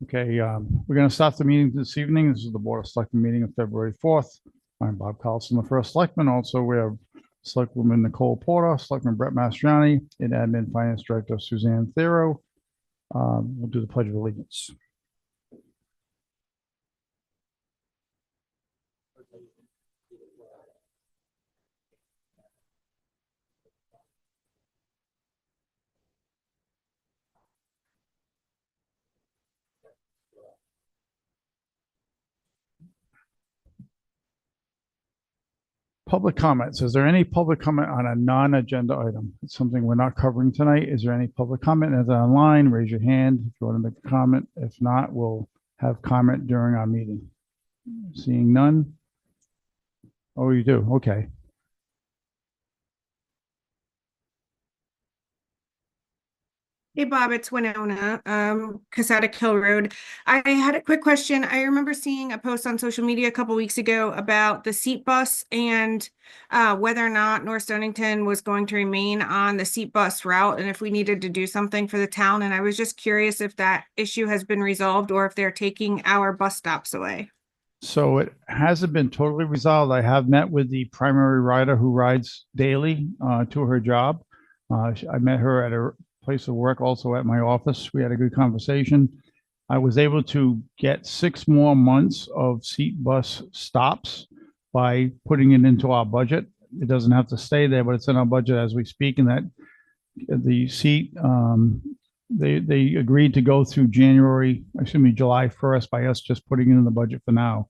Okay, we're going to start the meeting this evening. This is the Board of Selectmen meeting of February 4th. I'm Bob Carlson, the first selectman. Also, we have Selectwoman Nicole Porter, Selectman Brett Mastriani, and Admin Finance Director Suzanne Thero. We'll do the Pledge of Allegiance. Public comments. Is there any public comment on a non-agenda item? It's something we're not covering tonight. Is there any public comment? Is it online? Raise your hand if you want to make a comment. If not, we'll have comment during our meeting. Seeing none. Oh, you do? Okay. Hey Bob, it's Winona, Casada Hill Road. I had a quick question. I remember seeing a post on social media a couple weeks ago about the seat bus and whether or not North Stonington was going to remain on the seat bus route and if we needed to do something for the town. And I was just curious if that issue has been resolved or if they're taking our bus stops away. So it hasn't been totally resolved. I have met with the primary rider who rides daily to her job. I met her at her place of work, also at my office. We had a good conversation. I was able to get 6 more months of seat bus stops by putting it into our budget. It doesn't have to stay there, but it's in our budget as we speak. And that the seat, they agreed to go through July 1st by us just putting it in the budget for now.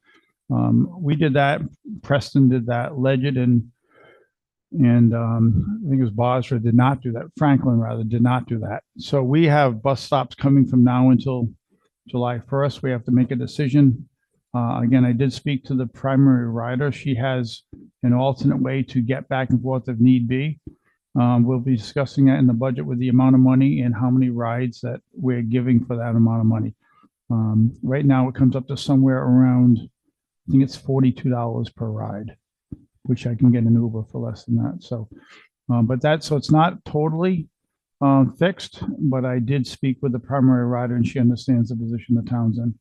We did that. Preston did that. Legend and I think it was Bosra did not do that. Franklin rather did not do that. So we have bus stops coming from now until July 1st. We have to make a decision. Again, I did speak to the primary rider. She has an alternate way to get back and forth if need be. We'll be discussing that in the budget with the amount of money and how many rides that we're giving for that amount of money. Right now it comes up to somewhere around, I think it's $42 per ride, which I can get an Uber for less than that. So, so it's not totally fixed, but I did speak with the primary rider and she understands the position the town's in.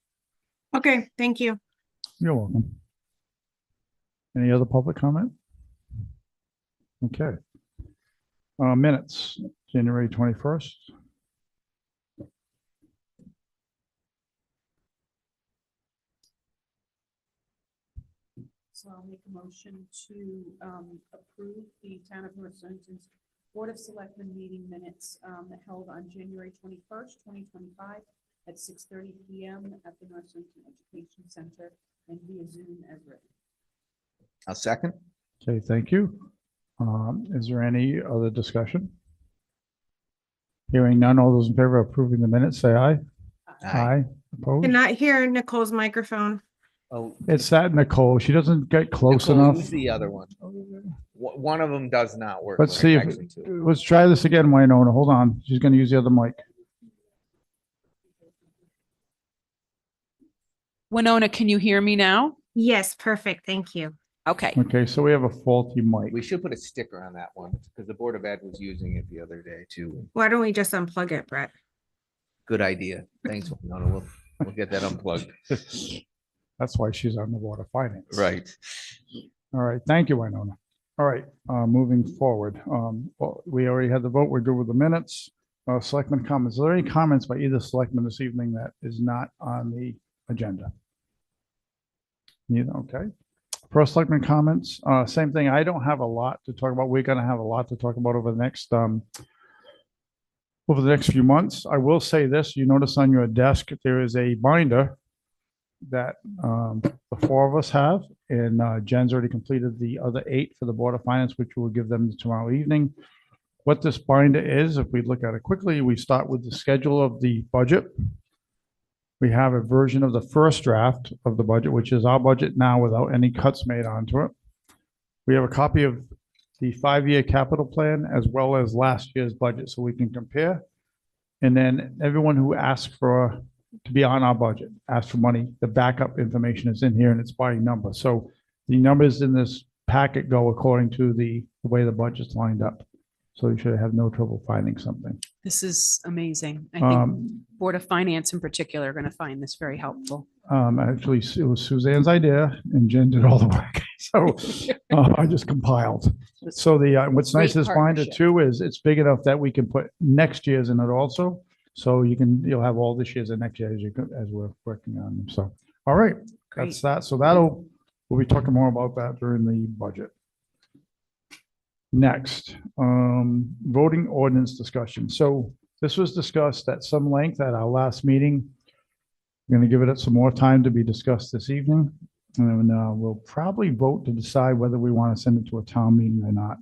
Okay, thank you. You're welcome. Any other public comment? Okay. Minutes, January 21st. So I'll make a motion to approve the Town of North Stonington's Board of Selectmen meeting minutes held on January 21st, 2025 at 6:30 p.m. at the North Stonington Education Center and via Zoom as written. I'll second. Okay, thank you. Is there any other discussion? Hearing none, all those in favor of approving the minutes, say aye. Aye. Opposed? Cannot hear Nicole's microphone. Oh, It's that Nicole. She doesn't get close Nicole, enough. who's the other one? One of them does not work. Let's see if, Actually, two. let's try this again, Winona. Hold on. She's going to use the other mic. Winona, can you hear me now? Yes, perfect. Thank you. Okay. Okay, so we have a faulty mic. We should put a sticker on that one because the Board of Ed was using it the other day too. Why don't we just unplug it, Brett? Good idea. Thanks, Winona. We'll get that unplugged. That's why she's on the Board of Finance. Right. All right. Thank you, Winona. All right. Moving forward. Well, we already had the vote. We're good with the minutes. Selectmen comments. Are there any comments by either selectman this evening that is not on the agenda? Neither. Okay. First selectman comments. Same thing. I don't have a lot to talk about. We're going to have a lot to talk about over the next few months. I will say this. You notice on your desk there is a binder that the 4 of us have, and Jen's already completed the other 8 for the Board of Finance, which we'll give them tomorrow evening. What this binder is, if we look at it quickly, we start with the schedule of the budget. We have a version of the first draft of the budget, which is our budget now without any cuts made onto it. We have a copy of the 5-year capital plan as well as last year's budget so we can compare. And then everyone who asks to be on our budget, ask for money, the backup information is in here and it's by number. So the numbers in this packet go according to the way the budget's lined up. So you should have no trouble finding something. This is amazing. I think Um, Board of Finance in particular are going to find this very helpful. Actually, it was Suzanne's idea and Jen did all the work. So I just compiled. So what's nice Great is Finder partnership. too is it's big enough that we can put next year's in it also. So you'll have all this year's and next year as we're working on them. So, all right, that's Great. that. So we'll be talking more about that during the budget. Next, voting ordinance discussion. So this was discussed at some length at our last meeting. I'm going to give it some more time to be discussed this evening. And we'll probably vote to decide whether we want to send it to a town meeting or not.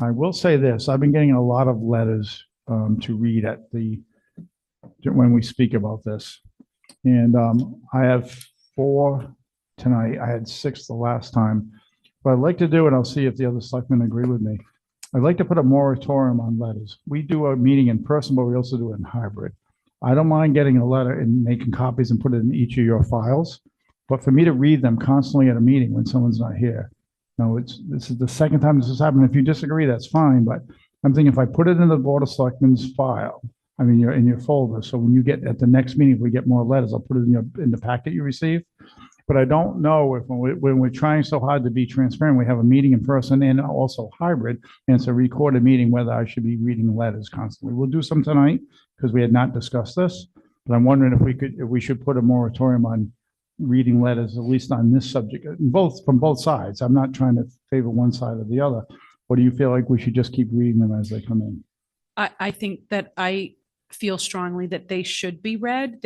I will say this, I've been getting a lot of letters to read when we speak about this. And I have 4 tonight. I had 6 the last time. What I'd like to do, and I'll see if the other selectmen agree with me, I'd like to put a moratorium on letters. We do a meeting in person, but we also do it in hybrid. I don't mind getting a letter and making copies and put it in each of your files, but for me to read them constantly at a meeting when someone's not here. No, this is the second time this has happened. If you disagree, that's fine, but I'm thinking if I put it in the Board of Selectmen's file, I mean, you're in your folder, so when you get at the next meeting, if we get more letters, I'll put it in the packet you receive. But I don't know if when we're trying so hard to be transparent, we have a meeting in person and also hybrid, and it's a recorded meeting, whether I should be reading letters constantly. We'll do some tonight because we had not discussed this, but I'm wondering if we should put a moratorium on reading letters, at least on this subject, from both sides. I'm not trying to favor one side or the other. Or do you feel like we should just keep reading them as they come in? I think that I feel strongly that they should be read.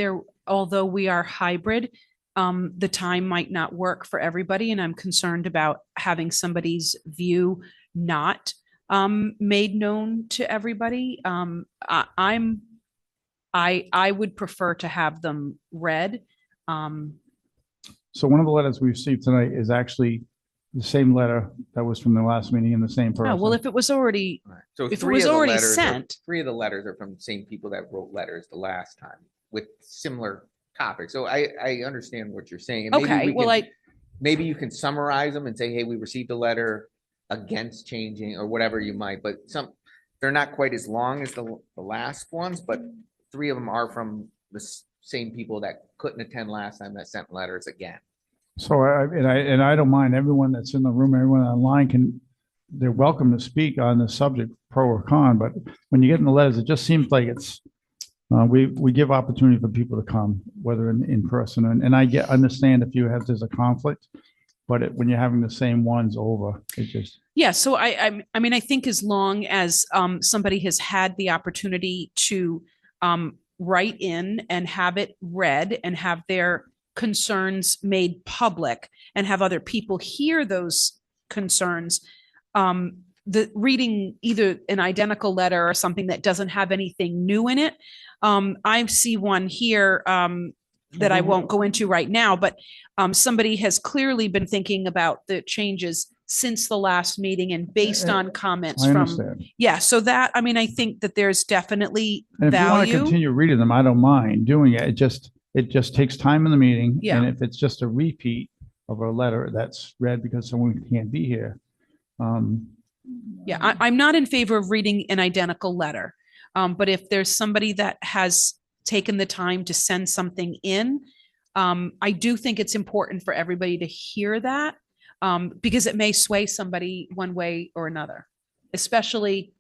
Although we are hybrid, the time might not work for everybody, and I'm concerned about having somebody's view not made known to everybody. I would prefer to have them read. So one of the letters we received tonight is actually the same letter that was from the last meeting in the same person. Oh, well, if it was already, Right. So if it 3 was of the already letters are- sent. 3 of the letters are from the same people that wrote letters the last time with similar topics. So I understand what you're saying. And maybe Okay, we well, can- maybe you can summarize them and say, hey, we received a letter against changing or whatever you might, but they're not quite as long as the last ones, but 3 of them are from the same people that couldn't attend last time that sent letters again. So I don't mind everyone that's in the room, everyone online they're welcome to speak on the subject, pro or con, but when you get in the letters, it just seems like it's, we give opportunity for people to come, whether in person, and I understand if there's a conflict, but when you're having the same ones over, it just. Yeah, so I mean, I think as long as somebody has had the opportunity to write in and have it read and have their concerns made public and have other people hear those concerns, the reading either an identical letter or something that doesn't have anything new in it. I see one here that I won't go into right now, but somebody has clearly been thinking about the changes since the last meeting and based on comments I from, understand. yeah, so that, I mean, I think that there's definitely And if you want to value. continue reading them, I don't mind doing it. It just takes time in the meeting. Yeah. And if it's just a repeat of a letter that's read because someone can't be here. Yeah, I'm not in favor of reading an identical letter. But if there's somebody that has taken the time to send something in, I do think it's important for everybody to hear that, because it may sway somebody one way or another. Especially,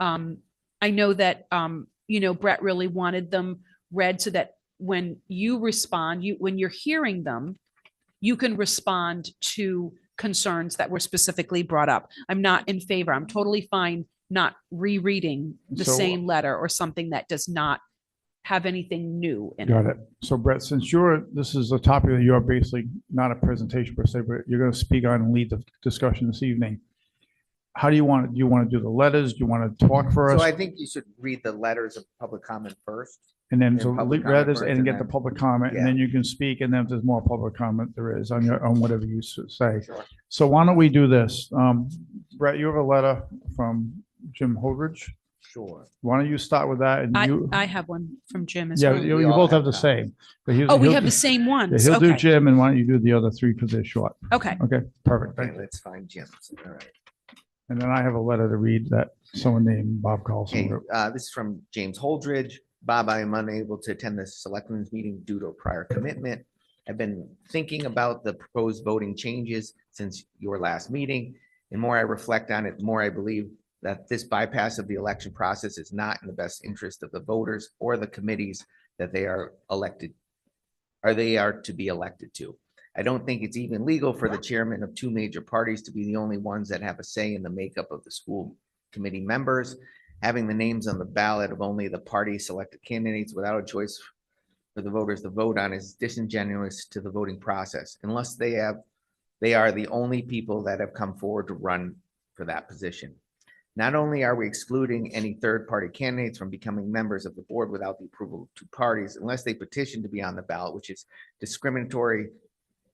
I know that, Brett really wanted them read so that when you respond, when you're hearing them, you can respond to concerns that were specifically brought up. I'm not in favor. I'm totally fine not rereading the So- same letter or something that does not have anything new in Got it. it. So Brett, since this is a topic that you're basically not a presentation per se, but you're going to speak on and lead the discussion this evening. How do you want it? Do you want to do the letters? Do you want to talk for us? So I think you should read the letters of public comment first. And then and so public read this comment and first, get and the then- public comment, and then you can speak, and then if there's more public comment there is on whatever you say. Sure. So why don't we do this? Brett, you have a letter from Jim Holdridge. Sure. Why don't you start with that? And I have one from Jim as yeah, well. you We all both have have the copies. same. But Oh, we he'll have do- the same yeah, ones. he'll do Okay, Jim, and why don't you do the other 3 because they're short? okay. Okay, perfect. Okay, Thank you. let's find Jim's. All right. And then I have a letter to read that someone named Bob Carlson Okay, wrote. this is from James Holdridge. Bob, I am unable to attend the selectmen's meeting due to a prior commitment. I've been thinking about the proposed voting changes since your last meeting. The more I reflect on it, the more I believe that this bypass of the election process is not in the best interest of the voters or the committees that they are elected, or they are to be elected to. I don't think it's even legal for the chairman of two major parties to be the only ones that have a say in the makeup of the school committee members. Having the names on the ballot of only the party selected candidates without a choice for the voters to vote on is disingenuous to the voting process, unless they are the only people that have come forward to run for that position. Not only are we excluding any third-party candidates from becoming members of the board without the approval of two parties, unless they petition to be on the ballot, which is discriminatory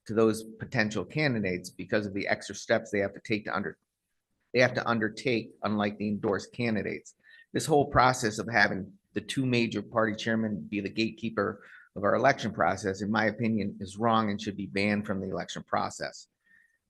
to those potential candidates because of the extra steps they have to undertake, unlike the endorsed candidates. This whole process of having the two major party chairmen be the gatekeeper of our election process, in my opinion, is wrong and should be banned from the election process.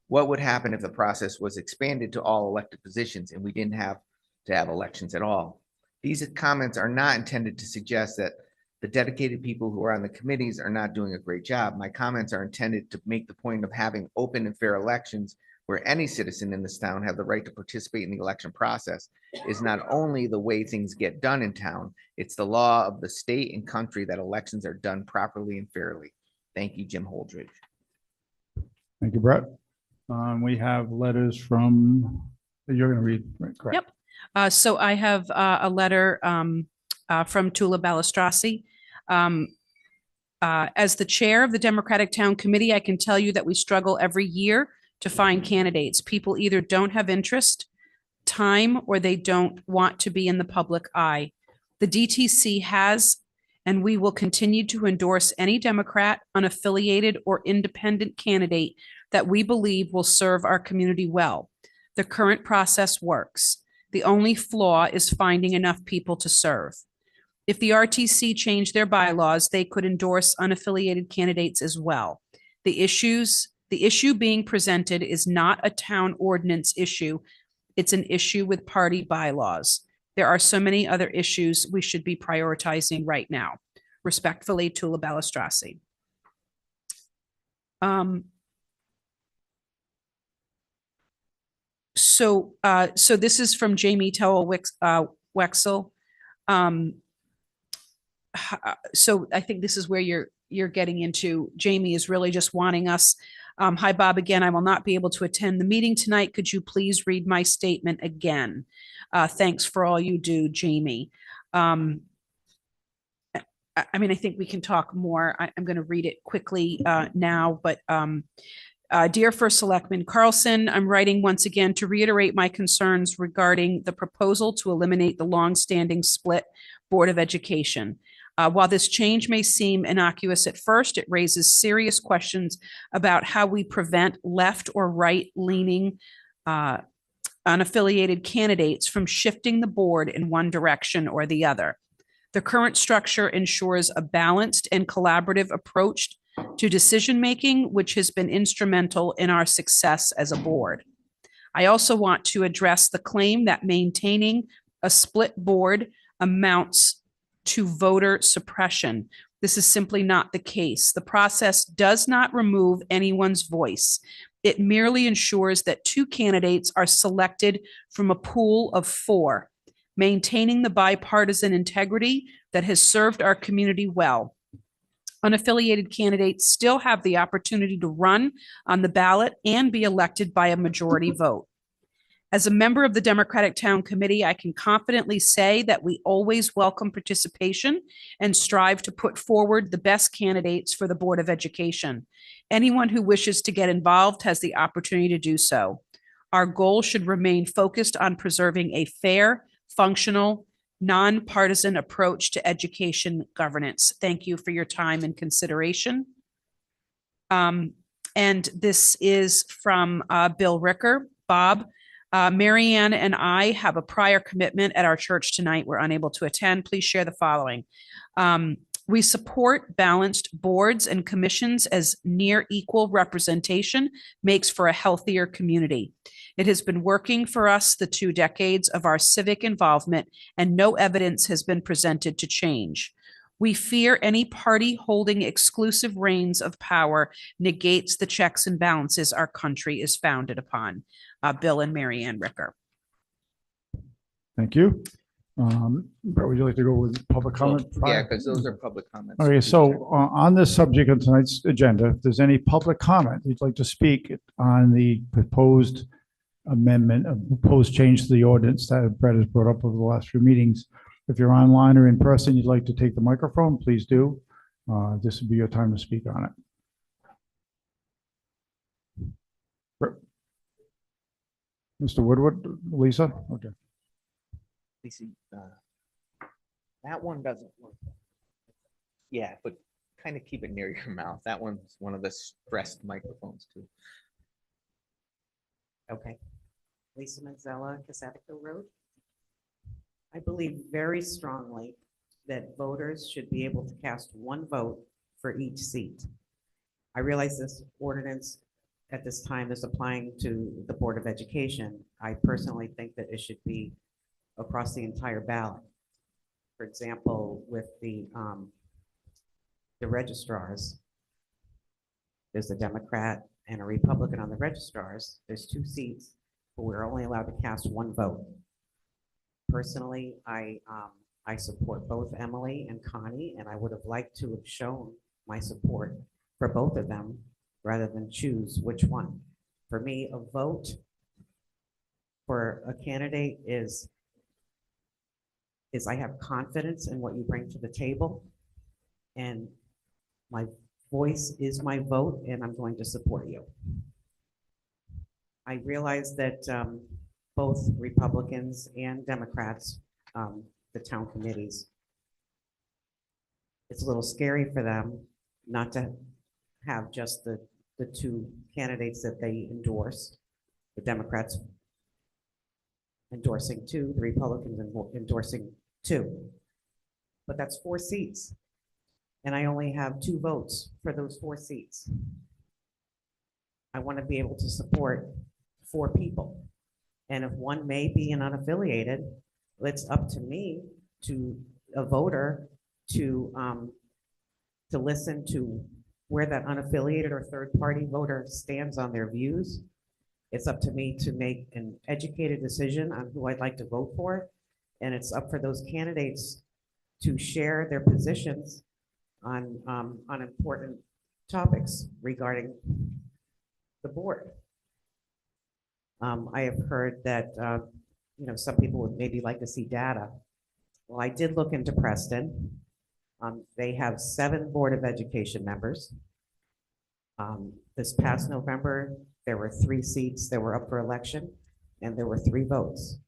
What would happen if the process was expanded to all elected positions and we didn't have to have elections at all? These comments are not intended to suggest that the dedicated people who are on the committees are not doing a great job. My comments are intended to make the point of having open and fair elections where any citizen in this town have the right to participate in the election process is not only the way things get done in town, it's the law of the state and country that elections are done properly and fairly. Thank you, Jim Holdridge. Thank you, Brett. We have letters from, you're going to read, right? Correct. Yep. So I have a letter from Tula Balistrasi. As the chair of the Democratic Town Committee, I can tell you that we struggle every year to find candidates. People either don't have interest, time, or they don't want to be in the public eye. The DTC has, and we will continue to endorse any Democrat, unaffiliated, or independent candidate that we believe will serve our community well. The current process works. The only flaw is finding enough people to serve. If the RTC changed their bylaws, they could endorse unaffiliated candidates as well. The issue being presented is not a town ordinance issue. It's an issue with party bylaws. There are so many other issues we should be prioritizing right now. Respectfully, Tula Balistrasi. So this is from Jamie Towell Wexel. So I think this is where you're getting into. Jamie is really just wanting us. Hi, Bob. Again, I will not be able to attend the meeting tonight. Could you please read my statement again? Thanks for all you do, Jamie. I mean, I think we can talk more. I'm going to read it quickly now, but dear First Selectman Carlson, I'm writing once again to reiterate my concerns regarding the proposal to eliminate the longstanding split Board of Education. While this change may seem innocuous at first, it raises serious questions about how we prevent left or right-leaning unaffiliated candidates from shifting the board in one direction or the other. The current structure ensures a balanced and collaborative approach to decision-making, which has been instrumental in our success as a board. I also want to address the claim that maintaining a split board amounts to voter suppression. This is simply not the case. The process does not remove anyone's voice. It merely ensures that two candidates are selected from a pool of 4, maintaining the bipartisan integrity that has served our community well. Unaffiliated candidates still have the opportunity to run on the ballot and be elected by a majority vote. As a member of the Democratic Town Committee, I can confidently say that we always welcome participation and strive to put forward the best candidates for the Board of Education. Anyone who wishes to get involved has the opportunity to do so. Our goal should remain focused on preserving a fair, functional, nonpartisan approach to education governance. Thank you for your time and consideration. And this is from Bill Ricker. Bob, Marianne and I have a prior commitment at our church tonight. We're unable to attend. Please share the following. We support balanced boards and commissions as near equal representation makes for a healthier community. It has been working for us the 2 decades of our civic involvement, and no evidence has been presented to change. We fear any party holding exclusive reins of power negates the checks and balances our country is founded upon. Bill and Mary Ann Ricker. Thank you. Brett, would you like to go with public comment? Yeah, prior? because those are public comments. Okay, so on this subject of tonight's agenda, if there's any public comment you'd like to speak on the proposed amendment, a proposed change to the ordinance that Brett has brought up over the last few meetings, if you're online or in person, you'd like to take the microphone, please do. This would be your time to speak on it. Mr. Woodward, Lisa? Okay. That one doesn't work. Yeah, but kind of keep it near your mouth. That one's one of the stressed microphones too. Okay. Lisa Manzella, Casatico Road. I believe very strongly that voters should be able to cast one vote for each seat. I realize this ordinance at this time is applying to the Board of Education. I personally think that it should be across the entire ballot. For example, with the registrars, there's a Democrat and a Republican on the registrars. There's 2 seats, but we're only allowed to cast one vote. Personally, I support both Emily and Connie, and I would have liked to have shown my support for both of them rather than choose which one. For me, a vote for a candidate is I have confidence in what you bring to the table, and my voice is my vote, and I'm going to support you. I realize that both Republicans and Democrats, the town committees, it's a little scary for them not to have just the 2 candidates that they endorse, the Democrats endorsing 2, the Republicans endorsing 2. But that's 4 seats. And I only have 2 votes for those 4 seats. I want to be able to support 4 people. And if one may be an unaffiliated, it's up to me, to a voter, to listen to where that unaffiliated or third-party voter stands on their views. It's up to me to make an educated decision on who I'd like to vote for. And it's up for those candidates to share their positions on important topics regarding the board. I have heard that, some people would maybe like to see data. Well, I did look into Preston. They have 7 Board of Education members. This past November, there were 3 seats that were up for election, and there were 3 votes.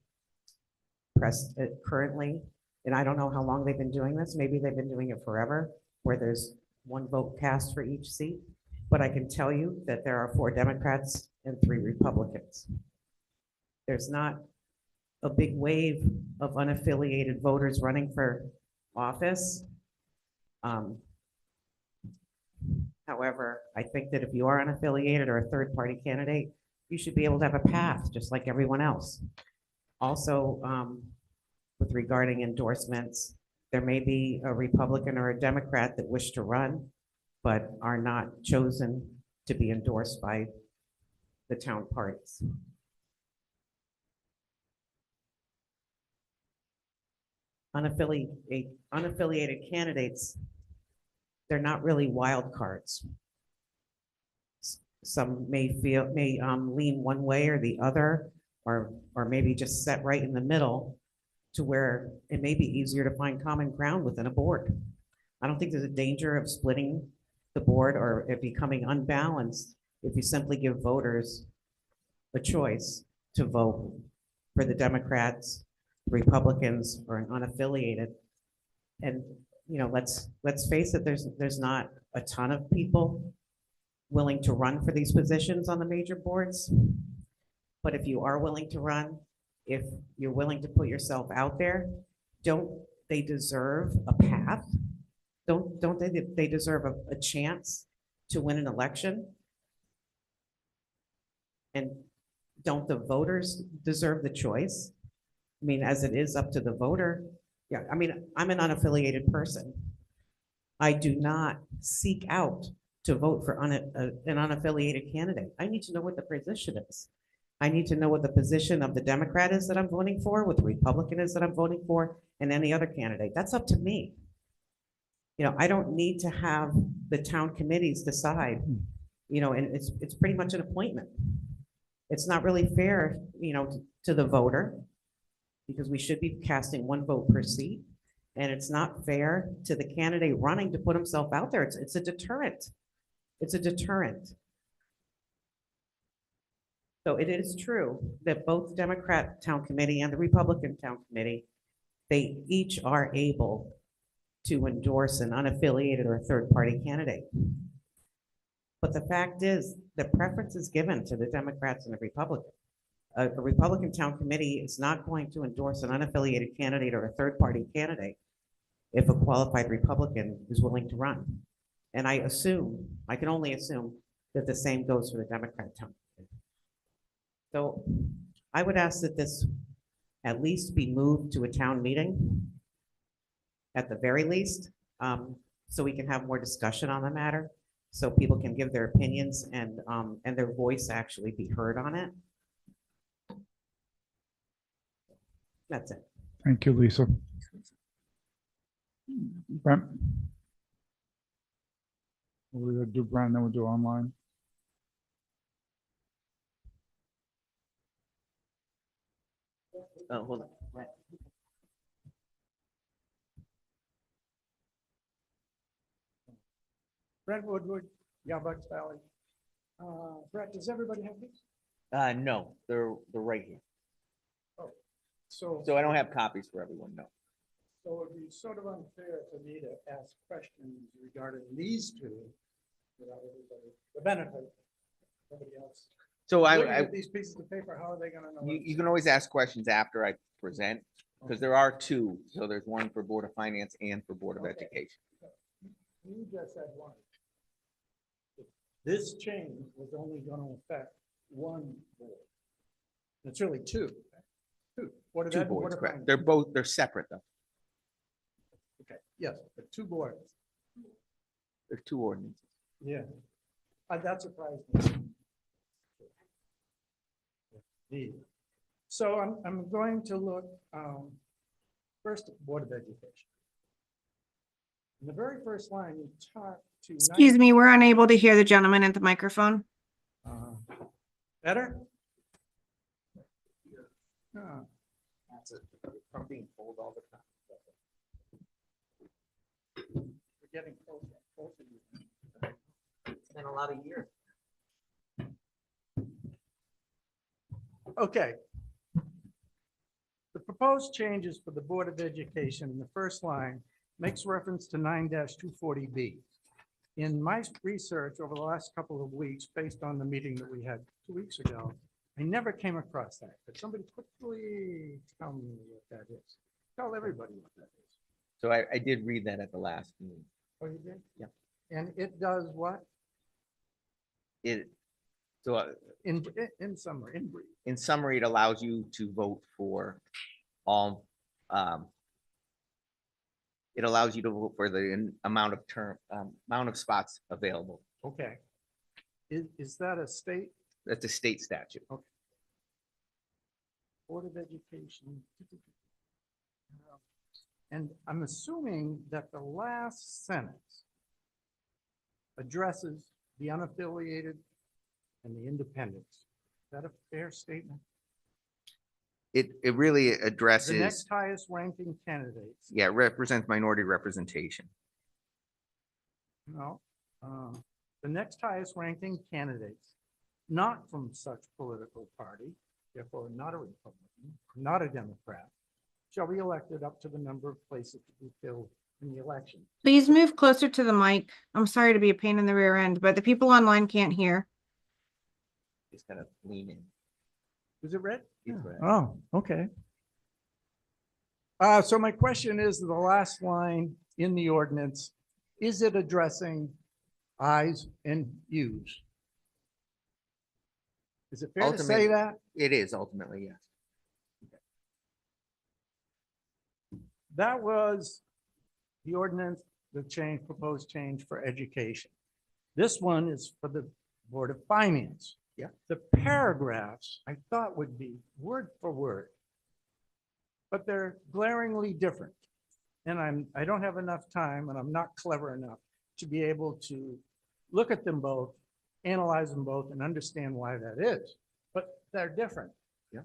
Currently, and I don't know how long they've been doing this, maybe they've been doing it forever, where there's 1 vote cast for each seat, but I can tell you that there are 4 Democrats and 3 Republicans. There's not a big wave of unaffiliated voters running for office. However, I think that if you are unaffiliated or a third-party candidate, you should be able to have a path, just like everyone else. Also, with regarding endorsements, there may be a Republican or a Democrat that wish to run, but are not chosen to be endorsed by the town parties. Unaffiliated candidates, they're not really wild cards. Some may lean one way or the other, or maybe just set right in the middle to where it may be easier to find common ground within a board. I don't think there's a danger of splitting the board or it becoming unbalanced if you simply give voters a choice to vote for the Democrats, Republicans, or an unaffiliated. And let's face it, there's not a ton of people willing to run for these positions on the major boards. But if you are willing to run, if you're willing to put yourself out there, don't they deserve a path? Don't they deserve a chance to win an election? And don't the voters deserve the choice? I mean, as it is up to the voter. Yeah, I mean, I'm an unaffiliated person. I do not seek out to vote for an unaffiliated candidate. I need to know what the position is. I need to know what the position of the Democrat is that I'm voting for, what the Republican is that I'm voting for, and any other candidate. That's up to me. You know, I don't need to have the town committees decide, you know, and it's pretty much an appointment. It's not really fair, you know, to the voter, because we should be casting one vote per seat. And it's not fair to the candidate running to put himself out there. It's a deterrent. It's a deterrent. So it is true that both Democrat Town Committee and the Republican Town Committee, they each are able to endorse an unaffiliated or third-party candidate. But the fact is, the preference is given to the Democrats and the Republicans. A Republican Town Committee is not going to endorse an unaffiliated candidate or a third-party candidate if a qualified Republican is willing to run. And I can only assume that the same goes for the Democrat Town Committee. So I would ask that this at least be moved to a town meeting, at the very least, so we can have more discussion on the matter, so people can give their opinions and their voice actually be heard on it. That's it. Thank you, Lisa. Brent? We'll do Brent, then we'll do online. Hold on. Brent Woodward, Yarbucks Valley. Brett, does everybody have these? No, they're right here. So So I don't have copies for everyone, no. it'd be sort of unfair for me to ask questions regarding these two without everybody, the benefit of everybody else. So Looking I at these pieces of paper, how are they gonna know? you can always ask questions after I present, because there are two. So there's one for Board of Finance and for Board of Okay. Education. You just said one. This change was only gonna affect one board. It's really two. Two. What are Two that? boards, correct. They're separate though. Okay, yes, but two boards. There's two ordinances. Yeah. That surprised me. So I'm going to look, first at Board of Education. In the very first line, you talk to. Excuse me, we're unable to hear the gentleman at the microphone. Better? Oh, I'm being told all the time. we're getting closer, closer. It's been a lot of years. Okay. The proposed changes for the Board of Education in the first line makes reference to 9-240B. In my research over the last couple of weeks, based on the meeting that we had 2 weeks ago, I never came across that. Could somebody quickly tell me what that is? Tell everybody what that is. So I did read that at the last meeting. Oh, you did? Yeah. And it does what? So In summary, in brief. in summary, it allows you to vote for all, it allows you to vote for the amount of spots available. Okay. Is that a state? That's a state statute. Board of Education. And I'm assuming that the last sentence addresses the unaffiliated and the independents. Is that a fair statement? It really The addresses, next highest ranking candidates. yeah, it represents minority representation. No. The next highest ranking candidates, not from such political party, therefore not a Republican, not a Democrat, shall be elected up to the number of places to be filled in the election. Please move closer to the mic. I'm sorry to be a pain in the rear end, but the people online can't hear. Just kind of lean in. Is it red? It's red. Oh, okay. So my question is, the last line in the ordinance Is it addressing I's and U's? Is it fair to say Ultimately- that? It is ultimately, yes. That was the ordinance, the change, proposed change for education. This one is for the Board of Finance. Yeah. The paragraphs I thought would be word for word, but they're glaringly different. And I don't have enough time and I'm not clever enough to be able to look at them both, analyze them both and understand why that is, but they're different. Yeah.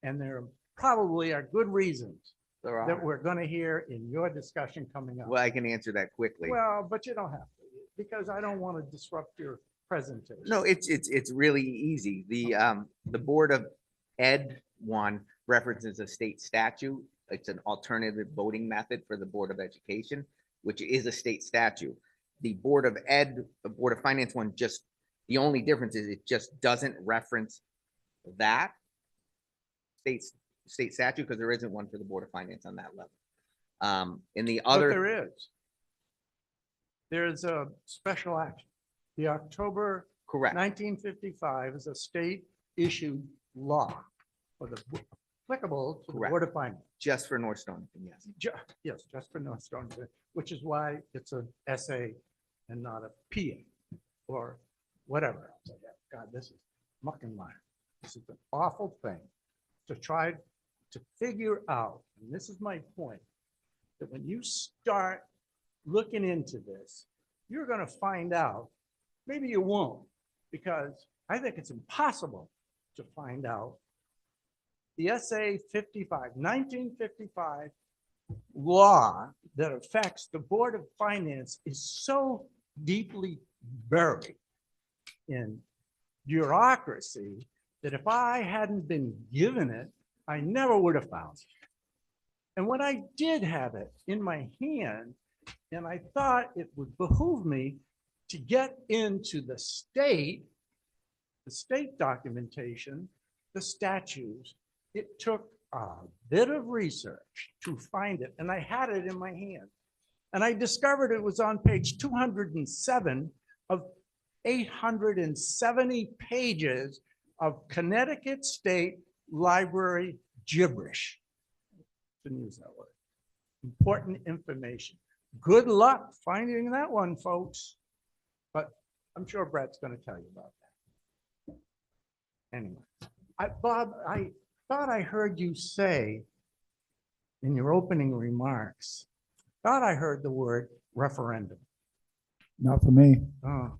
And there probably are good reasons There that are. we're going to hear in your discussion coming up. Well, I can answer that quickly. Well, but you don't have to, because I don't want to disrupt your presentation. No, it's really easy. The Board of Ed one references a state statute. It's an alternative voting method for the Board of Education, which is a state statute. The Board of Finance one, just, the only difference is it just doesn't reference that state statute, because there isn't one for the Board of Finance on that level. In the But other, there is. There's a special action. The October correct, 1955 is a state issued law for the applicable to the Correct. Board of Finance. just for North Stonington, yes. Yes, just for North Stonington, which is why it's an SA and not a PA or whatever else. God, this is muck and mire. This is an awful thing to try to figure out, and this is my point, that when you start looking into this, you're going to find out, maybe you won't, because I think it's impossible to find out. The SA 1955 law that affects the Board of Finance is so deeply buried in bureaucracy that if I hadn't been given it, I never would have found it. And when I did have it in my hand, and I thought it would behoove me to get into the state documentation, the statutes, it took a bit of research to find it, and I had it in my hand. And I discovered it was on page 207 of 870 pages of Connecticut State Library gibberish. Didn't use that word. Important information. Good luck finding that one, folks. But I'm sure Brett's going to tell you about that. Anyway, Bob, I thought I heard you say in your opening remarks, thought I heard the word referendum. Not for me. Oh,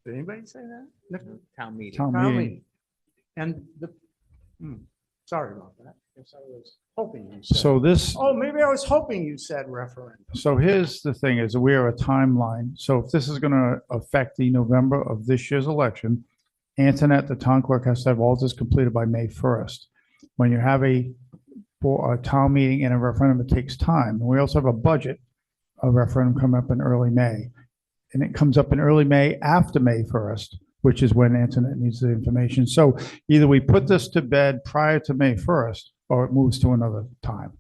did anybody say that? No. Town meeting. Town Town meeting. meeting. And sorry about that. Guess I was hoping you said. So this, Oh, maybe I was hoping you said referendum. so here's the thing is we are a timeline. So if this is going to affect the November of this year's election, Antoinette, the town clerk, has to have all this completed by May 1st. When you have for a town meeting and a referendum, it takes time. And we also have a budget, a referendum come up in early May. And it comes up in early May after May 1st, which is when Antoinette needs the information. So either we put this to bed prior to May 1st, or it moves to another time.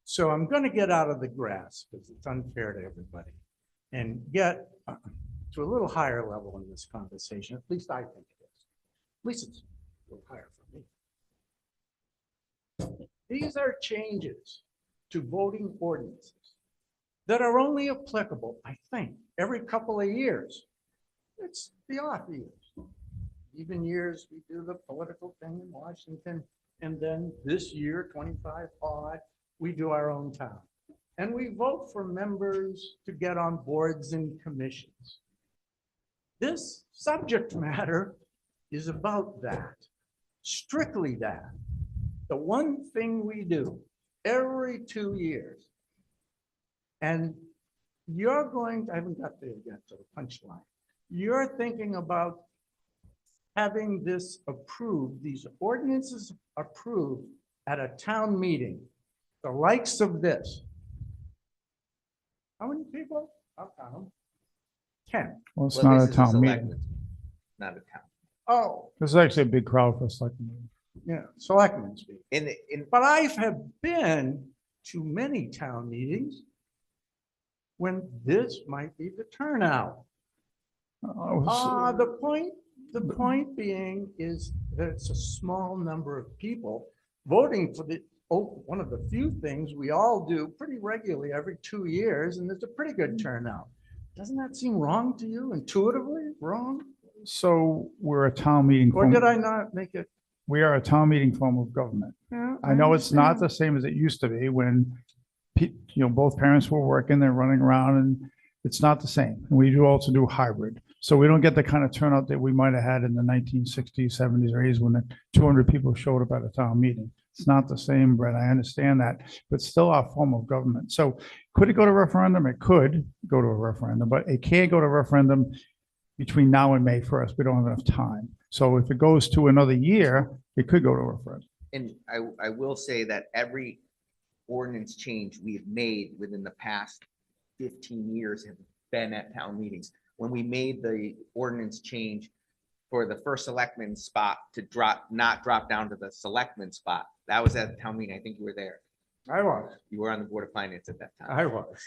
So I'm going to get out of the grass because it's unfair to everybody and get to a little higher level in this conversation. At least I think it is. At least it's a little higher for me. These are changes to voting ordinances that are only applicable, I think, every couple of years. It's the off years. Even years we do the political thing in Washington, and then this year, 25 odd, we do our own town. And we vote for members to get on boards and commissions. This subject matter is about that, strictly that. The one thing we do every 2 years. And you're going, I haven't got there yet to the punchline. You're thinking about having this approved, these ordinances approved at a town meeting, the likes of this. How many people? I'll count them. 10. Well, it's Well, not this a is town meeting. selectmen's, not a town. Oh, This is actually a big crowd for a select meeting. yeah, selectmen speak. In But I have been to many town meetings when this might be the turnout. Uh, The point being is that it's a small number of people voting for one of the few things we all do pretty regularly every 2 years, and there's a pretty good turnout. Doesn't that seem wrong to you, intuitively wrong? So we're a town meeting. Or did I not make it? We are a town meeting form of government. Yeah, I know it's not understand. the same as it used to be when, both parents were working, they're running around, and it's not the same. And we do also do hybrid. So we don't get the kind of turnout that we might have had in the 1960s, 70s, or 80s when the 200 people showed up at a town meeting. It's not the same, Brett. I understand that, but still our form of government. So could it go to referendum? It could go to a referendum, but it can't go to referendum between now and May 1st. We don't have enough time. So if it goes to another year, it could go to a referendum. And I will say that every ordinance change we have made within the past 15 years have been at town meetings. When we made the ordinance change for the first selectman spot to not drop down to the selectman spot, that was at the town meeting. I think you were there. I was, You were on the Board of Finance at that time. I was.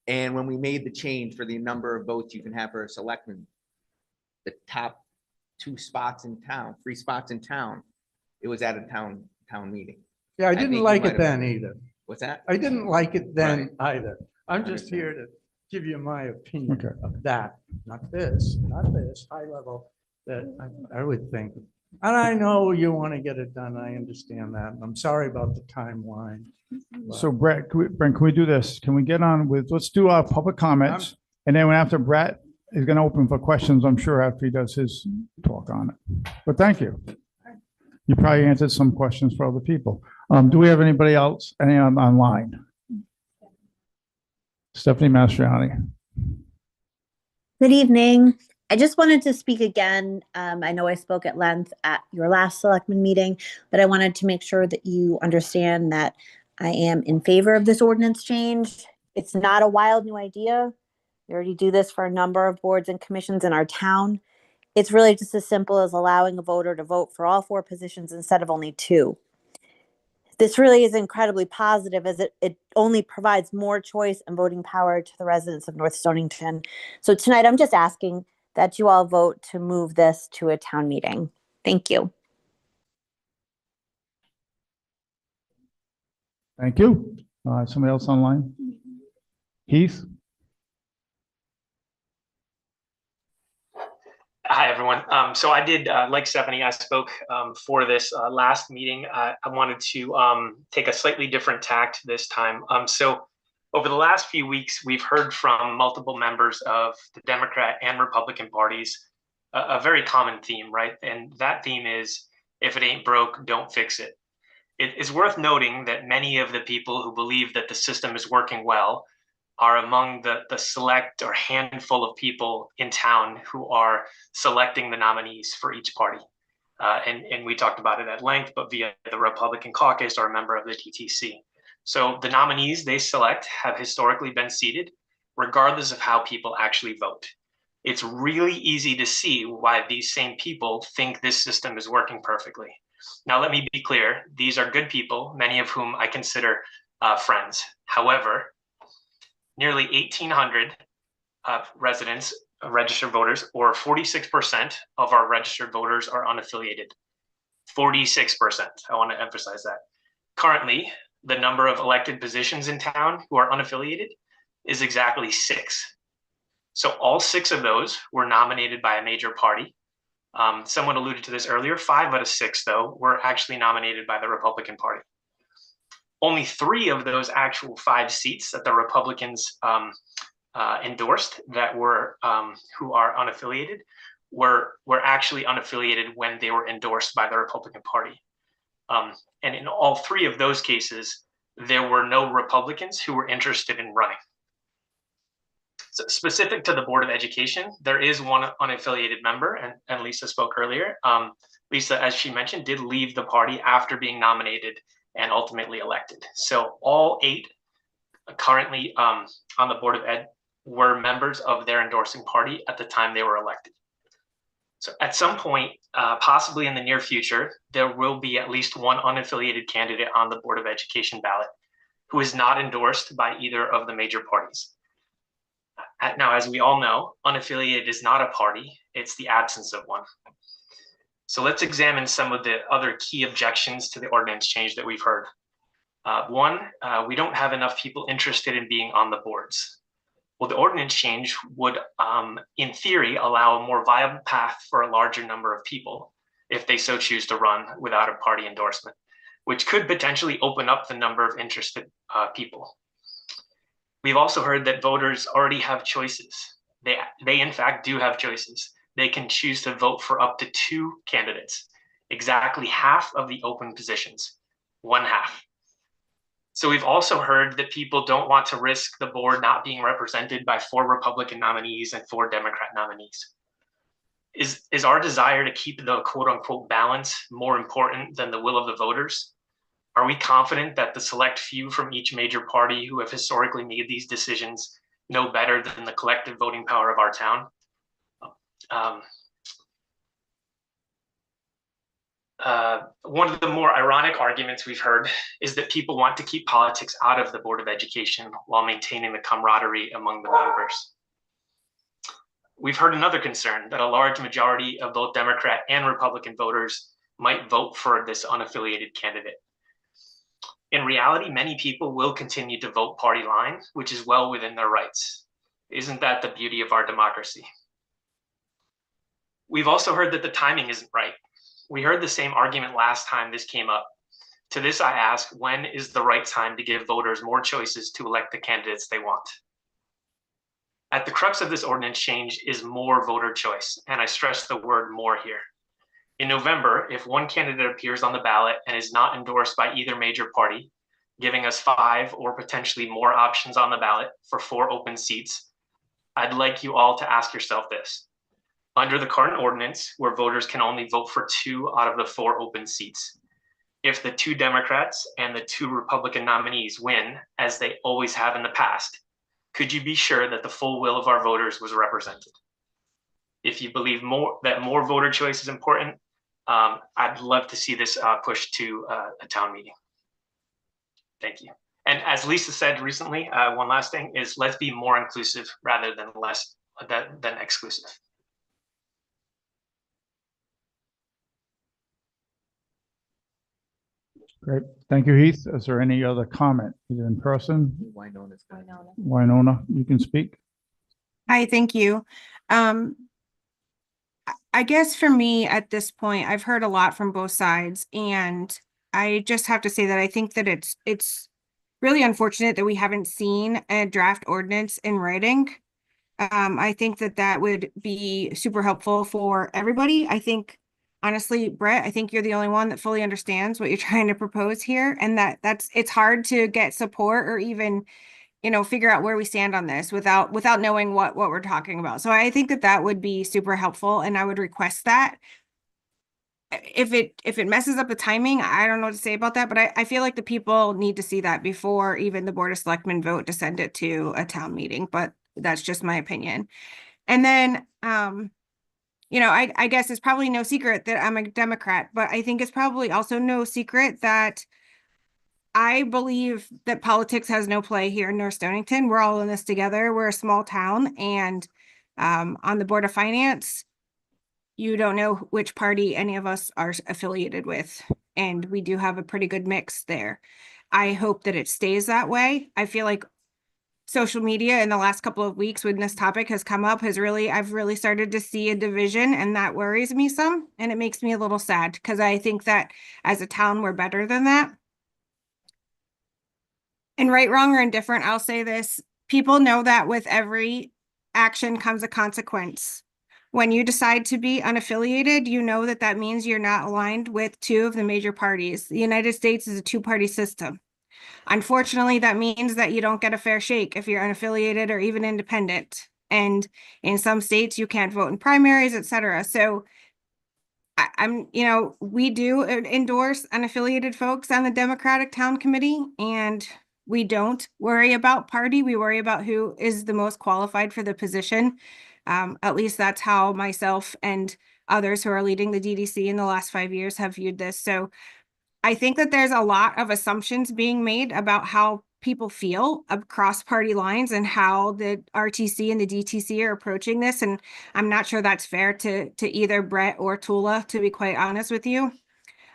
And when we made the change for the number of votes you can have for a selectman, the top 2 spots in town, 3 spots in town, it was at a town meeting. Yeah, I think didn't you like might it have then either. What's that? I didn't like it then Right. either. I'm just Understand. here to give you my opinion Okay. of that, not this, high level that I would think. And I know you want to get it done. I understand that. And I'm sorry about the timeline. So Brett, can we do this? Can we get on with, let's do our public comments. And then after Brett is going to open for questions, I'm sure after he does his talk on it. But thank you. You probably answered some questions for other people. Do we have anybody else, online? Stephanie Mastriani. Good evening. I just wanted to speak again. I know I spoke at length at your last selectman meeting, but I wanted to make sure that you understand that I am in favor of this ordinance change. It's not a wild new idea. We already do this for a number of boards and commissions in our town. It's really just as simple as allowing a voter to vote for all 4 positions instead of only 2. This really is incredibly positive as it only provides more choice and voting power to the residents of North Stonington. So tonight, I'm just asking that you all vote to move this to a town meeting. Thank you. Thank you. Somebody else online? Heath? Hi, everyone. So I did, like Stephanie, I spoke for this last meeting. I wanted to take a slightly different tact this time. So over the last few weeks, we've heard from multiple members of the Democrat and Republican parties a very common theme, right? And that theme is, if it ain't broke, don't fix it. It is worth noting that many of the people who believe that the system is working well are among the select or handful of people in town who are selecting the nominees for each party. And we talked about it at length, but via the Republican caucus or a member of the TTC. So the nominees they select have historically been seated, regardless of how people actually vote. It's really easy to see why these same people think this system is working perfectly. Now, let me be clear. These are good people, many of whom I consider friends. However, nearly 1,800 residents, registered voters, or 46% of our registered voters are unaffiliated. 46%. I want to emphasize that. Currently, the number of elected positions in town who are unaffiliated is exactly 6. So all 6 of those were nominated by a major party. Someone alluded to this earlier. 5 out of 6, though, were actually nominated by the Republican Party. Only 3 of those actual 5 seats that the Republicans endorsed that were who are unaffiliated were actually unaffiliated when they were endorsed by the Republican Party. And in all 3 of those cases, there were no Republicans who were interested in running. So specific to the Board of Education, there is one unaffiliated member, and Lisa spoke earlier. Lisa, as she mentioned, did leave the party after being nominated and ultimately elected. So all 8 currently on the Board of Ed were members of their endorsing party at the time they were elected. So at some point, possibly in the near future, there will be at least one unaffiliated candidate on the Board of Education ballot who is not endorsed by either of the major parties. Now, as we all know, unaffiliated is not a party, it's the absence of one. So let's examine some of the other key objections to the ordinance change that we've heard. One, we don't have enough people interested in being on the boards. Well, the ordinance change would, in theory, allow a more viable path for a larger number of people if they so choose to run without a party endorsement, which could potentially open up the number of interested people. We've also heard that voters already have choices. They in fact do have choices. They can choose to vote for up to 2 candidates, exactly half of the open positions, 1/2. So we've also heard that people don't want to risk the board not being represented by 4 Republican nominees and 4 Democrat nominees. Is our desire to keep the quote unquote balance more important than the will of the voters? Are we confident that the select few from each major party who have historically made these decisions know better than the collective voting power of our town? One of the more ironic arguments we've heard is that people want to keep politics out of the Board of Education while maintaining the camaraderie among the members. We've heard another concern that a large majority of both Democrat and Republican voters might vote for this unaffiliated candidate. In reality, many people will continue to vote party line, which is well within their rights. Isn't that the beauty of our democracy? We've also heard that the timing isn't right. We heard the same argument last time this came up. To this, I ask, when is the right time to give voters more choices to elect the candidates they want? At the crux of this ordinance change is more voter choice, and I stress the word more here. In November, if one candidate appears on the ballot and is not endorsed by either major party, giving us 5 or potentially more options on the ballot for 4 open seats, I'd like you all to ask yourself this. Under the current ordinance, where voters can only vote for 2 out of the 4 open seats, if the 2 Democrats and the 2 Republican nominees win, as they always have in the past, could you be sure that the full will of our voters was represented? If you believe that more voter choice is important, I'd love to see this pushed to a town meeting. Thank you. And as Lisa said recently, one last thing is let's be more inclusive rather than less than exclusive. Great. Thank you, Heath. Is there any other comment, either in person? Winona's got it. Winona, you can speak. Hi, thank you. I guess for me at this point, I've heard a lot from both sides, and I just have to say that I think that it's really unfortunate that we haven't seen a draft ordinance in writing. I think that would be super helpful for everybody. I think, honestly, Brett, I think you're the only one that fully understands what you're trying to propose here, and it's hard to get support or even figure out where we stand on this without knowing what we're talking about. So I think that would be super helpful, and I would request that. If it messes up the timing, I don't know what to say about that, but I feel like the people need to see that before even the Board of Selectmen vote to send it to a town meeting, but that's just my opinion. And then, I guess it's probably no secret that I'm a Democrat, but I think it's probably also no secret that I believe that politics has no play here in North Stonington. We're all in this together. We're a small town, and on the Board of Finance, you don't know which party any of us are affiliated with, and we do have a pretty good mix there. I hope that it stays that way. I feel like social media in the last couple of weeks when this topic has come up I've really started to see a division, and that worries me some, and it makes me a little sad because I think that as a town, we're better than that. And right, wrong, or indifferent, I'll say this. People know that with every action comes a consequence. When you decide to be unaffiliated, you know that means you're not aligned with 2 of the major parties. The United States is a 2-party system. Unfortunately, that means that you don't get a fair shake if you're unaffiliated or even independent. And in some states, you can't vote in primaries, etc. So we do endorse unaffiliated folks on the Democratic Town Committee, and we don't worry about party. We worry about who is the most qualified for the position. At least that's how myself and others who are leading the DDC in the last 5 years have viewed this. So I think that there's a lot of assumptions being made about how people feel across party lines and how the RTC and the DTC are approaching this. And I'm not sure that's fair to either Brett or Tula, to be quite honest with you.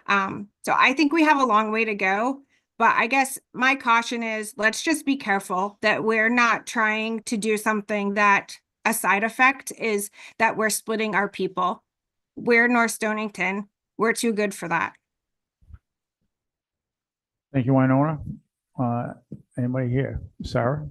So I think we have a long way to go. But I guess my caution is let's just be careful that we're not trying to do something that a side effect is that we're splitting our people. We're North Stonington. We're too good for that. Thank you, Winona. Anybody here? Sarah?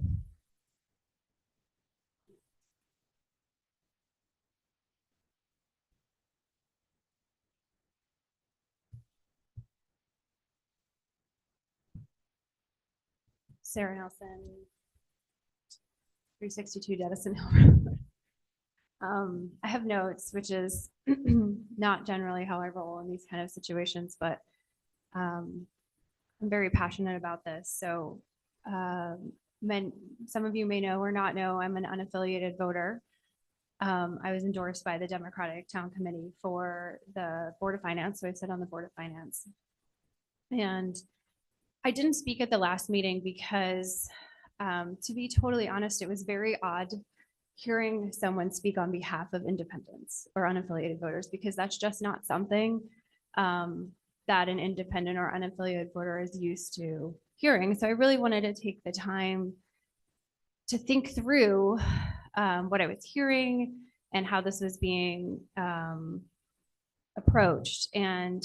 Sarah Nelson, 362 Dedison Hill Road. I have notes, which is not generally how I roll in these kind of situations, but I'm very passionate about this. So some of you may know or not know, I'm an unaffiliated voter. I was endorsed by the Democratic Town Committee for the Board of Finance. So I sit on the Board of Finance. And I didn't speak at the last meeting because, to be totally honest, it was very odd hearing someone speak on behalf of independents or unaffiliated voters, because that's just not something that an independent or unaffiliated voter is used to hearing. So I really wanted to take the time to think through what I was hearing and how this was being approached. And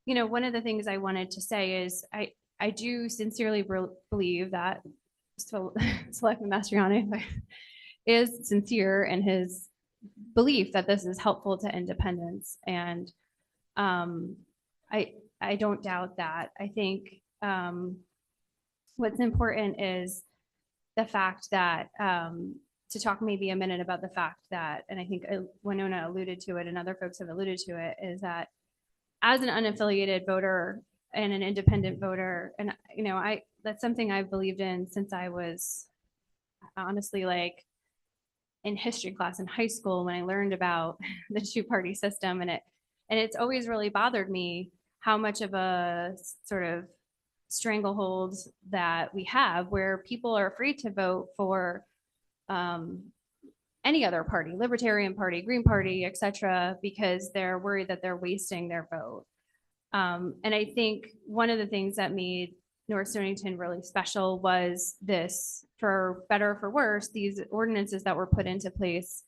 you know, one of the things I wanted to say is I do sincerely believe that Selectman Mastriani is sincere in his belief that this is helpful to independents. And I don't doubt that. I think what's important is the fact that to talk maybe a minute about the fact that, and I think Winona alluded to it and other folks have alluded to it, is that as an unaffiliated voter and an independent voter, and you know, that's something I've believed in since I was honestly like in history class in high school when I learned about the two-party system, and it's always really bothered me how much of a sort of stranglehold that we have where people are afraid to vote for any other party, Libertarian Party, Green Party, etc., because they're worried that they're wasting their vote. And I think one of the things that made North Stonington really special was this, for better or for worse, these ordinances that were put into place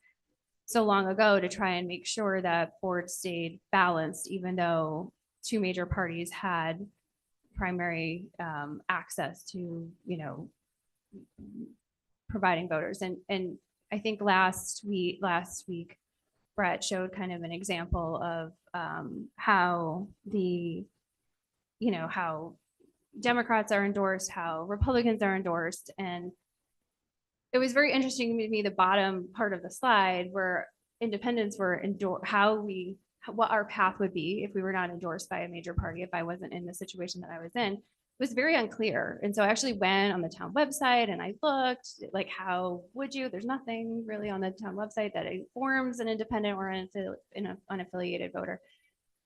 so long ago to try and make sure that boards stayed balanced, even though two major parties had primary access to, you know, providing voters. And I think last week, Brett showed kind of an example of how how Democrats are endorsed, how Republicans are endorsed. And it was very interesting to me, the bottom part of the slide where independents were endorsed, what our path would be if we were not endorsed by a major party, if I wasn't in the situation that I was in. Was very unclear. And so I actually went on the town website and I looked, like, how would you? There's nothing really on the town website that informs an independent or an unaffiliated voter.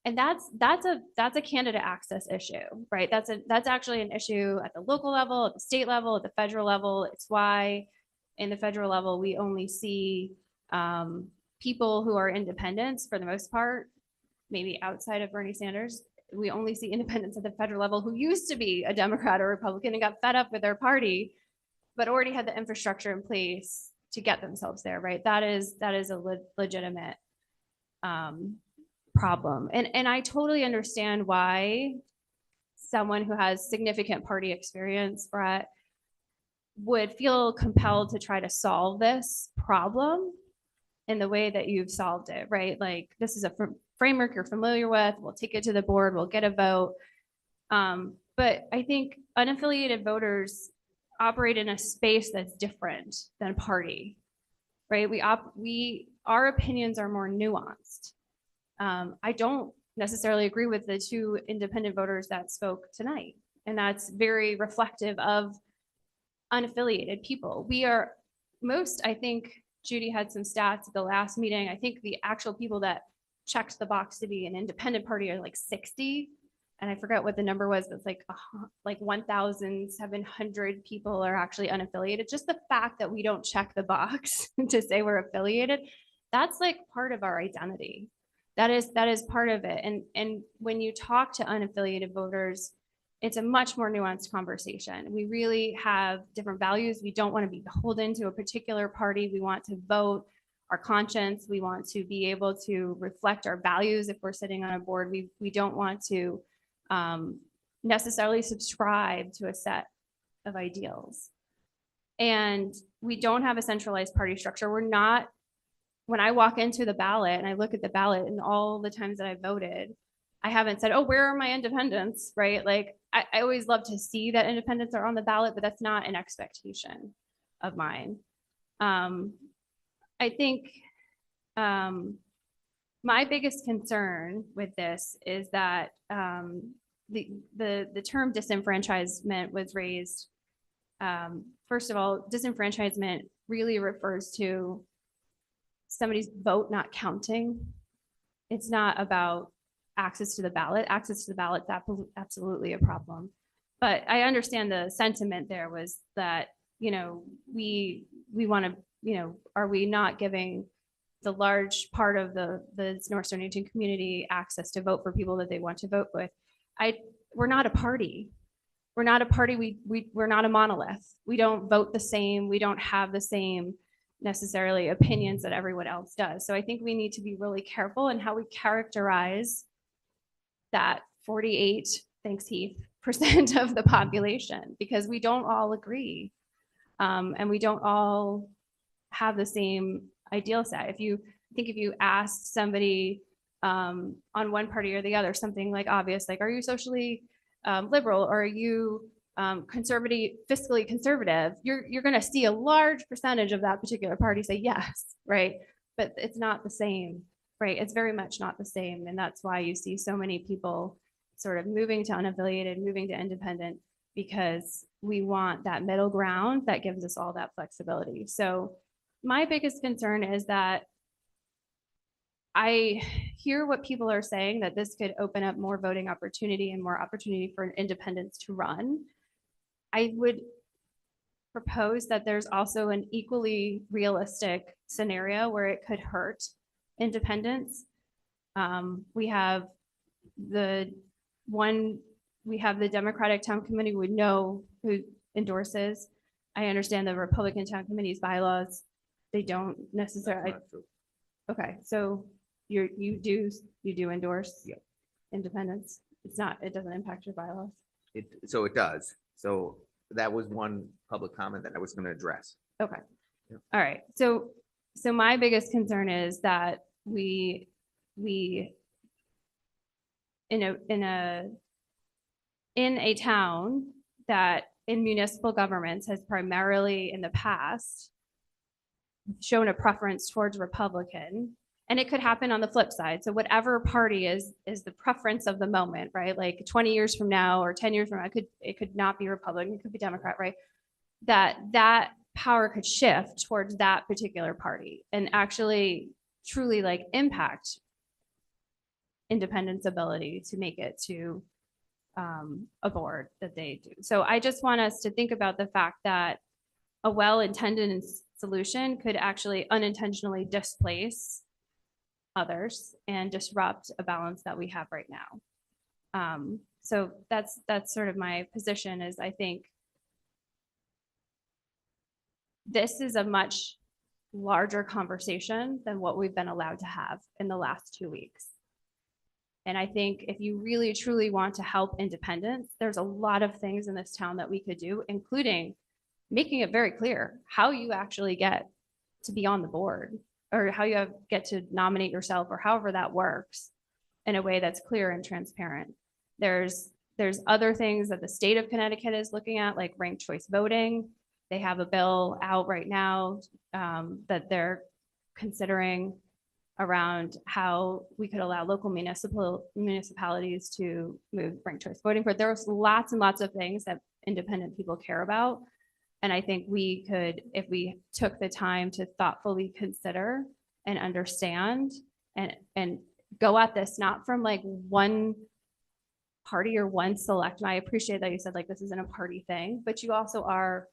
And that's a candidate access issue, right? That's actually an issue at the local level, at the state level, at the federal level. It's why in the federal level we only see people who are independents for the most part, maybe outside of Bernie Sanders. We only see independents at the federal level who used to be a Democrat or Republican and got fed up with their party, but already had the infrastructure in place to get themselves there, right? That is a legitimate problem. And I totally understand why someone who has significant party experience, Brett, would feel compelled to try to solve this problem in the way that you've solved it, right? Like, this is a framework you're familiar with. We'll take it to the board. We'll get a vote. But I think unaffiliated voters operate in a space that's different than party, right? Our opinions are more nuanced. I don't necessarily agree with the two independent voters that spoke tonight, and that's very reflective of unaffiliated people. I think Judy had some stats at the last meeting. I think the actual people that checked the box to be an independent party are like 60. and I forget what the number was, but it's like 1,700 people are actually unaffiliated. Just the fact that we don't check the box to say we're affiliated, that's like part of our identity. That is part of it. And when you talk to unaffiliated voters, it's a much more nuanced conversation. We really have different values. We don't want to be beholden to a particular party. We want to vote our conscience. We want to be able to reflect our values if we're sitting on a board. We don't want to necessarily subscribe to a set of ideals. And we don't have a centralized party structure. We're not, when I walk into the ballot and I look at the ballot and all the times that I voted, I haven't said, oh, where are my independents, right? Like, I always love to see that independents are on the ballot, but that's not an expectation of mine. I think my biggest concern with this is that the term disenfranchisement was raised. First of all, disenfranchisement really refers to somebody's vote not counting. It's not about access to the ballot. Access to the ballot is absolutely a problem. But I understand the sentiment there was that, you know, we want to, you know, are we not giving the large part of the North Stonington community access to vote for people that they want to vote with? We're not a party. We're not a party. We're not a monolith. We don't vote the same. We don't have the same necessarily opinions that everyone else does. So I think we need to be really careful in how we characterize that 48, thanks Heath, % of the population, because we don't all agree. And we don't all have the same ideal set. If you ask somebody on one party or the other, something like obvious, like, are you socially liberal, or are you conservative, fiscally conservative, you're going to see a large percentage of that particular party say yes, right? But it's not the same, right? It's very much not the same. And that's why you see so many people sort of moving to unaffiliated, moving to independent, because we want that middle ground that gives us all that flexibility. So my biggest concern is that I hear what people are saying, that this could open up more voting opportunity and more opportunity for independents to run. I would propose that there's also an equally realistic scenario where it could hurt independents. We have the Democratic Town Committee would know who endorses. I understand the Republican Town Committee's bylaws. They don't necessarily. Okay, so you do endorse independence. It doesn't impact your bylaws. So it does. So that was one public comment that I was going to address. Okay. Yeah. All right. So my biggest concern is that we in a town that in municipal governments has primarily in the past shown a preference towards Republican, and it could happen on the flip side. So whatever party is the preference of the moment, right? Like 20 years from now or 10 years from now, it could not be Republican, it could be Democrat, right? That power could shift towards that particular party and actually truly like impact independence ability to make it to a board that they do. So I just want us to think about the fact that a well-intended solution could actually unintentionally displace others and disrupt a balance that we have right now. So that's sort of my position, is I think this is a much larger conversation than what we've been allowed to have in the last 2 weeks. And I think if you really truly want to help independence, there's a lot of things in this town that we could do, including making it very clear how you actually get to be on the board, or how you get to nominate yourself, or however that works in a way that's clear and transparent. There's other things that the state of Connecticut is looking at, like ranked choice voting. They have a bill out right now that they're considering around how we could allow local municipalities to move ranked choice voting. But there's lots and lots of things that independent people care about. And I think we could, if we took the time to thoughtfully consider and understand and go at this, not from like one party or one selectman. I appreciate that you said like this isn't a party thing, but you also are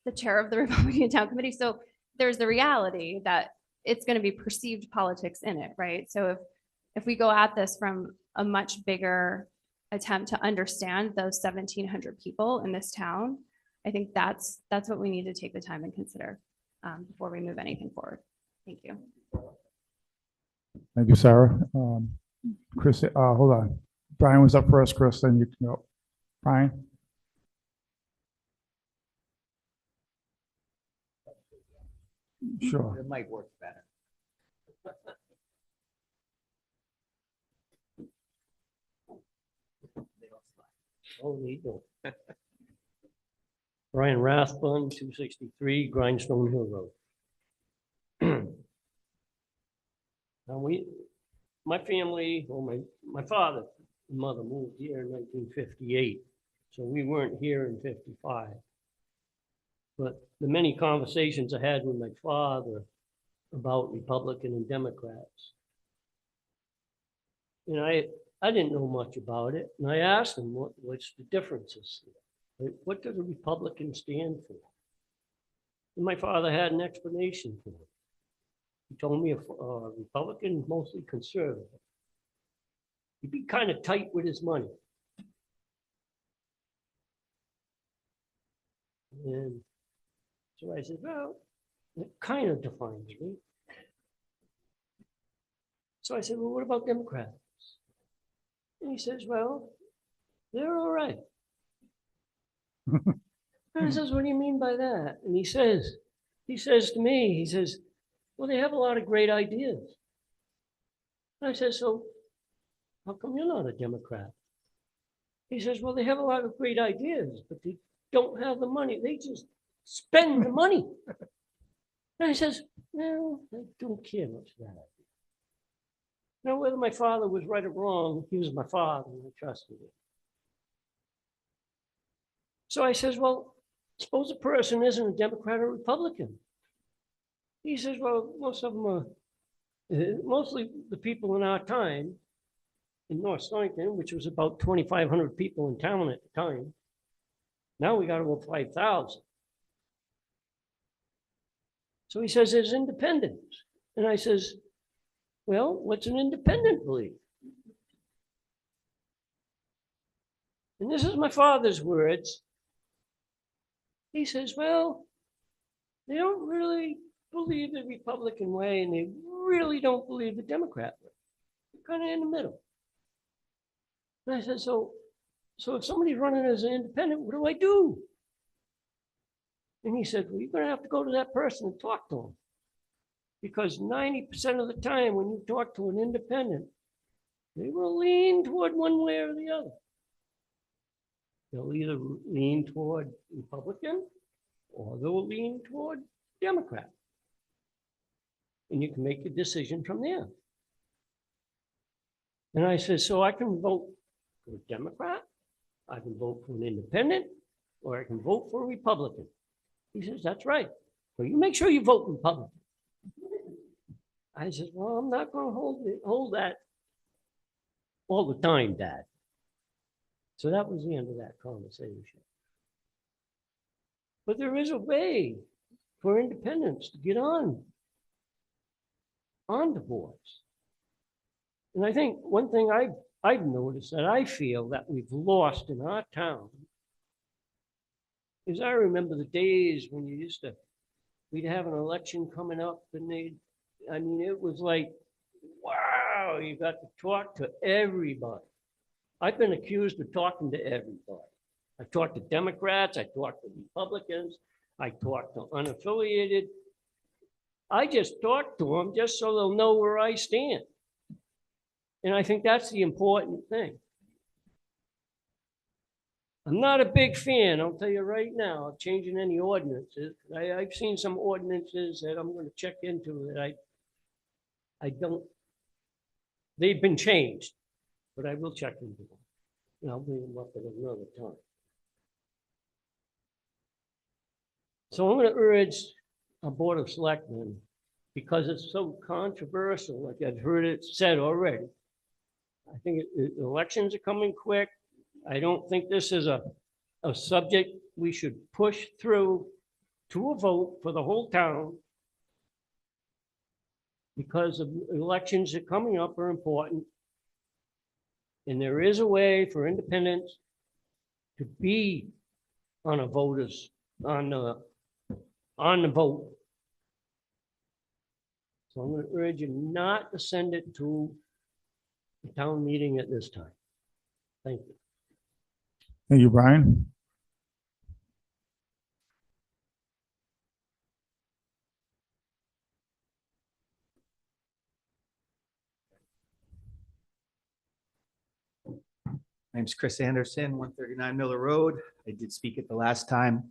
the chair of the Republican Town Committee. So there's the reality that it's going to be perceived politics in it, right? So if we go at this from a much bigger attempt to understand those 1,700 people in this town, I think that's what we need to take the time and consider before we move anything forward. Thank you. Thank you, Sarah. Chris, hold on. Brian was up first, Chris, then you can go. Brian? Sure. It might work better. Oh, there you go. Brian Rathbun, 263 Grindstone Hill Road. Now my family, well, my father and mother moved here in 1958, so we weren't here in 55. But the many conversations I had with my father about Republican and Democrats, and I didn't know much about it, and I asked him what's the differences. Like, what does a Republican stand for? And my father had an explanation for it. He told me a Republican, mostly conservative. He'd be kind of tight with his money. And so I said, well, it kind of defines me. So I said, well, what about Democrats? And he says, well, they're all right. And I says, what do you mean by that? And he says to me, he says, well, they have a lot of great ideas. And I said, so how come you're not a Democrat? He says, well, they have a lot of great ideas, but they don't have the money. They just spend the money. And I says, well, I don't care much for that. Now, whether my father was right or wrong, he was my father and I trusted him. So I says, well, suppose a person isn't a Democrat or Republican. He says, well, most of them are, mostly the people in our time in North Stonington, which was about 2,500 people in town at the time. Now we got about 5,000. So he says, there's independents. And I says, well, what's an independent believe? And this is my father's words. He says, well, they don't really believe the Republican way and they really don't believe the Democrat way. They're kind of in the middle. And I said, so if somebody's running as an independent, what do I do? And he said, well, you're going to have to go to that person and talk to them. Because 90% of the time when you talk to an independent, they will lean toward one way or the other. They'll either lean toward Republican or they'll lean toward Democrat. And you can make a decision from there. And I said, so I can vote for a Democrat, I can vote for an independent, or I can vote for a Republican. He says, that's right. So you make sure you vote Republican. I said, well, I'm not going to hold that all the time, Dad. So that was the end of that conversation. But there is a way for independents to get on the boards. And I think one thing I've noticed that I feel that we've lost in our town is I remember the days when we'd have an election coming up and it was like, wow, you got to talk to everybody. I've been accused of talking to everybody. I talked to Democrats, I talked to Republicans, I talked to unaffiliated. I just talk to them just so they'll know where I stand. And I think that's the important thing. I'm not a big fan, I'll tell you right now, of changing any ordinances. I've seen some ordinances that I'm going to check into that I don't, they've been changed, but I will check into them. And I'll bring them up at another time. So I'm going to urge a Board of Selectmen, because it's so controversial, like I've heard it said already. I think elections are coming quick. I don't think this is a subject we should push through to a vote for the whole town, because the elections are coming up are important. And there is a way for independents to be on a voters, on the vote. So I'm going to urge you not to send it to the town meeting at this time. Thank you. Thank you, Brian. My name's Chris Anderson, 139 Miller Road. I did speak at the last time.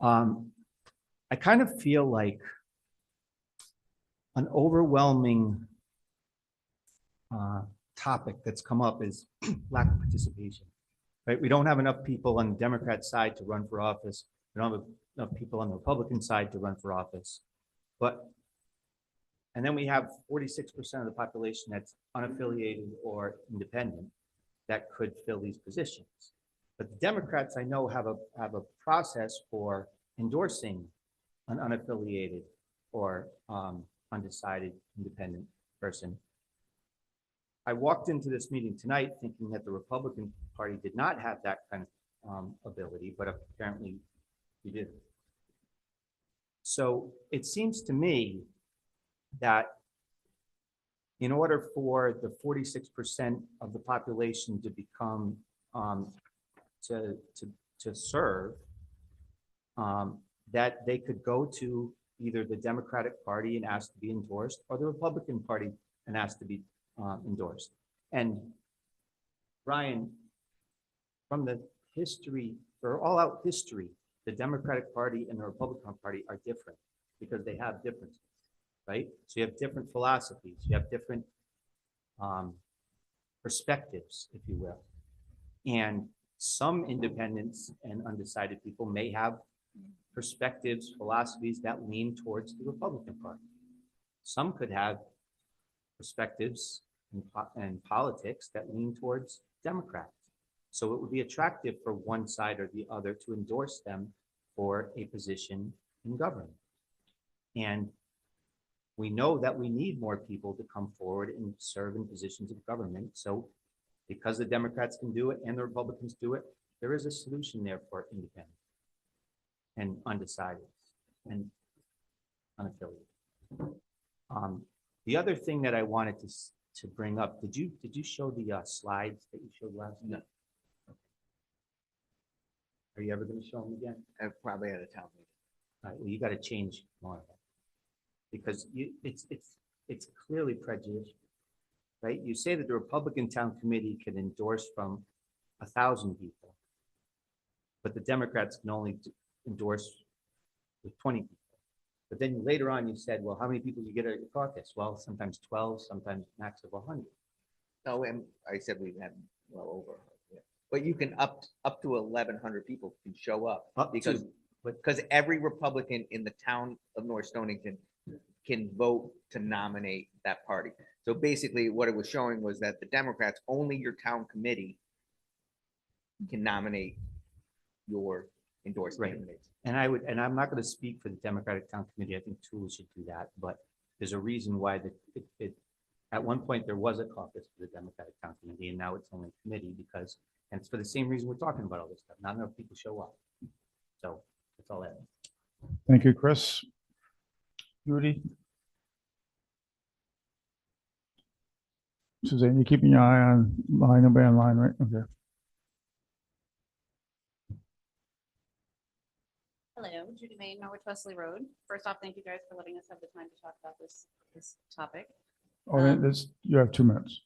I kind of feel like an overwhelming topic that's come up is lack of participation, right? We don't have enough people on the Democrat side to run for office. We don't have enough people on the Republican side to run for office. And then we have 46% of the population that's unaffiliated or independent that could fill these positions. But the Democrats, I know, have a process for endorsing an unaffiliated or undecided independent person. I walked into this meeting tonight thinking that the Republican Party did not have that kind of ability, but apparently we did. So it seems to me that in order for the 46% of the population to become to serve, that they could go to either the Democratic Party and ask to be endorsed, or the Republican Party and ask to be endorsed. And Brian, from the history, for all out history, the Democratic Party and the Republican Party are different because they have differences, right? So you have different philosophies, you have different perspectives, if you will. And some independents and undecided people may have perspectives, philosophies that lean towards the Republican Party. Some could have perspectives and politics that lean towards Democrats. So it would be attractive for one side or the other to endorse them for a position in government. And we know that we need more people to come forward and serve in positions of government. So because the Democrats can do it and the Republicans do it, there is a solution there for independent and undecided and unaffiliated. The other thing that I wanted to bring up, did you show the slides that you showed last night? No. Are you ever going to show them again? Probably at a town meeting. All right, well, you got to change one of them because it's clearly prejudicial, right? You say that the Republican Town Committee can endorse from 1,000 people, but the Democrats can only endorse with 20 people. But then later on, you said, well, how many people do you get at your caucus? Well, sometimes 12, sometimes max of 100. No, and I said we've had well over. Yeah. But you can up to 1,100 people can show up because every Republican in the town of North Stonington can vote to nominate that party. So basically, what it was showing was that the Democrats, only your town committee can nominate your endorsed candidates. And I'm not going to speak for the Democratic Town Committee. I think Tula should do that, but there's a reason why at one point there was a caucus for the Democratic Town Committee, and now it's only a committee and it's for the same reason we're talking about all this stuff. Not enough people show up. So that's all that. Thank you, Chris. Judy? Suzanne, you're keeping your eye on line, nobody on line, right? Okay. Hello, Judy May, Norwich Wesley Road. First off, thank you guys for letting us have the time to talk about this topic. Oh, you have 2 minutes.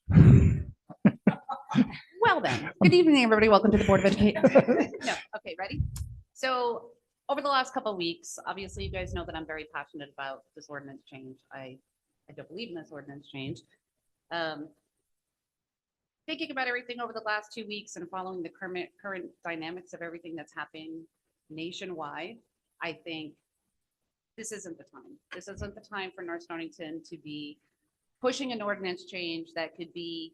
Well then, good evening, everybody. Welcome to the Board of Education. No, okay, ready? So over the last couple of weeks, obviously you guys know that I'm very passionate about this ordinance change. I don't believe in this ordinance change. Thinking about everything over the last 2 weeks and following the current dynamics of everything that's happening nationwide, I think this isn't the time. This isn't the time for North Stonington to be pushing an ordinance change that could be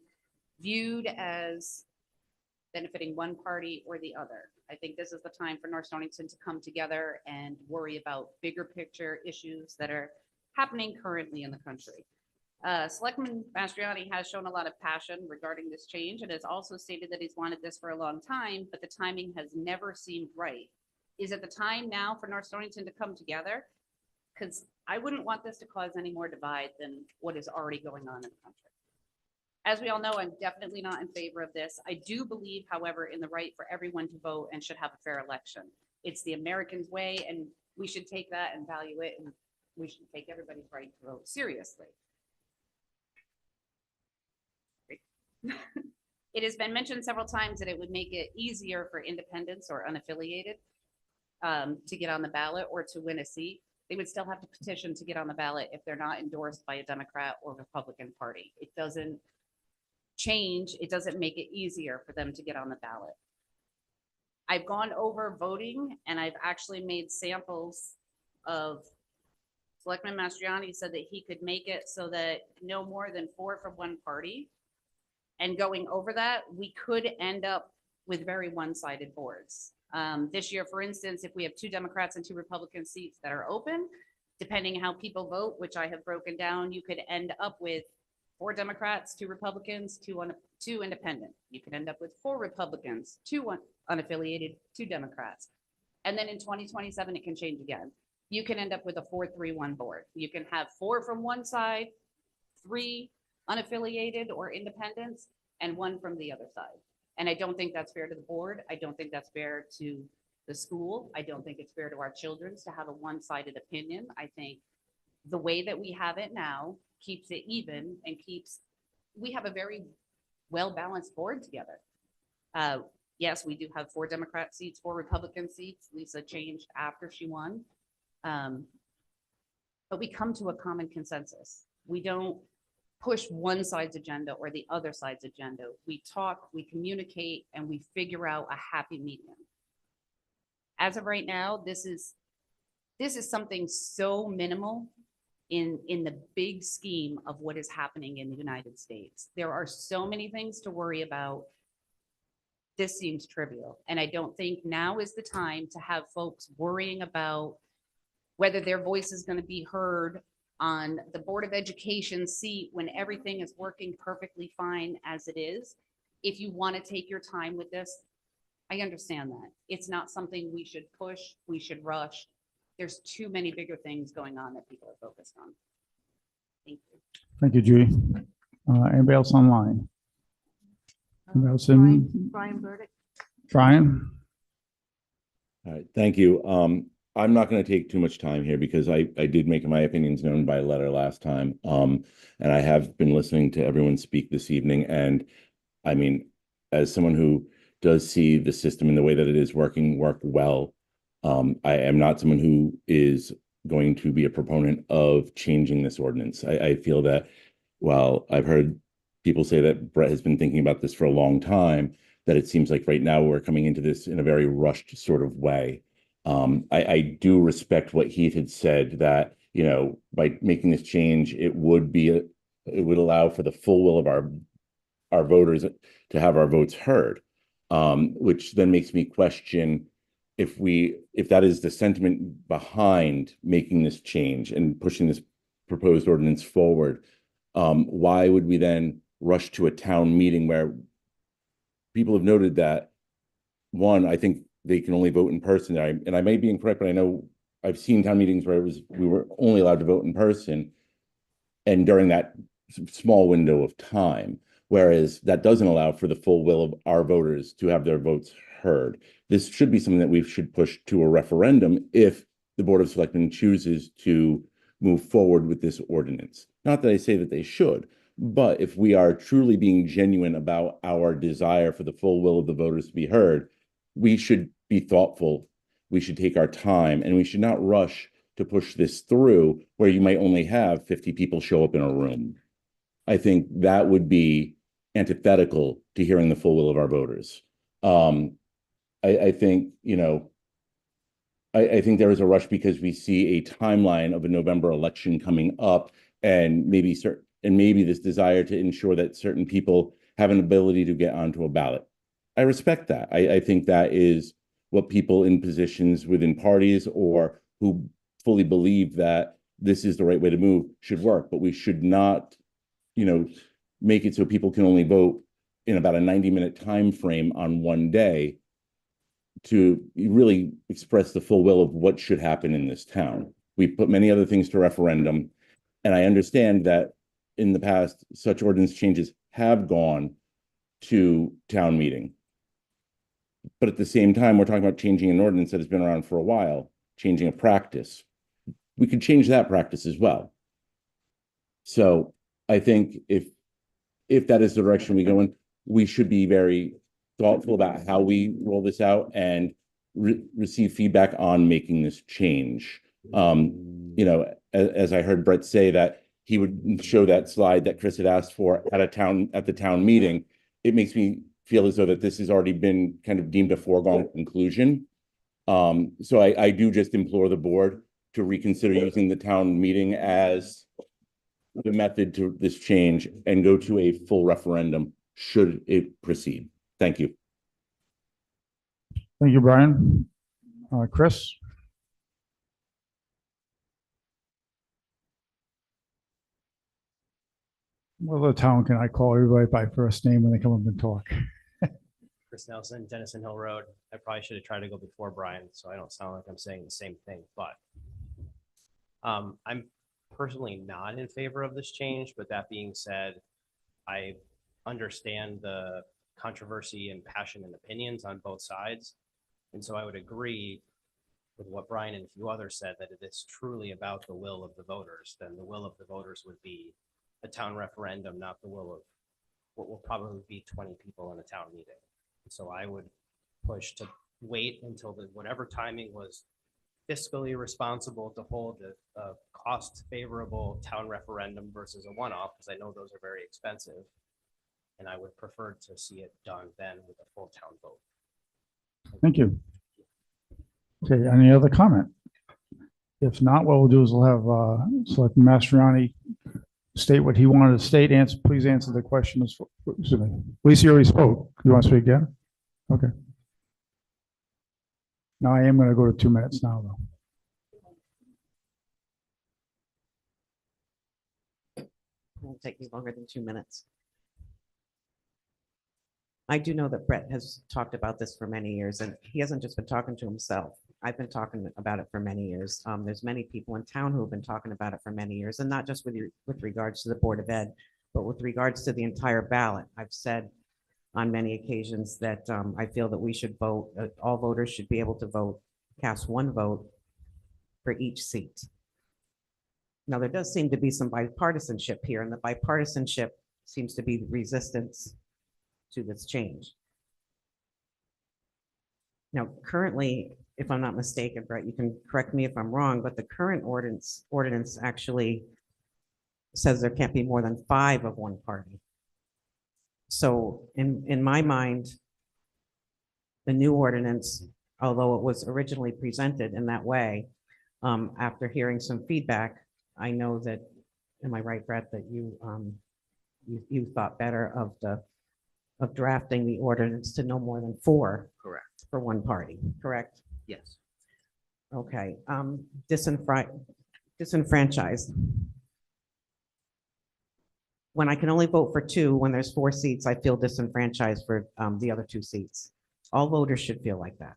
viewed as benefiting one party or the other. I think this is the time for North Stonington to come together and worry about bigger picture issues that are happening currently in the country. Selectman Mastriani has shown a lot of passion regarding this change and has also stated that he's wanted this for a long time, but the timing has never seemed right. Is it the time now for North Stonington to come together? Because I wouldn't want this to cause any more divide than what is already going on in the country. As we all know, I'm definitely not in favor of this. I do believe, however, in the right for everyone to vote and should have a fair election. It's the Americans' way, and we should take that and value it, and we should take everybody's right to vote seriously. It has been mentioned several times that it would make it easier for independents or unaffiliated to get on the ballot or to win a seat. They would still have to petition to get on the ballot if they're not endorsed by a Democrat or Republican party. It doesn't change, it doesn't make it easier for them to get on the ballot. I've gone over voting and I've actually made samples of Selectman Mastriani said that he could make it so that no more than 4 from one party. And going over that, we could end up with very one-sided boards. This year, for instance, if we have 2 Democrats and 2 Republican seats that are open, depending how people vote, which I have broken down, you could end up with 4 Democrats, 2 Republicans, 2 independent. You could end up with 4 Republicans, 2 unaffiliated, 2 Democrats. And then in 2027, it can change again. You can end up with a 4-3-1 board. You can have 4 from one side, 3 unaffiliated or independents, and 1 from the other side. And I don't think that's fair to the board. I don't think that's fair to the school. I don't think it's fair to our children to have a one-sided opinion. I think the way that we have it now keeps it even and we have a very well-balanced board together. Yes, we do have 4 Democrat seats, 4 Republican seats. Lisa changed after she won. But we come to a common consensus. We don't push one side's agenda or the other side's agenda. We talk, we communicate, and we figure out a happy medium. As of right now, this is something so minimal in the big scheme of what is happening in the United States. There are so many things to worry about. This seems trivial. And I don't think now is the time to have folks worrying about whether their voice is going to be heard on the Board of Education seat when everything is working perfectly fine as it is. If you want to take your time with this, I understand that. It's not something we should push, we should rush. There's too many bigger things going on that people are focused on. Thank you. Thank you, Judy. Anybody else online? Anybody else in? Brian Burdick. Brian? All right, thank you. I'm not going to take too much time here because I did make my opinions known by letter last time. And I have been listening to everyone speak this evening. And I mean, as someone who does see the system in the way that it is work well, I am not someone who is going to be a proponent of changing this ordinance. I feel that while I've heard people say that Brett has been thinking about this for a long time, that it seems like right now we're coming into this in a very rushed sort of way. I do respect what he had said that, you know, by making this change, it would allow for the full will of our voters to have our votes heard, which then makes me question if that is the sentiment behind making this change and pushing this proposed ordinance forward, why would we then rush to a town meeting where people have noted that, one, I think they can only vote in person. And I may be incorrect, but I know I've seen town meetings where we were only allowed to vote in person and during that small window of time, whereas that doesn't allow for the full will of our voters to have their votes heard. This should be something that we should push to a referendum if the Board of Selectmen chooses to move forward with this ordinance. Not that I say that they should, but if we are truly being genuine about our desire for the full will of the voters to be heard, we should be thoughtful, we should take our time, and we should not rush to push this through where you might only have 50 people show up in a room. I think that would be antithetical to hearing the full will of our voters. I think, you know, I think there is a rush because we see a timeline of a November election coming up, and maybe this desire to ensure that certain people have an ability to get onto a ballot. I respect that. I think that is what people in positions within parties or who fully believe that this is the right way to move should work, but we should not, make it so people can only vote in about a 90-minute time frame on one day to really express the full will of what should happen in this town. We put many other things to referendum, and I understand that in the past, such ordinance changes have gone to town meeting. But at the same time, we're talking about changing an ordinance that has been around for a while, changing a practice. We could change that practice as well. So I think if that is the direction we go in, we should be very thoughtful about how we roll this out and receive feedback on making this change. As I heard Brett say that he would show that slide that Chris had asked for at the town meeting, it makes me feel as though that this has already been kind of deemed a foregone conclusion. So I do just implore the board to reconsider using the town meeting as the method to this change and go to a full referendum should it proceed. Thank you. Thank you, Brian. Chris? What other town can I call everybody by first name when they come up and talk? Chris Nelson, Dennison Hill Road. I probably should have tried to go before Brian, so I don't sound like I'm saying the same thing, but I'm personally not in favor of this change, but that being said, I understand the controversy and passion and opinions on both sides. And so I would agree with what Brian and a few others said, that it is truly about the will of the voters, then the will of the voters would be a town referendum, not the will of what will probably be 20 people in a town meeting. So I would push to wait until whatever timing was fiscally responsible to hold a cost favorable town referendum versus a one-off, because I know those are very expensive. And I would prefer to see it done then with a full town vote. Thank you. Okay, any other comment? If not, what we'll do is we'll have Selectman Mastriani state what he wanted to state. Please answer the question. Excuse me. Lisa already spoke. You want to speak again? Okay. Now I am going to go to 2 minutes now, though. It won't take me longer than 2 minutes. I do know that Brett has talked about this for many years, and he hasn't just been talking to himself. I've been talking about it for many years. There's many people in town who have been talking about it for many years, and not just with regards to the Board of Ed, but with regards to the entire ballot. I've said on many occasions that I feel that we should vote, all voters should be able to vote, cast one vote for each seat. Now, there does seem to be some bipartisanship here, and the bipartisanship seems to be the resistance to this change. Now, currently, if I'm not mistaken, Brett, you can correct me if I'm wrong, but the current ordinance actually says there can't be more than 5 of one party. So in my mind, the new ordinance, although it was originally presented in that way, after hearing some feedback, I know that, am I right, Brett, that you thought better of drafting the ordinance to no more than 4. Correct. For one party, correct? Yes. Okay, disenfranchised. When I can only vote for 2, when there's 4 seats, I feel disenfranchised for the other 2 seats. All voters should feel like that.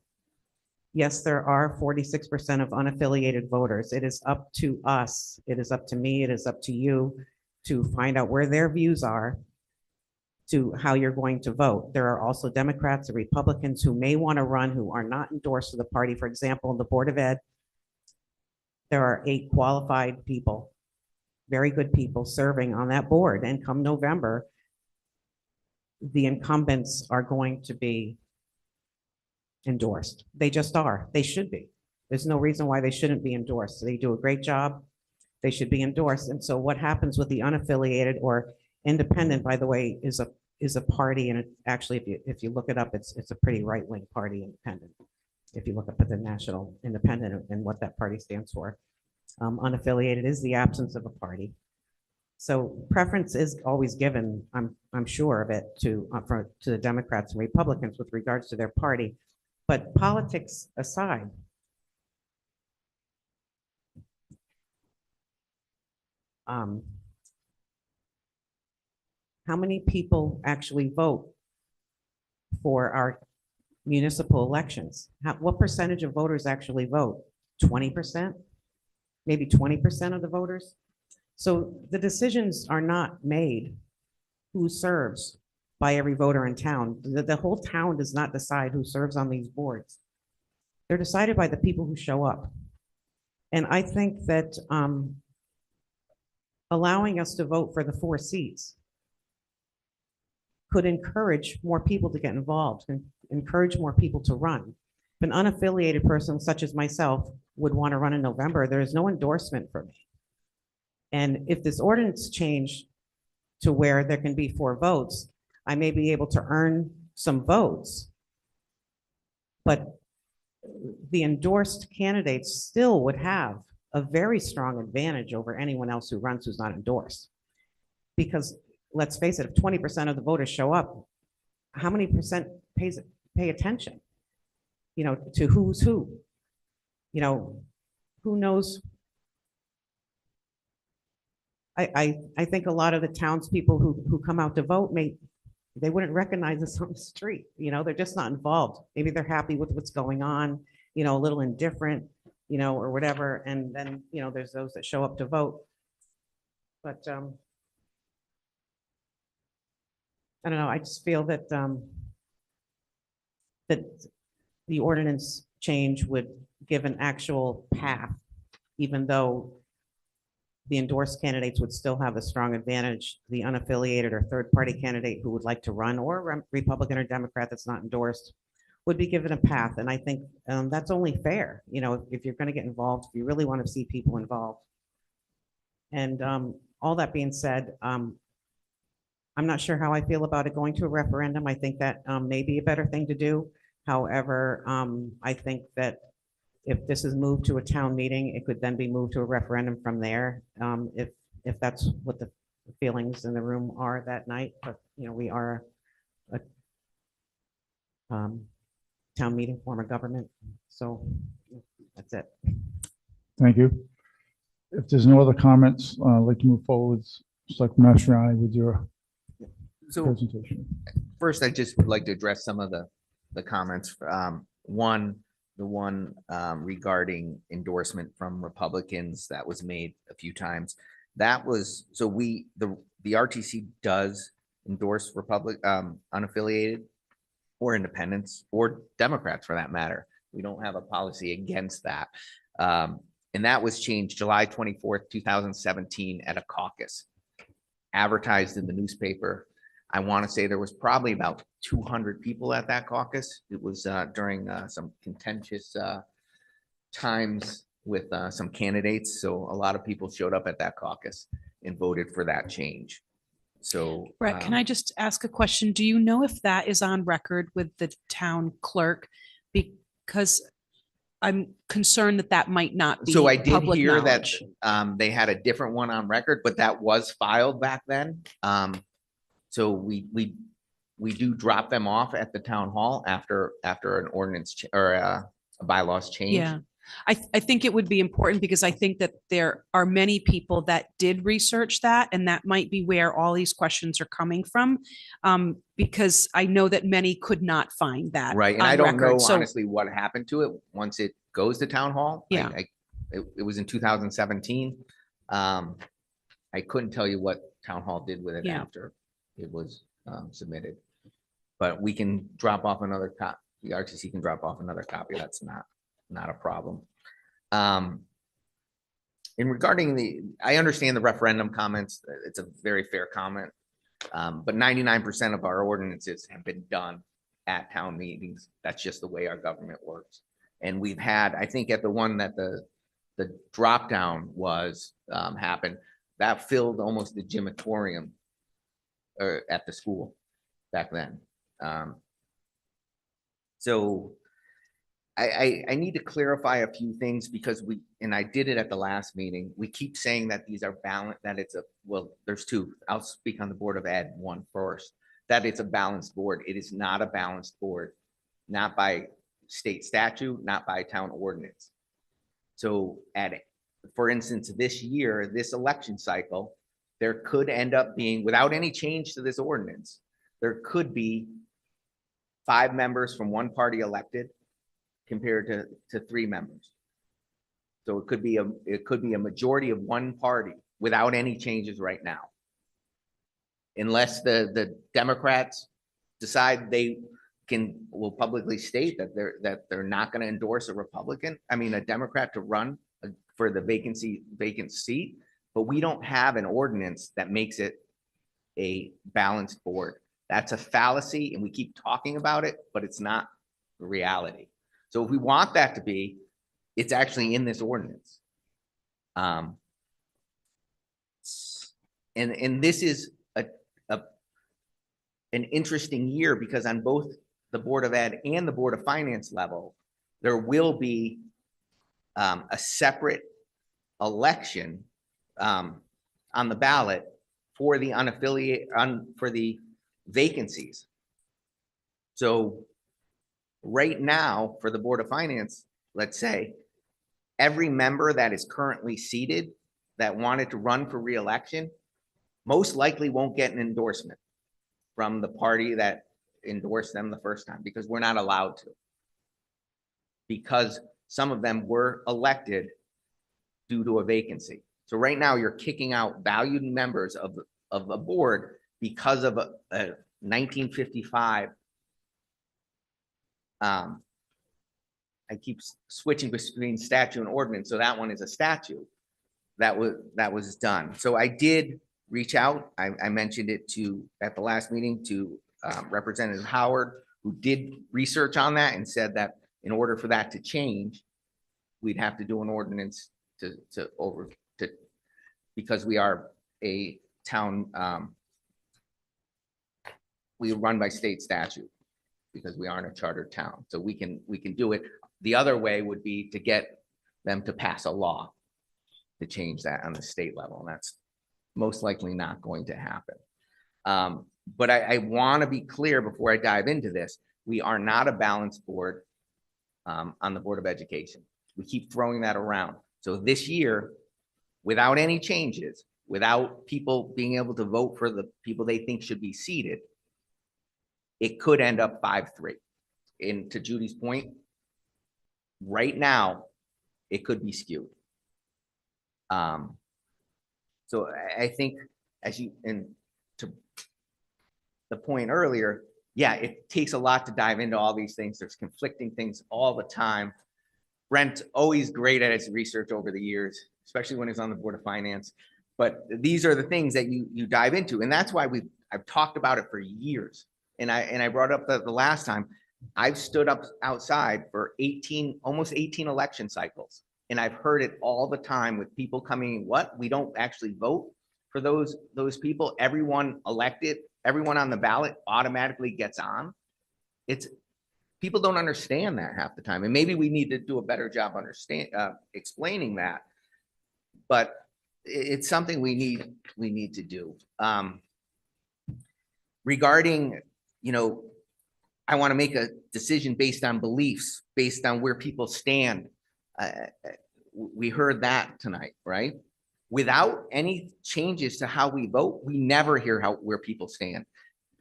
Yes, there are 46% of unaffiliated voters. It is up to us. It is up to me. It is up to you to find out where their views are, to how you're going to vote. There are also Democrats and Republicans who may want to run who are not endorsed to the party. For example, in the Board of Ed, there are 8 qualified people, very good people serving on that board. And come November, the incumbents are going to be endorsed. They just are. They should be. There's no reason why they shouldn't be endorsed. They do a great job. They should be endorsed. And so what happens with the unaffiliated or independent, by the way, is a party, and it actually, if you look it up, it's a pretty right-wing party, independent. If you look up at the National Independent and what that party stands for, unaffiliated is the absence of a party. So preference is always given, I'm sure of it, to the Democrats and Republicans with regards to their party. But politics aside, how many people actually vote for our municipal elections? What percentage of voters actually vote? 20%? Maybe 20% of the voters? So the decisions are not made who serves by every voter in town. The whole town does not decide who serves on these boards. They're decided by the people who show up. And I think that allowing us to vote for the 4 seats could encourage more people to get involved and encourage more people to run. If an unaffiliated person such as myself would want to run in November, there is no endorsement for me. And if this ordinance changed to where there can be 4 votes, I may be able to earn some votes. But the endorsed candidates still would have a very strong advantage over anyone else who runs who's not endorsed. Because let's face it, if 20% of the voters show up, how many percent pay attention, to who's who? Who knows? I think a lot of the townspeople who come out to vote they wouldn't recognize us on the street. They're just not involved. Maybe they're happy with what's going on, a little indifferent, or whatever. And then, there's those that show up to vote. But I don't know. I just feel that that the ordinance change would give an actual path, even though the endorsed candidates would still have a strong advantage. The unaffiliated or third-party candidate who would like to run, or Republican or Democrat that's not endorsed, would be given a path. And I think that's only fair. If you're going to get involved, if you really want to see people involved. And all that being said, I'm not sure how I feel about it going to a referendum. I think that may be a better thing to do. However, I think that if this is moved to a town meeting, it could then be moved to a referendum from there, if that's what the feelings in the room are that night. But we are a town meeting form of government, so that's it. Thank you. If there's no other comments, I'd like to move forward. Selectman Mastriani with your presentation. First, I just would like to address some of the comments. The one regarding endorsement from Republicans that was made a few times. That was, so the RTC does endorse unaffiliated or independents or Democrats for that matter. We don't have a policy against that. And that was changed July 24th, 2017 at a caucus, advertised in the newspaper. I want to say there was probably about 200 people at that caucus. It was during some contentious times with some candidates. So a lot of people showed up at that caucus and voted for that change. So Brett, can I just ask a question? Do you know if that is on record with the town clerk? Because I'm concerned that might not be. So I did public hear knowledge. that they had a different one on record, but that was filed back then. So we do drop them off at the town hall after an ordinance or a bylaws change. Yeah, I think it would be important because I think that there are many people that did research that, and that might be where all these questions are coming from. Because I know that many could not find that. Right, and on I don't record. know So, honestly what happened to it once it goes to town hall. Yeah. It was in 2017. I couldn't tell you what town hall did with it Yeah. after it was submitted. But we can drop off another copy. The RTC can drop off another copy. That's not a problem. In regarding I understand the referendum comments. It's a very fair comment. But 99% of our ordinances have been done at town meetings. That's just the way our government works. And we've had, I think at the one that the drop down was happened, that filled almost the gymatorium at the school back then. So I need to clarify a few things because and I did it at the last meeting. We keep saying that these are balanced, that well, there's two. I'll speak on the Board of Ed one first, that it's a balanced board. It is not a balanced board, not by state statute, not by town ordinance. So for instance, this year, this election cycle, there could end up being, without any change to this ordinance, there could be 5 members from one party elected compared to 3 members. So it could be a majority of one party without any changes right now. Unless the Democrats decide they will publicly state that they're not going to endorse a Democrat to run for the vacant seat, but we don't have an ordinance that makes it a balanced board. That's a fallacy, and we keep talking about it, but it's not the reality. So if we want that to be, it's actually in this ordinance. And this is an interesting year because on both the Board of Ed and the Board of Finance level, there will be a separate election on the ballot for the for the vacancies. So right now for the Board of Finance, let's say every member that is currently seated that wanted to run for re-election most likely won't get an endorsement from the party that endorsed them the first time, because we're not allowed to, because some of them were elected due to a vacancy. So right now you're kicking out valued members of a board because of a 1955. I keep switching between statute and ordinance. So that one is a statute that was done. So I did reach out. I mentioned it at the last meeting to Representative Howard, who did research on that and said that in order for that to change, we'd have to do an ordinance because we are a town, we run by state statute because we aren't a chartered town. So we can do it. The other way would be to get them to pass a law to change that on the state level. And that's most likely not going to happen. But I want to be clear before I dive into this, we are not a balanced board on the Board of Education. We keep throwing that around. So this year, without any changes, without people being able to vote for the people they think should be seated, it could end up 5-3. And to Judy's point, right now, it could be skewed. So I think to the point earlier, yeah, it takes a lot to dive into all these things. There's conflicting things all the time. Brent's always great at his research over the years, especially when he's on the Board of Finance. But these are the things that you dive into. And that's why I've talked about it for years. And I brought up the last time, I've stood up outside for almost 18 election cycles. And I've heard it all the time with people coming, what? We don't actually vote for those people. Everyone elected, everyone on the ballot automatically gets on. People don't understand that half the time. And maybe we need to do a better job explaining that. But it's something we need to do. Regarding, I want to make a decision based on beliefs, based on where people stand. We heard that tonight, right? Without any changes to how we vote, we never hear where people stand.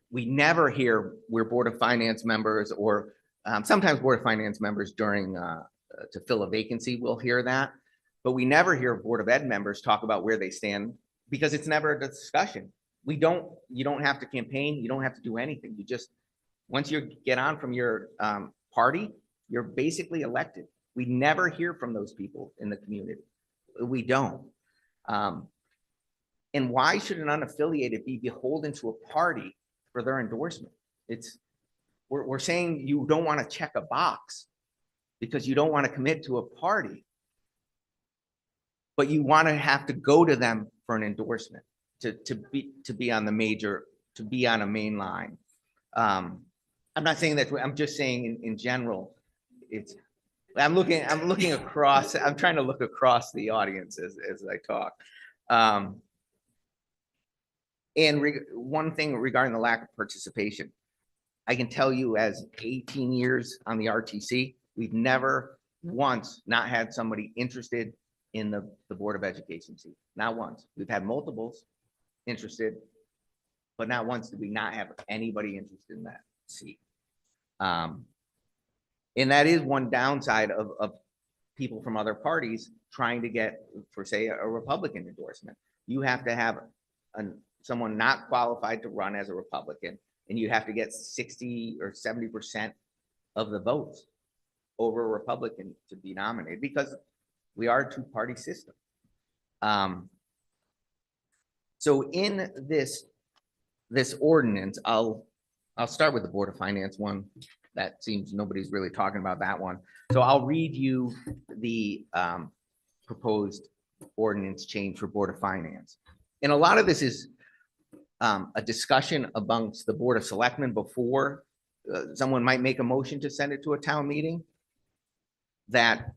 We never hear where Board of Finance members or sometimes Board of Finance members during to fill a vacancy will hear that, but we never hear Board of Ed members talk about where they stand because it's never a discussion. You don't have to campaign. You don't have to do anything. Once you get on from your party, you're basically elected. We never hear from those people in the community. We don't. And why should an unaffiliated be beholden to a party for their endorsement? We're saying you don't want to check a box because you don't want to commit to a party, but you want to have to go to them for an endorsement to be on a main line. I'm not saying that. I'm just saying in general, I'm looking across, I'm trying to look across the audience as I talk. And one thing regarding the lack of participation, I can tell you as 18 years on the RTC, we've never once not had somebody interested in the Board of Education seat. Not once. We've had multiples interested, but not once did we not have anybody interested in that seat. And that is one downside of people from other parties trying to get, for say, a Republican endorsement. You have to have someone not qualified to run as a Republican, and you have to get 60 or 70% of the votes over a Republican to be nominated, because we are a two-party system. So in this ordinance, I'll start with the Board of Finance one. That seems nobody's really talking about that one. So I'll read you the proposed ordinance change for Board of Finance. And a lot of this is a discussion amongst the Board of Selectmen before someone might make a motion to send it to a town meeting. That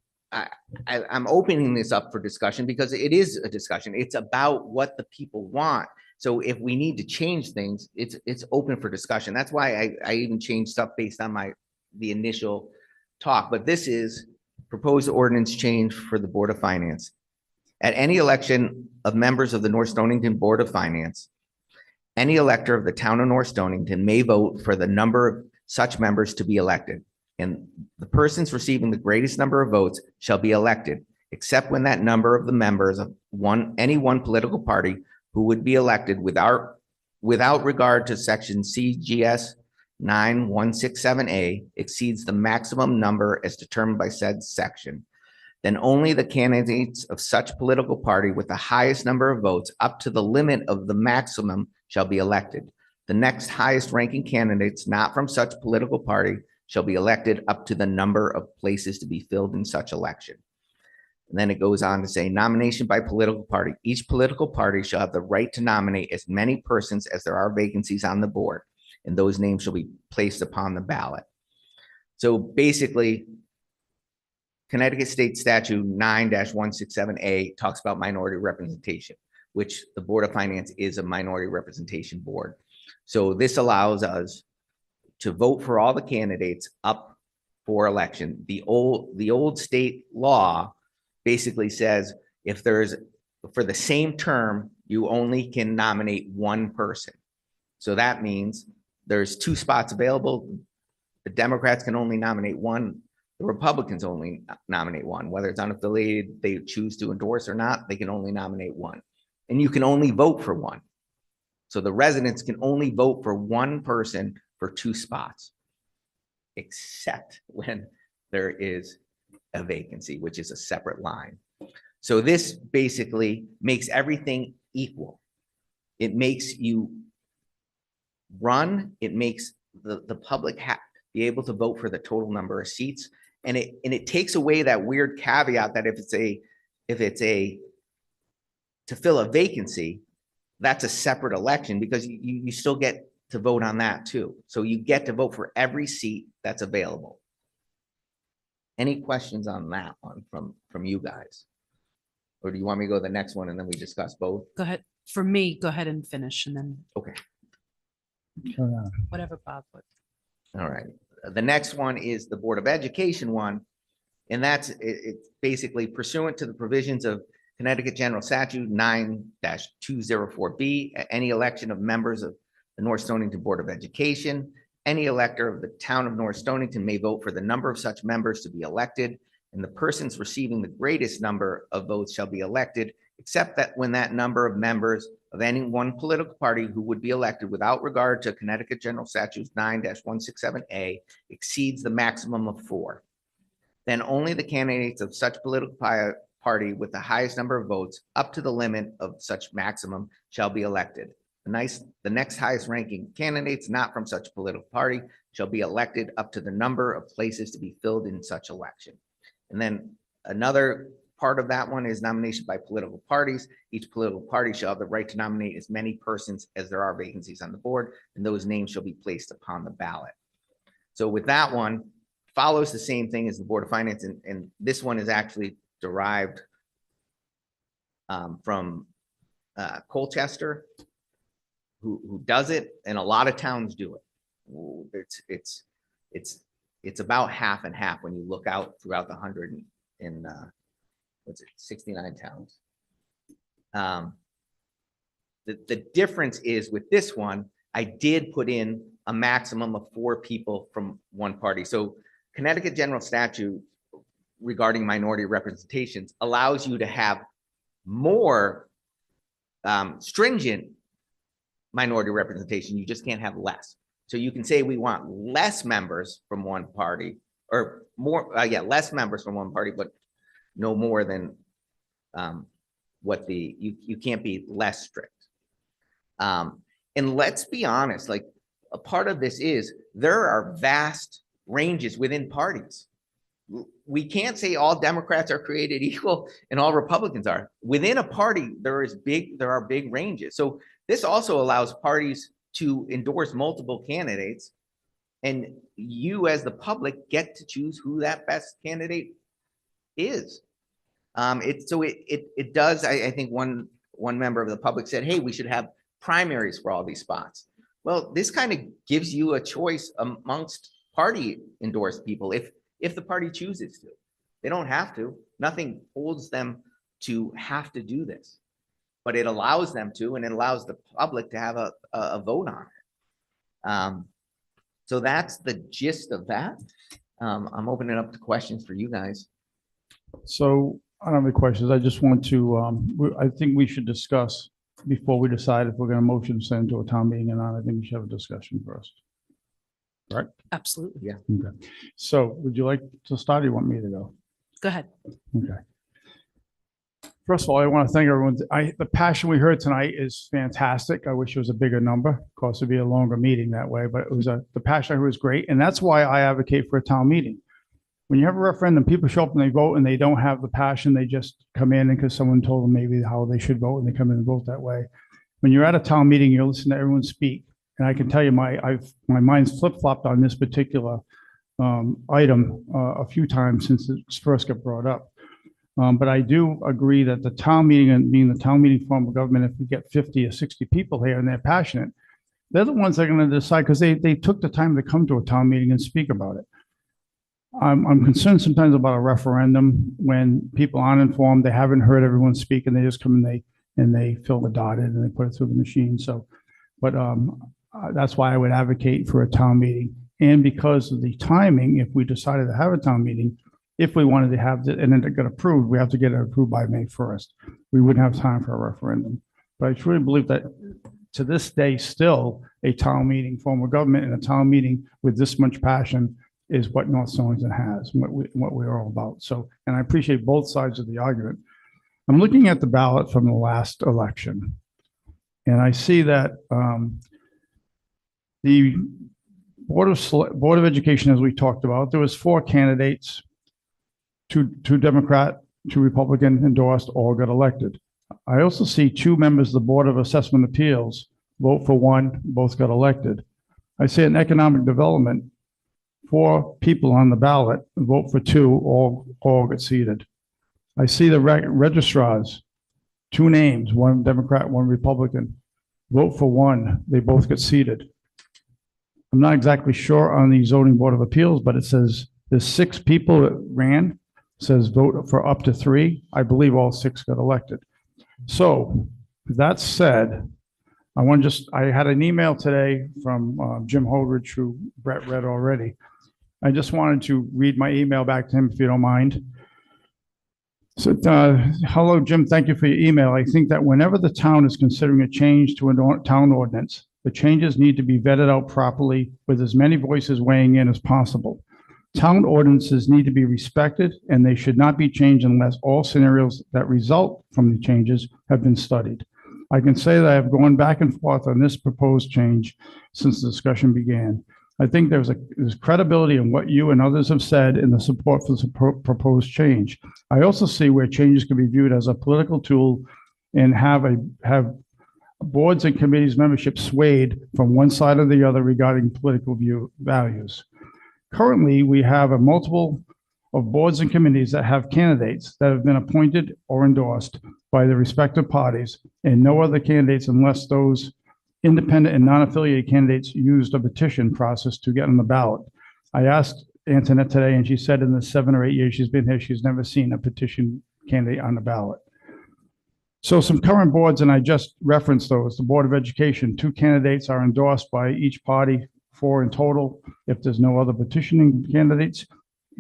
I'm opening this up for discussion because it is a discussion. It's about what the people want. So if we need to change things, it's open for discussion. That's why I even changed stuff based on the initial talk. But this is proposed ordinance change for the Board of Finance. At any election of members of the North Stonington Board of Finance, any elector of the town of North Stonington may vote for the number of such members to be elected, and the persons receiving the greatest number of votes shall be elected, except when that number of the members of any one political party who would be elected without regard to section CGS 9167A exceeds the maximum number as determined by said section. Then only the candidates of such political party with the highest number of votes up to the limit of the maximum shall be elected. The next highest ranking candidates not from such political party shall be elected up to the number of places to be filled in such election. And then it goes on to say, nomination by political party. Each political party shall have the right to nominate as many persons as there are vacancies on the board, and those names shall be placed upon the ballot. So basically, Connecticut State Statute 9-167A talks about minority representation, which the Board of Finance is a minority representation board. So this allows us to vote for all the candidates up for election. The old state law basically says if there's, for the same term, you only can nominate one person. So that means there's 2 spots available. The Democrats can only nominate one. The Republicans only nominate one. Whether it's unaffiliated, they choose to endorse or not, they can only nominate one. And you can only vote for one. So the residents can only vote for one person for 2 spots, except when there is a vacancy, which is a separate line. So this basically makes everything equal. It makes you run, it makes the public be able to vote for the total number of seats. And it takes away that weird caveat that if it's to fill a vacancy, that's a separate election, because you still get to vote on that too. So you get to vote for every seat that's available. Any questions on that one from you guys? Or do you want me to go to the next one and then we discuss both? Go ahead. For me, go ahead and finish and then Okay. whatever Bob would. All right. The next one is the Board of Education one. And it's basically pursuant to the provisions of Connecticut General Statute 9-204B, any election of members of the North Stonington Board of Education, any elector of the town of North Stonington may vote for the number of such members to be elected, and the persons receiving the greatest number of votes shall be elected, except that when that number of members of any one political party who would be elected without regard to Connecticut General Statutes 9-167A exceeds the maximum of 4. Then only the candidates of such political party with the highest number of votes up to the limit of such maximum shall be elected. The next highest ranking candidates not from such political party shall be elected up to the number of places to be filled in such election. And then another part of that one is nomination by political parties. Each political party shall have the right to nominate as many persons as there are vacancies on the board, and those names shall be placed upon the ballot. So with that one, follows the same thing as the Board of Finance, and this one is actually derived from Colchester, who does it, and a lot of towns do it. It's about half and half when you look out throughout the 69 towns. The difference is with this one, I did put in a maximum of 4 people from one party. So Connecticut General Statute regarding minority representations allows you to have more stringent minority representation. You just can't have less. So you can say we want less members from one party, or more, less members from one party, but no more than you can't be less strict. And let's be honest, like, a part of this is there are vast ranges within parties. We can't say all Democrats are created equal and all Republicans are. Within a party, there are big ranges. So this also allows parties to endorse multiple candidates, and you as the public get to choose who that best candidate is. It does. I think one member of the public said, hey, we should have primaries for all these spots. Well, this kind of gives you a choice amongst party endorsed people if the party chooses to. They don't have to. Nothing holds them to have to do this, but it allows them to, and it allows the public to have a vote on it. So that's the gist of that. I'm opening up to questions for you guys. So I don't have any questions. I just want to, I think we should discuss before we decide if we're going to motion send to a town meeting or not. I think we should have a discussion first. Right? Absolutely. Yeah. Okay. So would you like to start, or you want me to go? Go ahead. Okay. First of all, I want to thank everyone. The passion we heard tonight is fantastic. I wish it was a bigger number. Of course, it'd be a longer meeting that way, but it was the passion I heard was great. And that's why I advocate for a town meeting. When you have a referendum, people show up and they vote and they don't have the passion. They just come in and because someone told them maybe how they should vote and they come in and vote that way. When you're at a town meeting, you listen to everyone speak. And I can tell you my mind's flip-flopped on this particular item a few times since it first got brought up. But I do agree that the town meeting, and being the town meeting form of government, if we get 50 or 60 people here and they're passionate, they're the ones that are going to decide because they took the time to come to a town meeting and speak about it. I'm concerned sometimes about a referendum when people aren't informed, they haven't heard everyone speak, and they just come and they fill the dot in and they put it through the machine. So, but that's why I would advocate for a town meeting. And because of the timing, if we decided to have a town meeting, if we wanted to have it and then it got approved, we have to get it approved by May 1st. We wouldn't have time for a referendum. But I truly believe that to this day, still a town meeting form of government and a town meeting with this much passion is what North Stonington has, and what we're all about. So, and I appreciate both sides of the argument. I'm looking at the ballot from the last election, and I see that the Board of Education, as we talked about, there was 4 candidates, two Democrat, 2 Republican endorsed, all got elected. I also see 2 members of the Board of Assessment Appeals vote for 1, both got elected. I see an economic development, 4 people on the ballot vote for 2, all get seated. I see the registrars, 2 names, 1 Democrat, 1 Republican, vote for 1, they both get seated. I'm not exactly sure on the zoning board of appeals, but it says there's 6 people that ran, says vote for up to 3. I believe all 6 got elected. So that said, I had an email today from Jim Holdridge, who Brett read already. I just wanted to read my email back to him, if you don't mind. So, hello, Jim, thank you for your email. I think that whenever the town is considering a change to a town ordinance, the changes need to be vetted out properly with as many voices weighing in as possible. Town ordinances need to be respected, and they should not be changed unless all scenarios that result from the changes have been studied. I can say that I have gone back and forth on this proposed change since the discussion began. I think there's credibility in what you and others have said in the support for the proposed change. I also see where changes can be viewed as a political tool and have boards and committees membership swayed from one side or the other regarding political values. Currently, we have a multiple of boards and committees that have candidates that have been appointed or endorsed by the respective parties, and no other candidates unless those independent and non-affiliated candidates used a petition process to get on the ballot. I asked Antoinette today, and she said in the 7 or 8 years she's been here, she's never seen a petition candidate on the ballot. So some current boards, and I just referenced those, the Board of Education, 2 candidates are endorsed by each party, 4 in total. If there's no other petitioning candidates,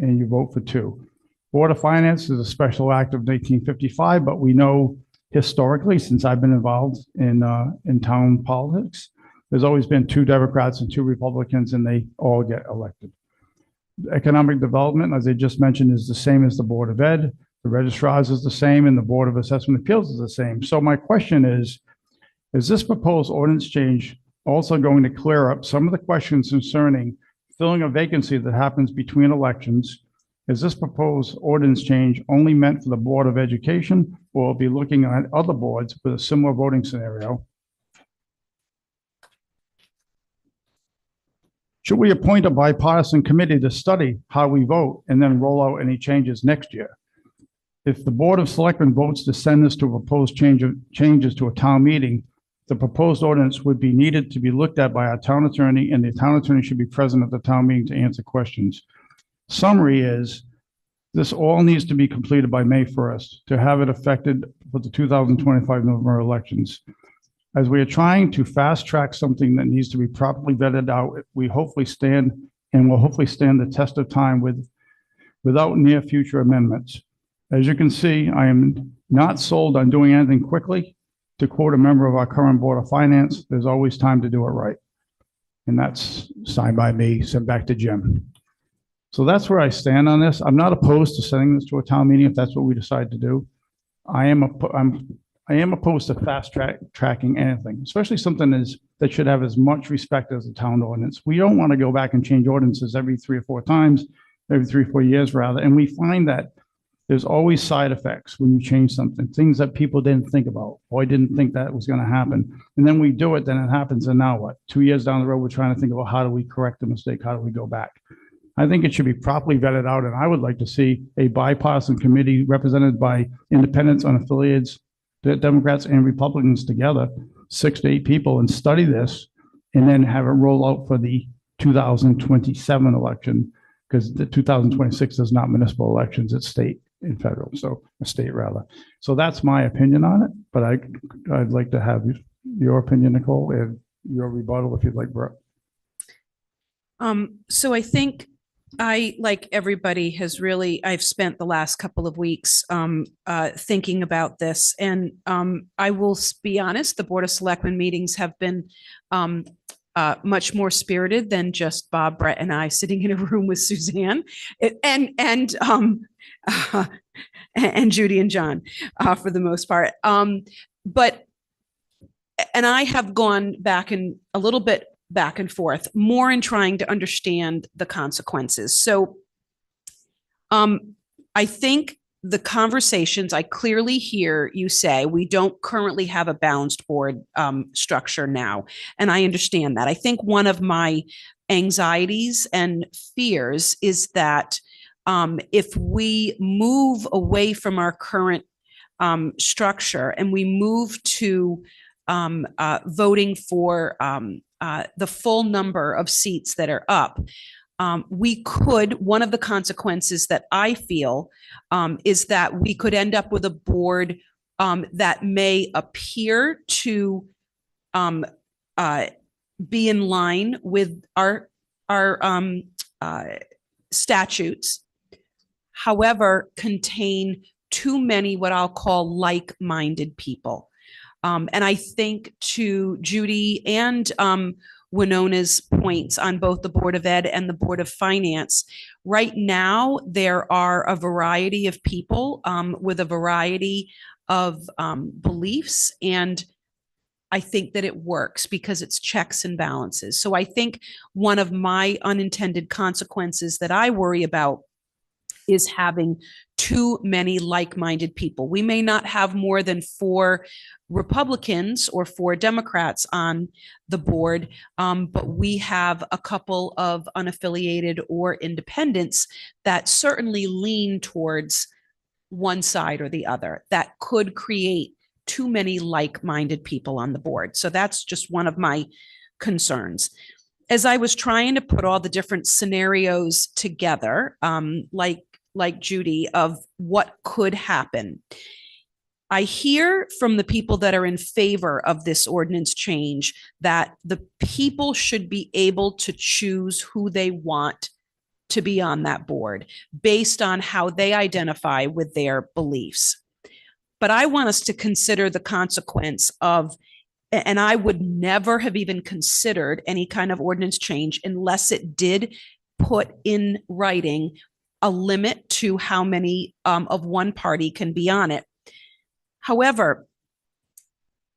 and you vote for 2. Board of Finance is a special act of 1955, but we know historically, since I've been involved in town politics, there's always been 2 Democrats and 2 Republicans, and they all get elected. Economic Development, as I just mentioned, is the same as the Board of Ed. The registrars is the same, and the Board of Assessment Appeals is the same. So my question is this proposed ordinance change also going to clear up some of the questions concerning filling a vacancy that happens between elections? Is this proposed ordinance change only meant for the Board of Education, or will it be looking at other boards with a similar voting scenario? Should we appoint a bipartisan committee to study how we vote and then roll out any changes next year? If the Board of Selectmen votes to send this to a proposed changes to a town meeting, the proposed ordinance would be needed to be looked at by our town attorney, and the town attorney should be present at the town meeting to answer questions. Summary is, this all needs to be completed by May 1st to have it affected for the 2025 November elections. As we are trying to fast track something that needs to be properly vetted out, we hopefully stand and will hopefully stand the test of time without near future amendments. As you can see, I am not sold on doing anything quickly. To quote a member of our current Board of Finance, there's always time to do it right. And that's signed by me, sent back to Jim. So that's where I stand on this. I'm not opposed to sending this to a town meeting if that's what we decide to do. I am opposed to tracking anything, especially something that should have as much respect as a town ordinance. We don't want to go back and change ordinances every 3 or 4 times, every 3 or 4 years rather. And we find that there's always side effects when you change something, things that people didn't think about. Oh, I didn't think that was going to happen. And then we do it, then it happens. And now what? 2 years down the road, we're trying to think about how do we correct the mistake? How do we go back? I think it should be properly vetted out. And I would like to see a bipartisan committee represented by independents, unaffiliates, Democrats and Republicans together, 6 to 8 people, and study this and then have it roll out for the 2027 election, because the 2026 is not municipal elections, it's state and federal, so a state rather. So that's my opinion on it, but I'd like to have your opinion, Nicole, and your rebuttal if you'd like, Brooke. So I think like everybody I've spent the last couple of weeks thinking about this, and I will be honest, the Board of Selectmen meetings have been much more spirited than just Bob, Brett, and I sitting in a room with Suzanne and Judy and John for the most part. But I have gone back and a little bit back and forth, more in trying to understand the consequences. So I think the conversations, I clearly hear you say we don't currently have a balanced board structure now. And I understand that. I think one of my anxieties and fears is that if we move away from our current structure and we move to voting for the full number of seats that are up, one of the consequences that I feel is that we could end up with a board that may appear to be in line with our statutes, however, contain too many what I'll call like-minded people. And I think to Judy and Winona's points on both the Board of Ed and the Board of Finance, right now there are a variety of people with a variety of beliefs, and I think that it works because it's checks and balances. So I think one of my unintended consequences that I worry about is having too many like-minded people. We may not have more than 4 Republicans or 4 Democrats on the board, but we have a couple of unaffiliated or independents that certainly lean towards one side or the other. That could create too many like-minded people on the board. So that's just one of my concerns. As I was trying to put all the different scenarios together, like Judy, of what could happen, I hear from the people that are in favor of this ordinance change that the people should be able to choose who they want to be on that board based on how they identify with their beliefs. But I want us to consider the consequence of, and I would never have even considered any kind of ordinance change unless it did put in writing a limit to how many of one party can be on it. However,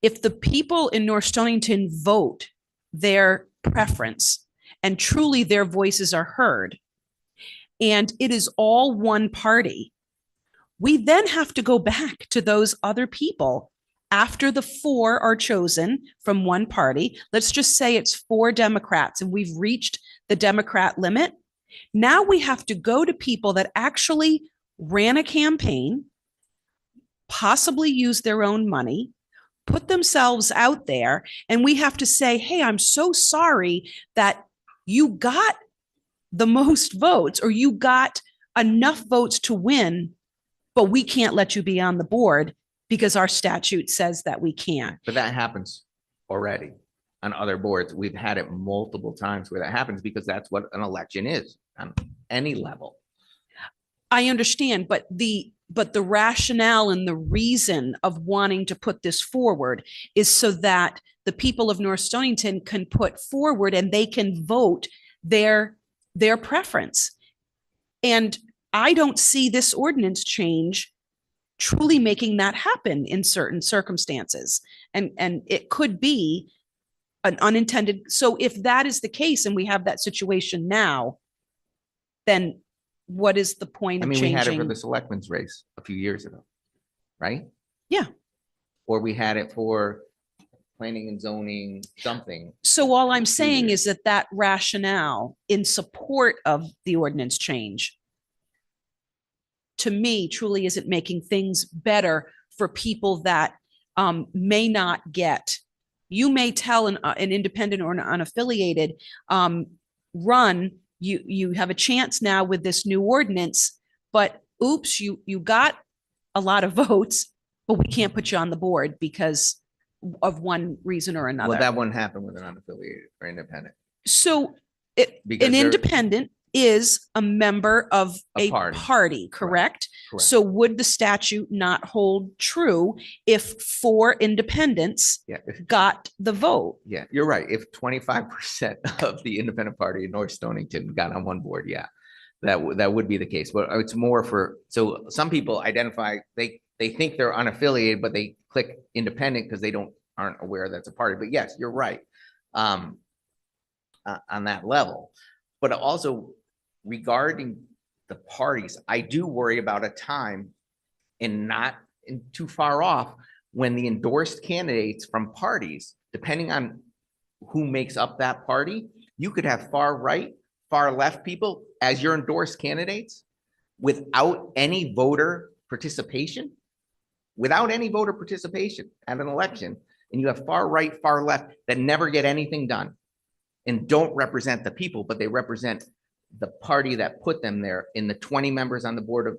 if the people in North Stonington vote their preference and truly their voices are heard, and it is all one party, we then have to go back to those other people after the 4 are chosen from one party. Let's just say it's 4 Democrats and we've reached the Democrat limit. Now we have to go to people that actually ran a campaign, possibly used their own money, put themselves out there, and we have to say, hey, I'm so sorry that you got the most votes or you got enough votes to win, but we can't let you be on the board because our statute says that we can't. But that happens already on other boards. We've had it multiple times where that happens because that's what an election is on any level. I understand, but the rationale and the reason of wanting to put this forward is so that the people of North Stonington can put forward and they can vote their preference. And I don't see this ordinance change truly making that happen in certain circumstances. And it could be an unintended. So if that is the case and we have that situation now, then what is the point I of mean, changing? we had it for the selectmen's race a few years ago, right? Yeah. Or we had it for planning and zoning, something. So all I'm saying is that rationale in support of the ordinance change, to me, truly isn't making things better for people that may not get. You may tell an independent or an unaffiliated run, you have a chance now with this new ordinance, but oops, you got a lot of votes, but we can't put you on the board because of one reason or another. Well, that wouldn't happen with an unaffiliated or independent. So Because an they're- independent is a member of A a party. party, correct? Correct. So would the statute not hold true if 4 independents Yeah, got the vote? yeah, you're right. If 25% of the independent party in North Stonington got on one board, yeah, that would be the case. But it's more for, so some people identify, they think they're unaffiliated, but they click independent because they aren't aware that's a party. But yes, you're right on that level. But also regarding the parties, I do worry about a time and not too far off when the endorsed candidates from parties, depending on who makes up that party, you could have far right, far left people as your endorsed candidates without any voter participation, at an election. And you have far right, far left that never get anything done and don't represent the people, but they represent the party that put them there. In the 20 members on the board of,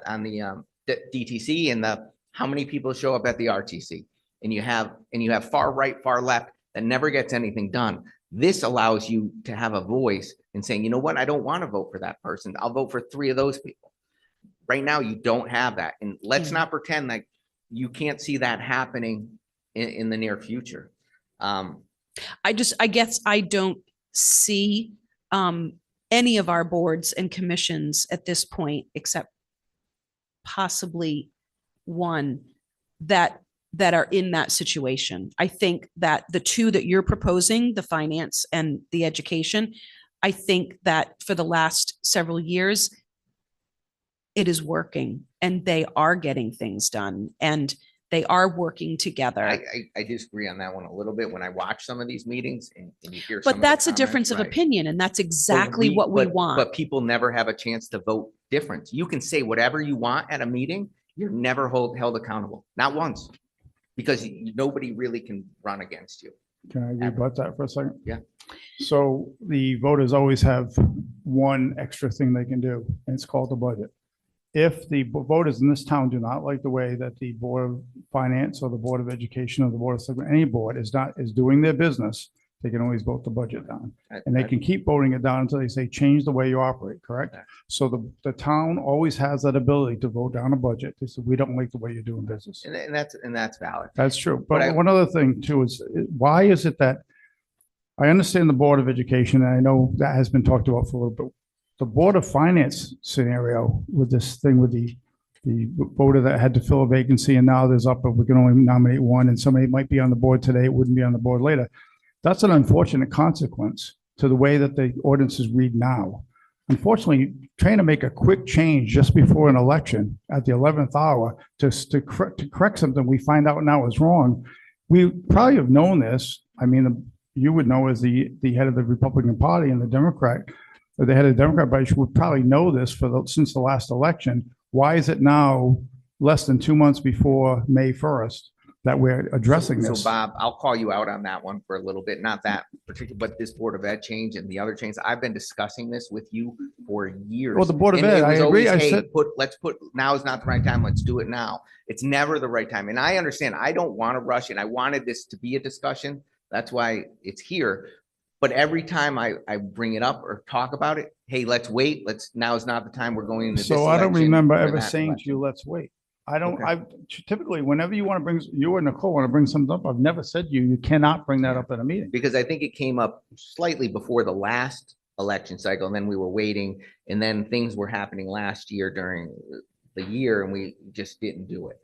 on the DTC, and how many people show up at the RTC, and you have far right, far left that never gets anything done. This allows you to have a voice in saying, you know what, I don't want to vote for that person. I'll vote for 3 of those people. Right now, you don't have that. And let's not pretend like you can't see that happening in the near future. I guess I don't see any of our boards and commissions at this point, except possibly one that are in that situation. I think that the 2 that you're proposing, the finance and the education, I think that for the last several years, it is working and they are getting things done and they are working together. I disagree on that one a little bit when I watch some of these meetings and you hear. some But of the that's a comments, difference of right. opinion and that's But exactly what we want. But people never have a chance to vote different. You can say whatever you want at a meeting. You're never held accountable, not once, because nobody really can run against you. Can I rebut that for a second? Yeah. So the voters always have one extra thing they can do, and it's called the budget. If the voters in this town do not like the way that the Board of Finance or the Board of Education or the Board of Selectmen, any board is doing their business, they can always vote the budget down. And they can keep voting it down until they say, change the way you operate, correct? So the town always has that ability to vote down a budget. They say, we don't like the way you're doing business. And that's valid. That's true. But But one other thing too is, why is it that, I understand the Board of Education, and I know that has been talked about for a little bit. The Board of Finance scenario with this thing with the voter that had to fill a vacancy and now there's up, but we can only nominate one and somebody might be on the board today, it wouldn't be on the board later. That's an unfortunate consequence to the way that the ordinances read now. Unfortunately, trying to make a quick change just before an election at the 11th hour to correct something we find out now is wrong. We probably have known this. I mean, you would know as the head of the Republican Party and the Democrat, or the head of the Democrat Party would probably know this since the last election. Why is it now less than 2 months before May 1st that we're addressing this? So Bob, I'll call you out on that one for a little bit, not that particular, but this Board of Ed change and the other change. I've been discussing this with you for years. Well, the Board of And it Ed, I was agree. always, I hey, said, now is not the right time. Let's do it now. It's never the right time. And I understand, I don't want to rush it. I wanted this to be a discussion. That's why it's here. But every time I bring it up or talk about it, hey, let's wait. Now is not the time. We're going into this so I don't election remember or ever that saying to election. you, let's wait. I don't, Okay. I typically, whenever you want to bring, you or Nicole want to bring something up, I've never said you cannot bring that up at a meeting. Because I think it came up slightly before the last election cycle, and then we were waiting, and then things were happening last year during the year, and we just didn't do it.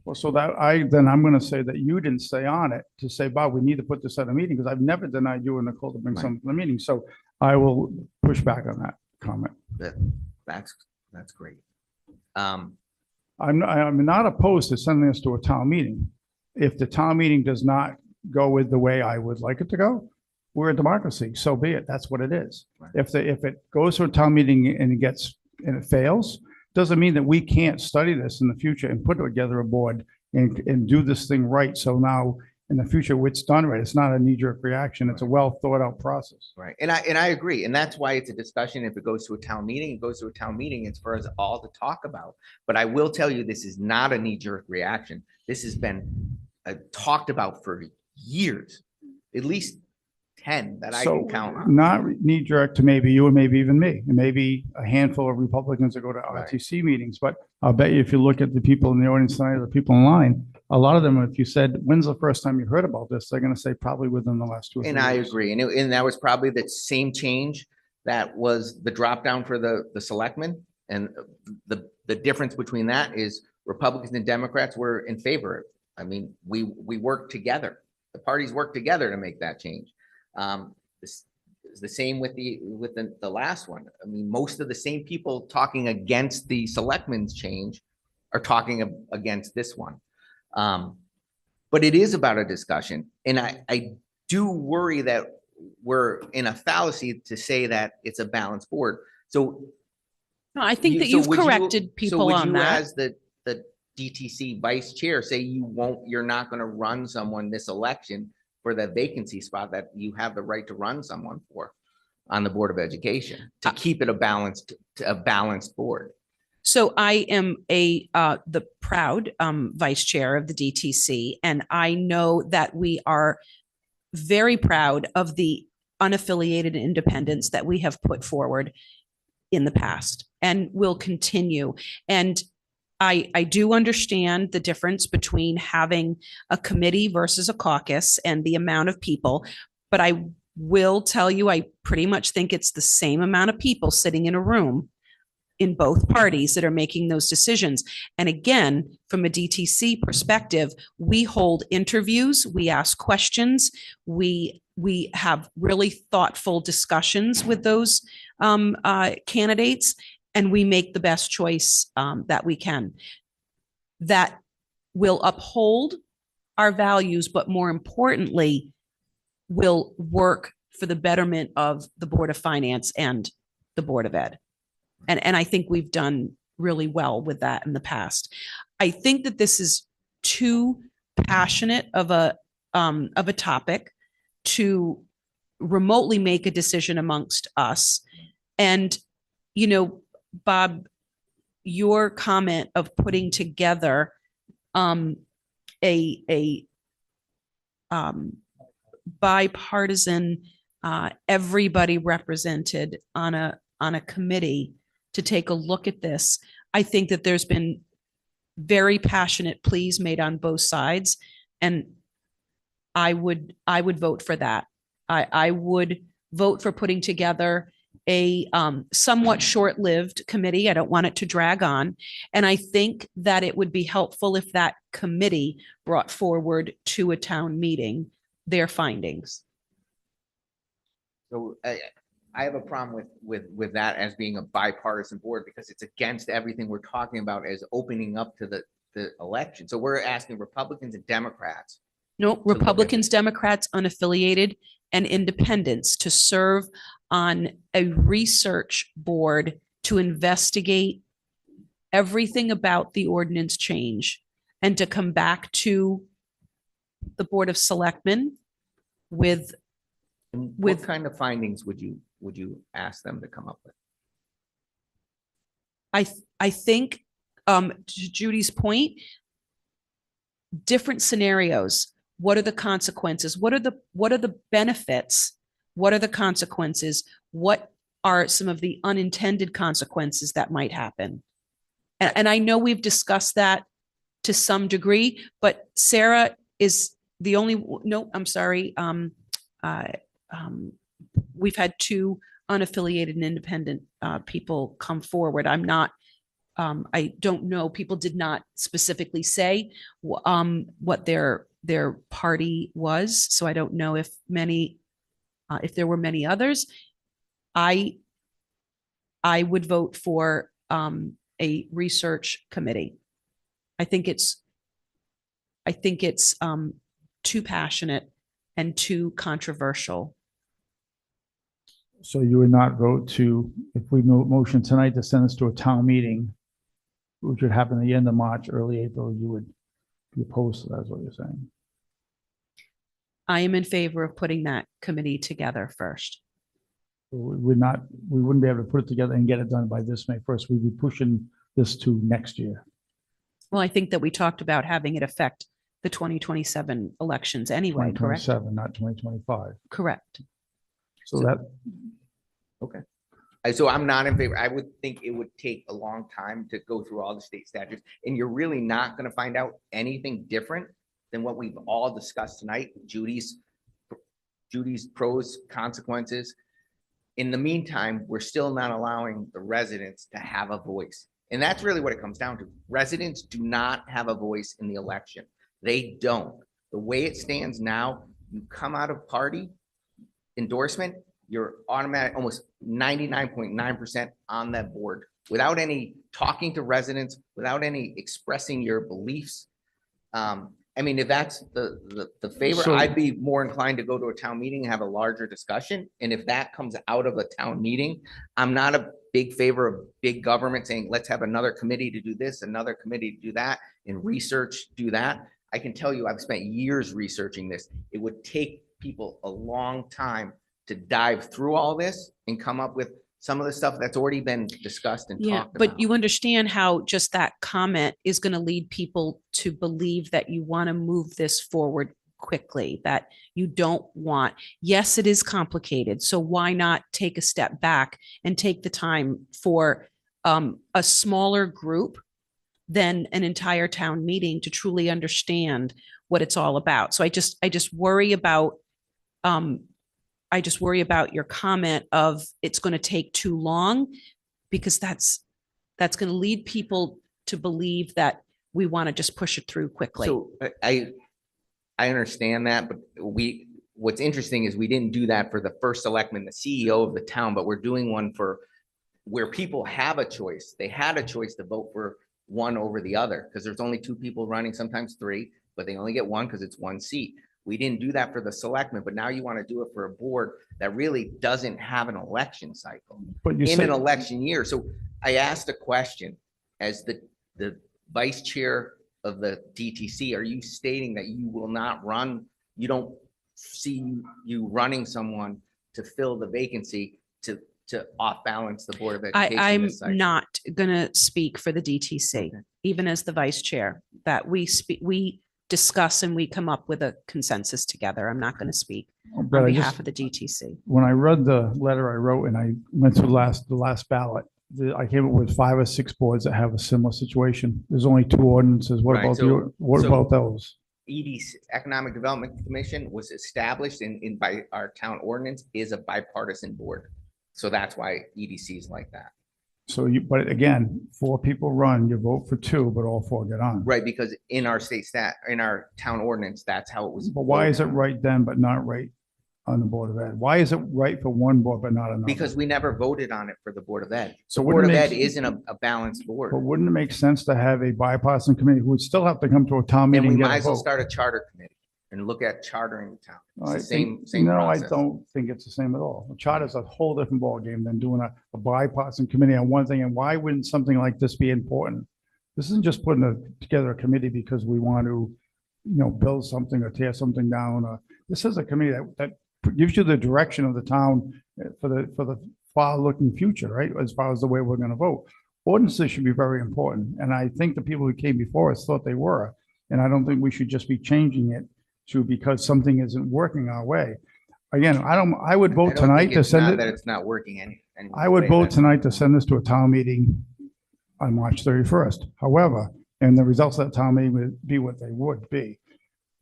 Well, so that then I'm going to say that you didn't stay on it to say, Bob, we need to put this at a meeting, because I've never denied you and Nicole to bring Right. something to the meeting. So I will push back on that comment. That's great. I'm not opposed to sending this to a town meeting. If the town meeting does not go with the way I would like it to go, we're a democracy, so be it. That's what it is. Right. If it goes to a town meeting and it fails, doesn't mean that we can't study this in the future and put together a board and do this thing right. So now in the future, it's done right. It's not a knee-jerk reaction. It's a well thought out process. Right. And I agree. And that's why it's a discussion. If it goes to a town meeting, it goes to a town meeting. It's for us all to talk about. But I will tell you, this is not a knee-jerk reaction. This has been talked about for years, at least 10 that I can count on. Not knee-jerk to maybe you and maybe even me, and maybe a handful of Republicans that go to Right. RTC meetings. But I'll bet you if you look at the people in the audience tonight, or the people online, a lot of them, if you said, when's the first time you heard about this? They're going to say probably within the last 2 or 3 And I years. agree. And that was probably the same change that was the drop down for the selectmen. And the difference between that is Republicans and Democrats were in favor of it. I mean, we worked together. The parties worked together to make that change. This is the same with the last one. I mean, most of the same people talking against the selectmen's change are talking against this one. But it is about a discussion. And I do worry that we're in a fallacy to say that it's a balanced board. So No, I think that so you've would you- corrected so people would on you, that. as the DTC vice chair, say you're not going to run someone this election for the vacancy spot that you have the right to run someone for on the Board of Education to keep it a balanced board. So I am the proud vice chair of the DTC, and I know that we are very proud of the unaffiliated independents that we have put forward in the past and will continue. And I do understand the difference between having a committee versus a caucus and the amount of people, but I will tell you, I pretty much think it's the same amount of people sitting in a room in both parties that are making those decisions. And again, from a DTC perspective, we hold interviews, we ask questions, we have really thoughtful discussions with those candidates. and we make the best choice that we can. That will uphold our values, but more importantly, will work for the betterment of the Board of Finance and the Board of Ed. And I think we've done really well with that in the past. I think that this is too passionate of a topic to remotely make a decision amongst us. And, you know, Bob, your comment of putting together a bipartisan, everybody represented on a committee to take a look at this. I think that there's been very passionate pleas made on both sides, and I would vote for that. I would vote for putting together a somewhat short-lived committee. I don't want it to drag on. And I think that it would be helpful if that committee brought forward to a town meeting their findings. So I have a problem with that as being a bipartisan board, because it's against everything we're talking about as opening up to the election. So we're asking Republicans and Democrats. No, Republicans, Democrats, unaffiliated, and independents to serve on a research board to investigate everything about the ordinance change and to come back to the Board of Selectmen with what kind of findings would you ask them to come up with? I think to Judy's point, different scenarios. What are the consequences? What are the benefits? What are the consequences? What are some of the unintended consequences that might happen? And I know we've discussed that to some degree, but Sarah is the only, no, I'm sorry. We've had two unaffiliated and independent people come forward. I'm not, I don't know, people did not specifically say what their party was. So I don't know if if there were many others. I would vote for a research committee. I think it's too passionate and too controversial. So you would not vote to, if we motion tonight to send this to a town meeting, which would happen at the end of March, early April, you would be opposed to that, is what you're saying? I am in favor of putting that committee together first. We wouldn't be able to put it together and get it done by this May 1st. We'd be pushing this to next year. Well, I think that we talked about having it affect the 2027 elections anyway, correct? 2027, not 2025. Correct. So that, okay. So I'm not in favor. I would think it would take a long time to go through all the state statutes, and you're really not going to find out anything different than what we've all discussed tonight. Judy's pros, consequences. In the meantime, we're still not allowing the residents to have a voice. And that's really what it comes down to. Residents do not have a voice in the election. They don't. The way it stands now, you come out of party endorsement, you're automatic, almost 99.9% on that board without any talking to residents, without any expressing your beliefs. I mean, if that's the favor, So- I'd be more inclined to go to a town meeting and have a larger discussion. And if that comes out of a town meeting, I'm not a big favor of big government saying, let's have another committee to do this, another committee to do that, and research, do that. I can tell you, I've spent years researching this. It would take people a long time to dive through all this and come up with some of the stuff that's already been discussed and Yeah, talked but about. you understand how just that comment is going to lead people to believe that you want to move this forward quickly, that you don't want, yes, it is complicated. So why not take a step back and take the time for a smaller group than an entire town meeting to truly understand what it's all about. So I just worry about your comment of it's going to take too long, because that's going to lead people to believe that we want to just push it through quickly. So I understand that, but what's interesting is we didn't do that for the first selectman, the CEO of the town, but we're doing one for where people have a choice, they had a choice to vote for one over the other, because there's only two people running, sometimes three, but they only get one because it's one seat. We didn't do that for the selectmen, but now you want to do it for a board that really doesn't have an election cycle But you in said, an election year. So I asked a question as the vice chair of the DTC, are you stating that you will not run, you don't see you running someone to fill the vacancy to off balance the Board of Education? I'm this cycle? not gonna speak for the DTC, Okay. even as the vice chair, that we discuss and we come up with a consensus together. I'm not gonna speak but on I behalf just, of the DTC. when I read the letter I wrote and I went through the last ballot, I came up with 5 or 6 boards that have a similar situation. There's only 2 ordinances. What Right, about so- what so- about those? EDC, Economic Development Commission, was established in by our town ordinance, is a bipartisan board. So that's why EDC is like that. So but again, 4 people run, you vote for 2, but all 4 get on. Right, because in our in our town ordinance, that's how it was. But why is it voted. right then, but not right on the Board of Ed? Why is it right for one board, but not another? Because we never voted on it for the Board of Ed. So The wouldn't Board of it Ed make- isn't a balanced But board. wouldn't it make sense to have a bipartisan committee who would still have to come to a town And meeting we and get might a as well vote? start a charter committee and look at chartering the town. It's I the same, think- same No, process. I don't think it's the same at all. A charter is a whole different ballgame than doing a bipartisan committee on one thing. And why wouldn't something like this be important? This isn't just putting together a committee because we want to, build something or tear something down. This is a committee that gives you the direction of the town for the far-looking future, right? As far as the way we're going to vote. Ordinances should be very important. And I think the people who came before us thought they were. And I don't think we should just be changing it because something isn't working our way. Again, I would I vote don't tonight think to it's send not it. that it's not working any I would way. vote That's- tonight to send this to a town meeting on March 31st. However, and the results of that town meeting would be what they would be.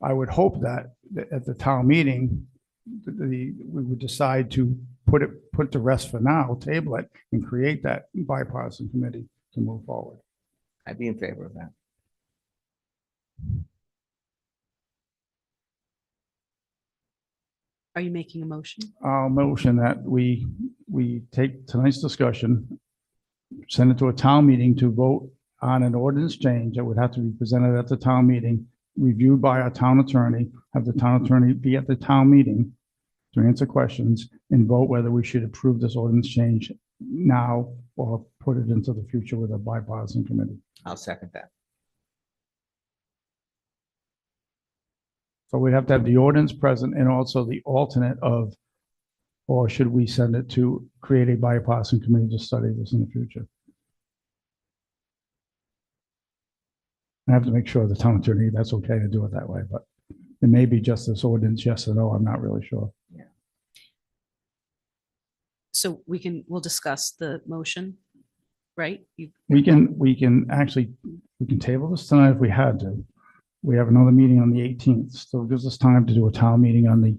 I would hope that at the town meeting, we would decide to put to rest for now, table it, and create that bipartisan committee to move forward. I'd be in favor of that. Are you making a motion? I'll motion that we take tonight's discussion, send it to a town meeting to vote on an ordinance change that would have to be presented at the town meeting, reviewed by our town attorney, have the town attorney be at the town meeting to answer questions and vote whether we should approve this ordinance change now or put it into the future with a bipartisan committee. I'll second that. So we have to have the ordinance present and also the alternate of, or should we send it to create a bipartisan committee to study this in the future? I have to make sure the town attorney, that's okay to do it that way, but it may be just this ordinance, yes or no, I'm not really sure. So we'll discuss the motion, right? We can table this tonight if we had to. We have another meeting on the 18th, so it gives us time to do a town meeting on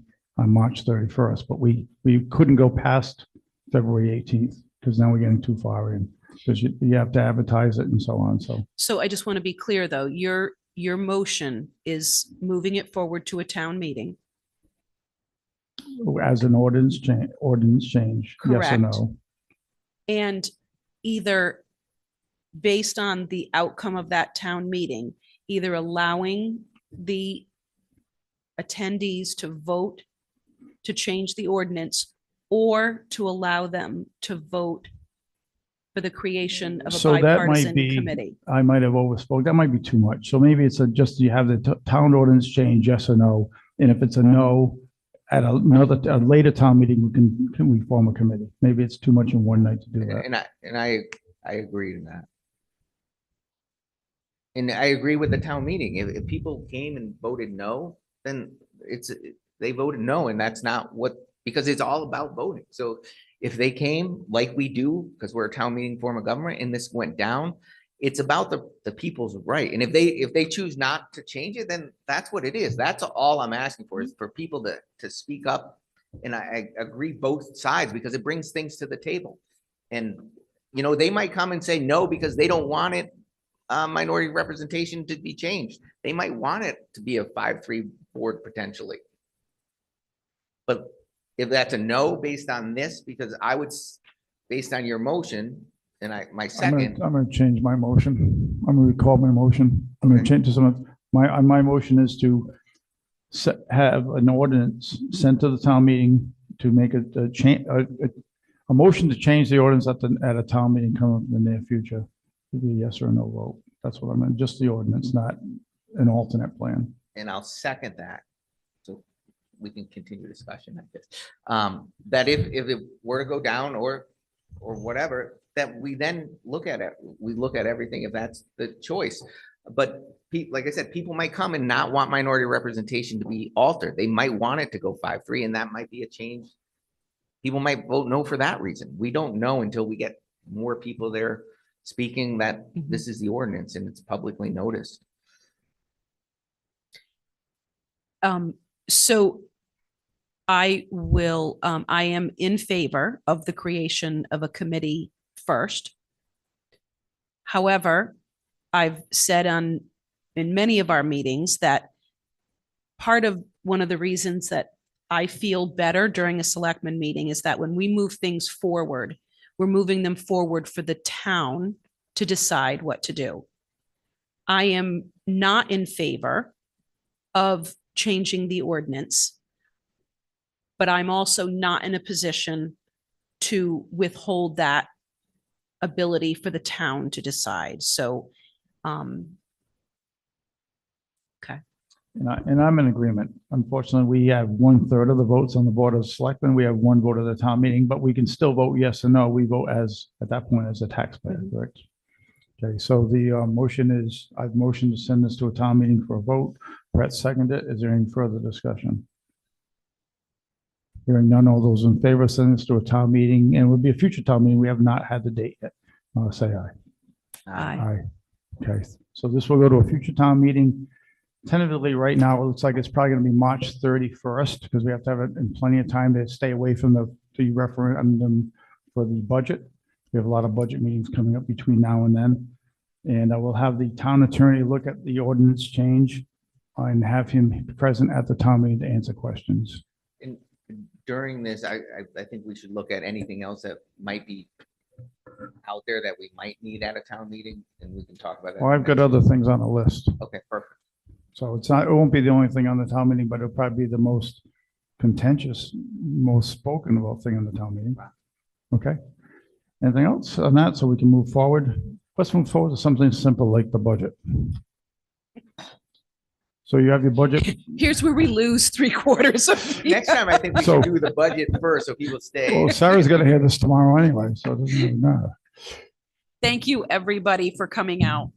March 31st, but we couldn't go past February 18th because now we're getting too far in, because you have to advertise it and so on, so. So I just want to be clear, though, your motion is moving it forward to a town meeting. As an ordinance change, yes or Correct. no? And either based on the outcome of that town meeting, either allowing the attendees to vote to change the ordinance or to allow them to vote for the creation of a So that might bipartisan be, committee. I might have overspoke. That might be too much. So maybe it's just you have the town ordinance change, yes or no? And if it's a no, at a later town meeting, we form a committee. Maybe it's too much in one night to do that. And I agree to that. And I agree with the town meeting. If people came and voted no, then they voted no, and that's not because it's all about voting. So if they came like we do, because we're a town meeting form of government, and this went down, it's about the people's right. And if they choose not to change it, then that's what it is. That's all I'm asking for, is for people to speak up. And I agree both sides, because it brings things to the table. And, they might come and say no, because they don't want it, minority representation to be changed. They might want it to be a 5-3 board potentially. But if that's a no based on this, because based on your motion, and my I'm second, gonna change my motion. I'm gonna recall my motion. I'm gonna Okay. change to some, my motion is to have an ordinance sent to the town meeting to make a change, a motion to change the ordinance at a town meeting coming up in the near future. It'd be a yes or a no vote. That's what I meant, just the ordinance, not an alternate plan. and I'll second that. So we can continue discussion, I guess. That if it were to go down or whatever, that we then look at it. We look at everything if that's the choice. But like I said, people might come and not want minority representation to be altered. They might want it to go 5-3, and that might be a change. People might vote no for that reason. We don't know until we get more people there speaking that this is the ordinance and it's publicly noticed. So I will, I am in favor of the creation of a committee first. However, I've said in many of our meetings that one of the reasons that I feel better during a selectman meeting is that when we move things forward, we're moving them forward for the town to decide what to do. I am not in favor of changing the ordinance, but I'm also not in a position to withhold that ability for the town to decide. So, okay. And I'm in agreement. Unfortunately, we have 1/3 of the votes on the Board of Selectmen. We have one vote at the town meeting, but we can still vote yes or no. We vote at that point, as a taxpayer, correct? Okay, so the motion is, I've motioned to send this to a town meeting for a vote. Brett seconded it. Is there any further discussion? Hearing none, all those in favor, send this to a town meeting, and it would be a future town meeting. We have not had the date yet. Say aye. Aye. Okay, so this will go to a future town meeting. Tentatively, right now, it looks like it's probably going to be March 31st, because we have to have it in plenty of time to stay away from the referendum for the budget. We have a lot of budget meetings coming up between now and then. And I will have the town attorney look at the ordinance change and have him present at the town meeting to answer questions. And during this, I think we should look at anything else that might be out there that we might need at a town meeting, and we can talk about that. Well, I've got other things on the list. Okay, perfect. So it won't be the only thing on the town meeting, but it'll probably be the most contentious, most spoken about thing in the town meeting. Okay. Anything else on that, so we can move forward? Let's move forward to something simple like the budget. So you have your budget. Here's where we lose 3/4 of. Next time, I think we should do the budget first, so people stay. Well, Sarah's gonna hear this tomorrow anyway, so it doesn't really matter. Thank you, everybody, for coming out.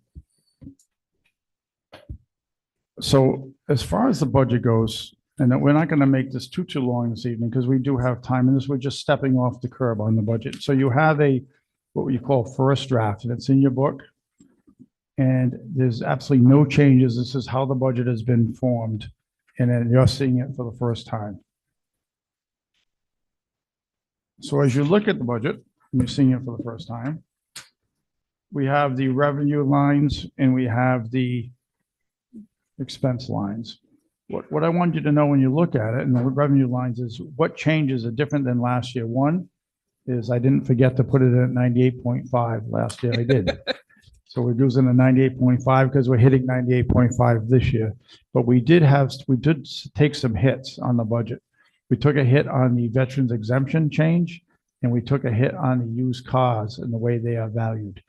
So as far as the budget goes, and we're not gonna make this too long this evening, because we do have time, and this, we're just stepping off the curb on the budget. So you have what we call first draft, and it's in your book. And there's absolutely no changes. This is how the budget has been formed, and then you're seeing it for the first time. So as you look at the budget, and you're seeing it for the first time, we have the revenue lines and we have the expense lines. What I want you to know when you look at it, and the revenue lines, is what changes are different than last year. One is I didn't forget to put it at 98.5 last year. I did. So we're using a 98.5 because we're hitting 98.5 this year. But we did take some hits on the budget. We took a hit on the veterans exemption change, and we took a hit on the used cars and the way they are valued.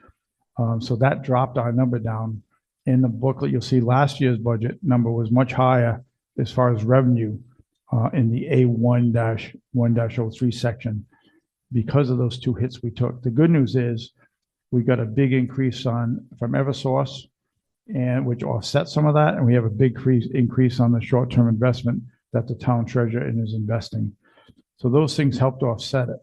So that dropped our number down. In the booklet, you'll see last year's budget number was much higher as far as revenue in the A1-1-03 section because of those two hits we took. The good news is we got a big increase from Eversource, and which offset some of that, and we have a big increase on the short-term investment that the town treasurer is investing. So those things helped offset it.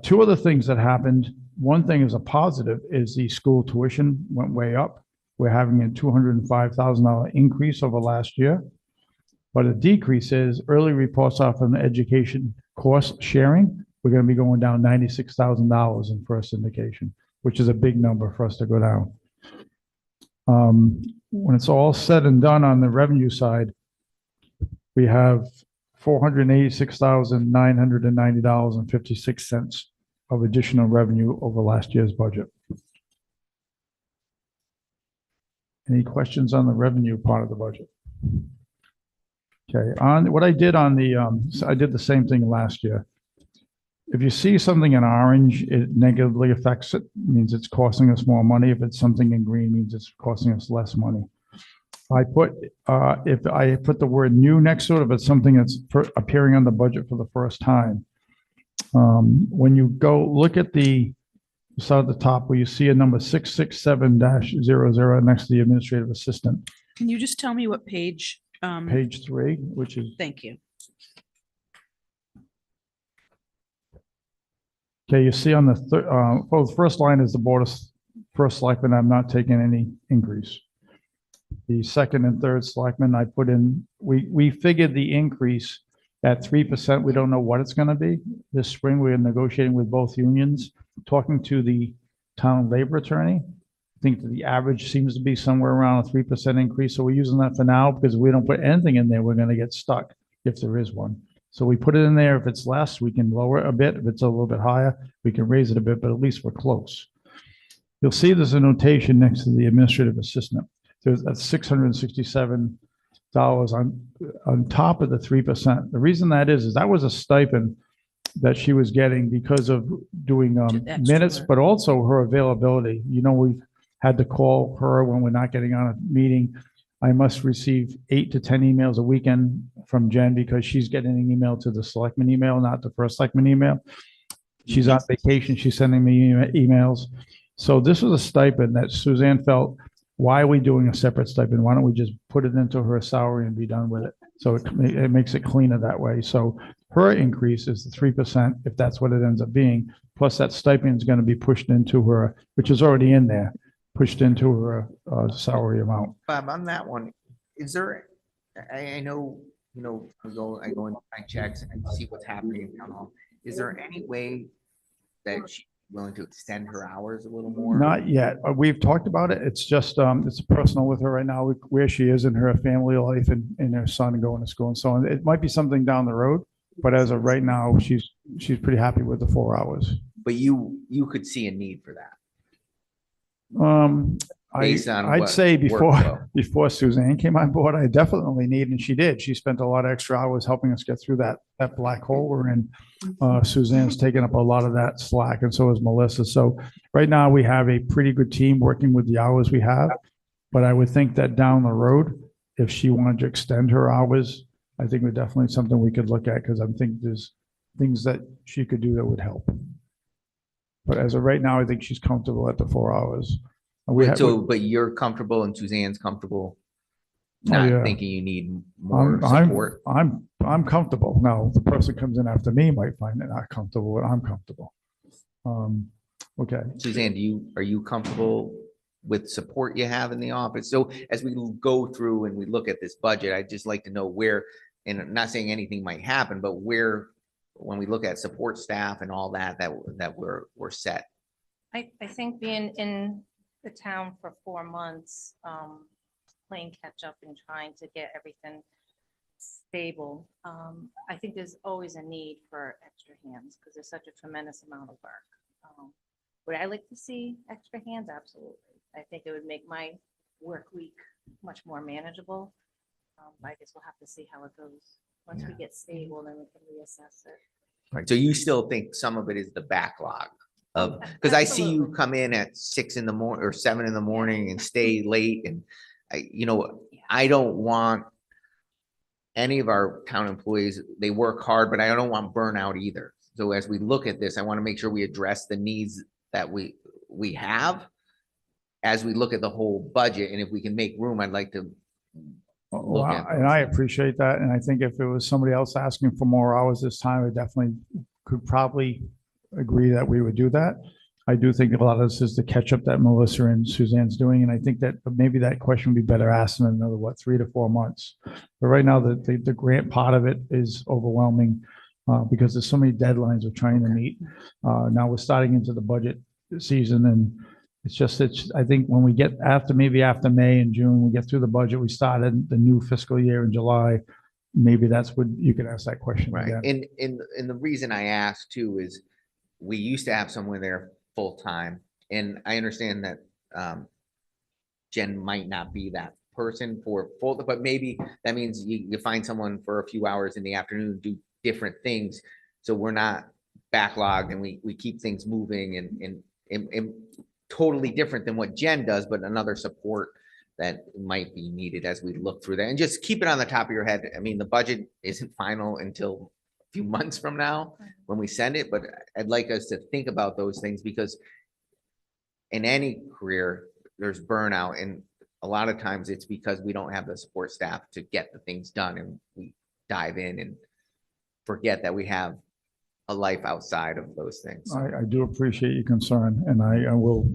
Two other things that happened. One thing is a positive is the school tuition went way up. We're having a $205,000 increase over last year. But a decrease is early reports off on the education cost sharing. We're going to be going down $96,000 in first indication, which is a big number for us to go down. When it's all said and done on the revenue side, we have $486,990.56 of additional revenue over last year's budget. Any questions on the revenue part of the budget? Okay, on what I did on the, I did the same thing last year. If you see something in orange, it negatively affects it, means it's costing us more money. If it's something in green, means it's costing us less money. If I put the word new next to it, if it's something that's appearing on the budget for the first time, when you go look at the side at the top where you see a number 667-00 next to the administrative assistant, Can you just tell me what page? page 3, which is, Thank you. okay, you see on the well, the first line is the board of first selectman. I'm not taking any increase. The second and third selectmen, I put in, we figured the increase at 3%. We don't know what it's going to be. This spring, we're negotiating with both unions, talking to the town labor attorney. I think that the average seems to be somewhere around a 3% increase. So we're using that for now because if we don't put anything in there, we're going to get stuck if there is one. So we put it in there. If it's less, we can lower it a bit. If it's a little bit higher, we can raise it a bit, but at least we're close. You'll see there's a notation next to the administrative assistant. There's that's $667 on top of the 3%. The reason that is that was a stipend that she was getting because of doing minutes, but also her availability. You know, we've had to call her when we're not getting on a meeting. I must receive 8 to 10 emails a weekend from Jen because she's getting an email to the selectman email, not the first selectman email. She's on vacation. She's sending me emails. So this was a stipend that Suzanne felt, why are we doing a separate stipend? Why don't we just put it into her salary and be done with it? So it makes it cleaner that way. So her increase is the 3%, if that's what it ends up being, plus that stipend is going to be pushed into her, which is already in there, pushed into her salary amount. Bob, on that one, is there, I know, you know, I go and find checks and I see what's happening in town hall. Is there any way that she's willing to extend her hours a little more? Not yet. We've talked about it. It's just, it's personal with her right now, where she is in her family life and her son going to school and so on. It might be something down the road, but as of right now, she's pretty happy with the 4 hours. But you could see a need for that. Based on I'd what say workflow? before Suzanne came on board, I definitely need, and she did. She spent a lot of extra hours helping us get through that black hole we're in. Suzanne's taken up a lot of that slack, and so is Melissa. So right now we have a pretty good team working with the hours we have. But I would think that down the road, if she wanted to extend her hours, I think we're definitely something we could look at because I think there's things that she could do that would help. But as of right now, I think she's comfortable at the 4 hours. But you're comfortable and Suzanne's comfortable not thinking you need more support? I'm comfortable. Now, the person comes in after me might find it not comfortable, but I'm comfortable. Okay. Suzanne, are you comfortable with support you have in the office? So as we go through and we look at this budget, I'd just like to know where, and I'm not saying anything might happen, but where, when we look at support staff and all that we're set. I think being in the town for 4 months, playing catch up and trying to get everything stable. I think there's always a need for extra hands because there's such a tremendous amount of work. Would I like to see extra hands? Absolutely. I think it would make my work week much more manageable. I guess we'll have to see how it goes. Once we get stable, then we can reassess it. Right. So you still think some of it is the backlog of, because I see you come in at 6 in the morning or 7 in the morning and stay late. And I don't want any of our town employees, they work hard, but I don't want burnout either. So as we look at this, I want to make sure we address the needs that we have as we look at the whole budget. And if we can make room, I'd like to look at and I appreciate that. And I think if it was somebody else asking for more hours this time, I definitely could probably agree that we would do that. I do think a lot of this is the catch up that Melissa and Suzanne's doing. And I think that maybe that question would be better asked in another, 3 to 4 months. But right now, the grant part of it is overwhelming because there's so many deadlines we're trying to meet. Now we're starting into the budget season, and I think when we get after May and June, we get through the budget, we started the new fiscal year in July. Maybe that's what you can ask that question right again. and the reason I asked too is we used to have someone there full-time, and I understand that Jen might not be that person for full, but maybe that means you find someone for a few hours in the afternoon, do different things. So we're not backlogged and we keep things moving and totally different than what Jen does, but another support that might be needed as we look through that. And just keep it on the top of your head. I mean, the budget isn't final until a few months from now when we send it, but I'd like us to think about those things because in any career, there's burnout, and a lot of times it's because we don't have the support staff to get the things done, and we dive in and forget that we have a life outside of those things. I do appreciate your concern, and I will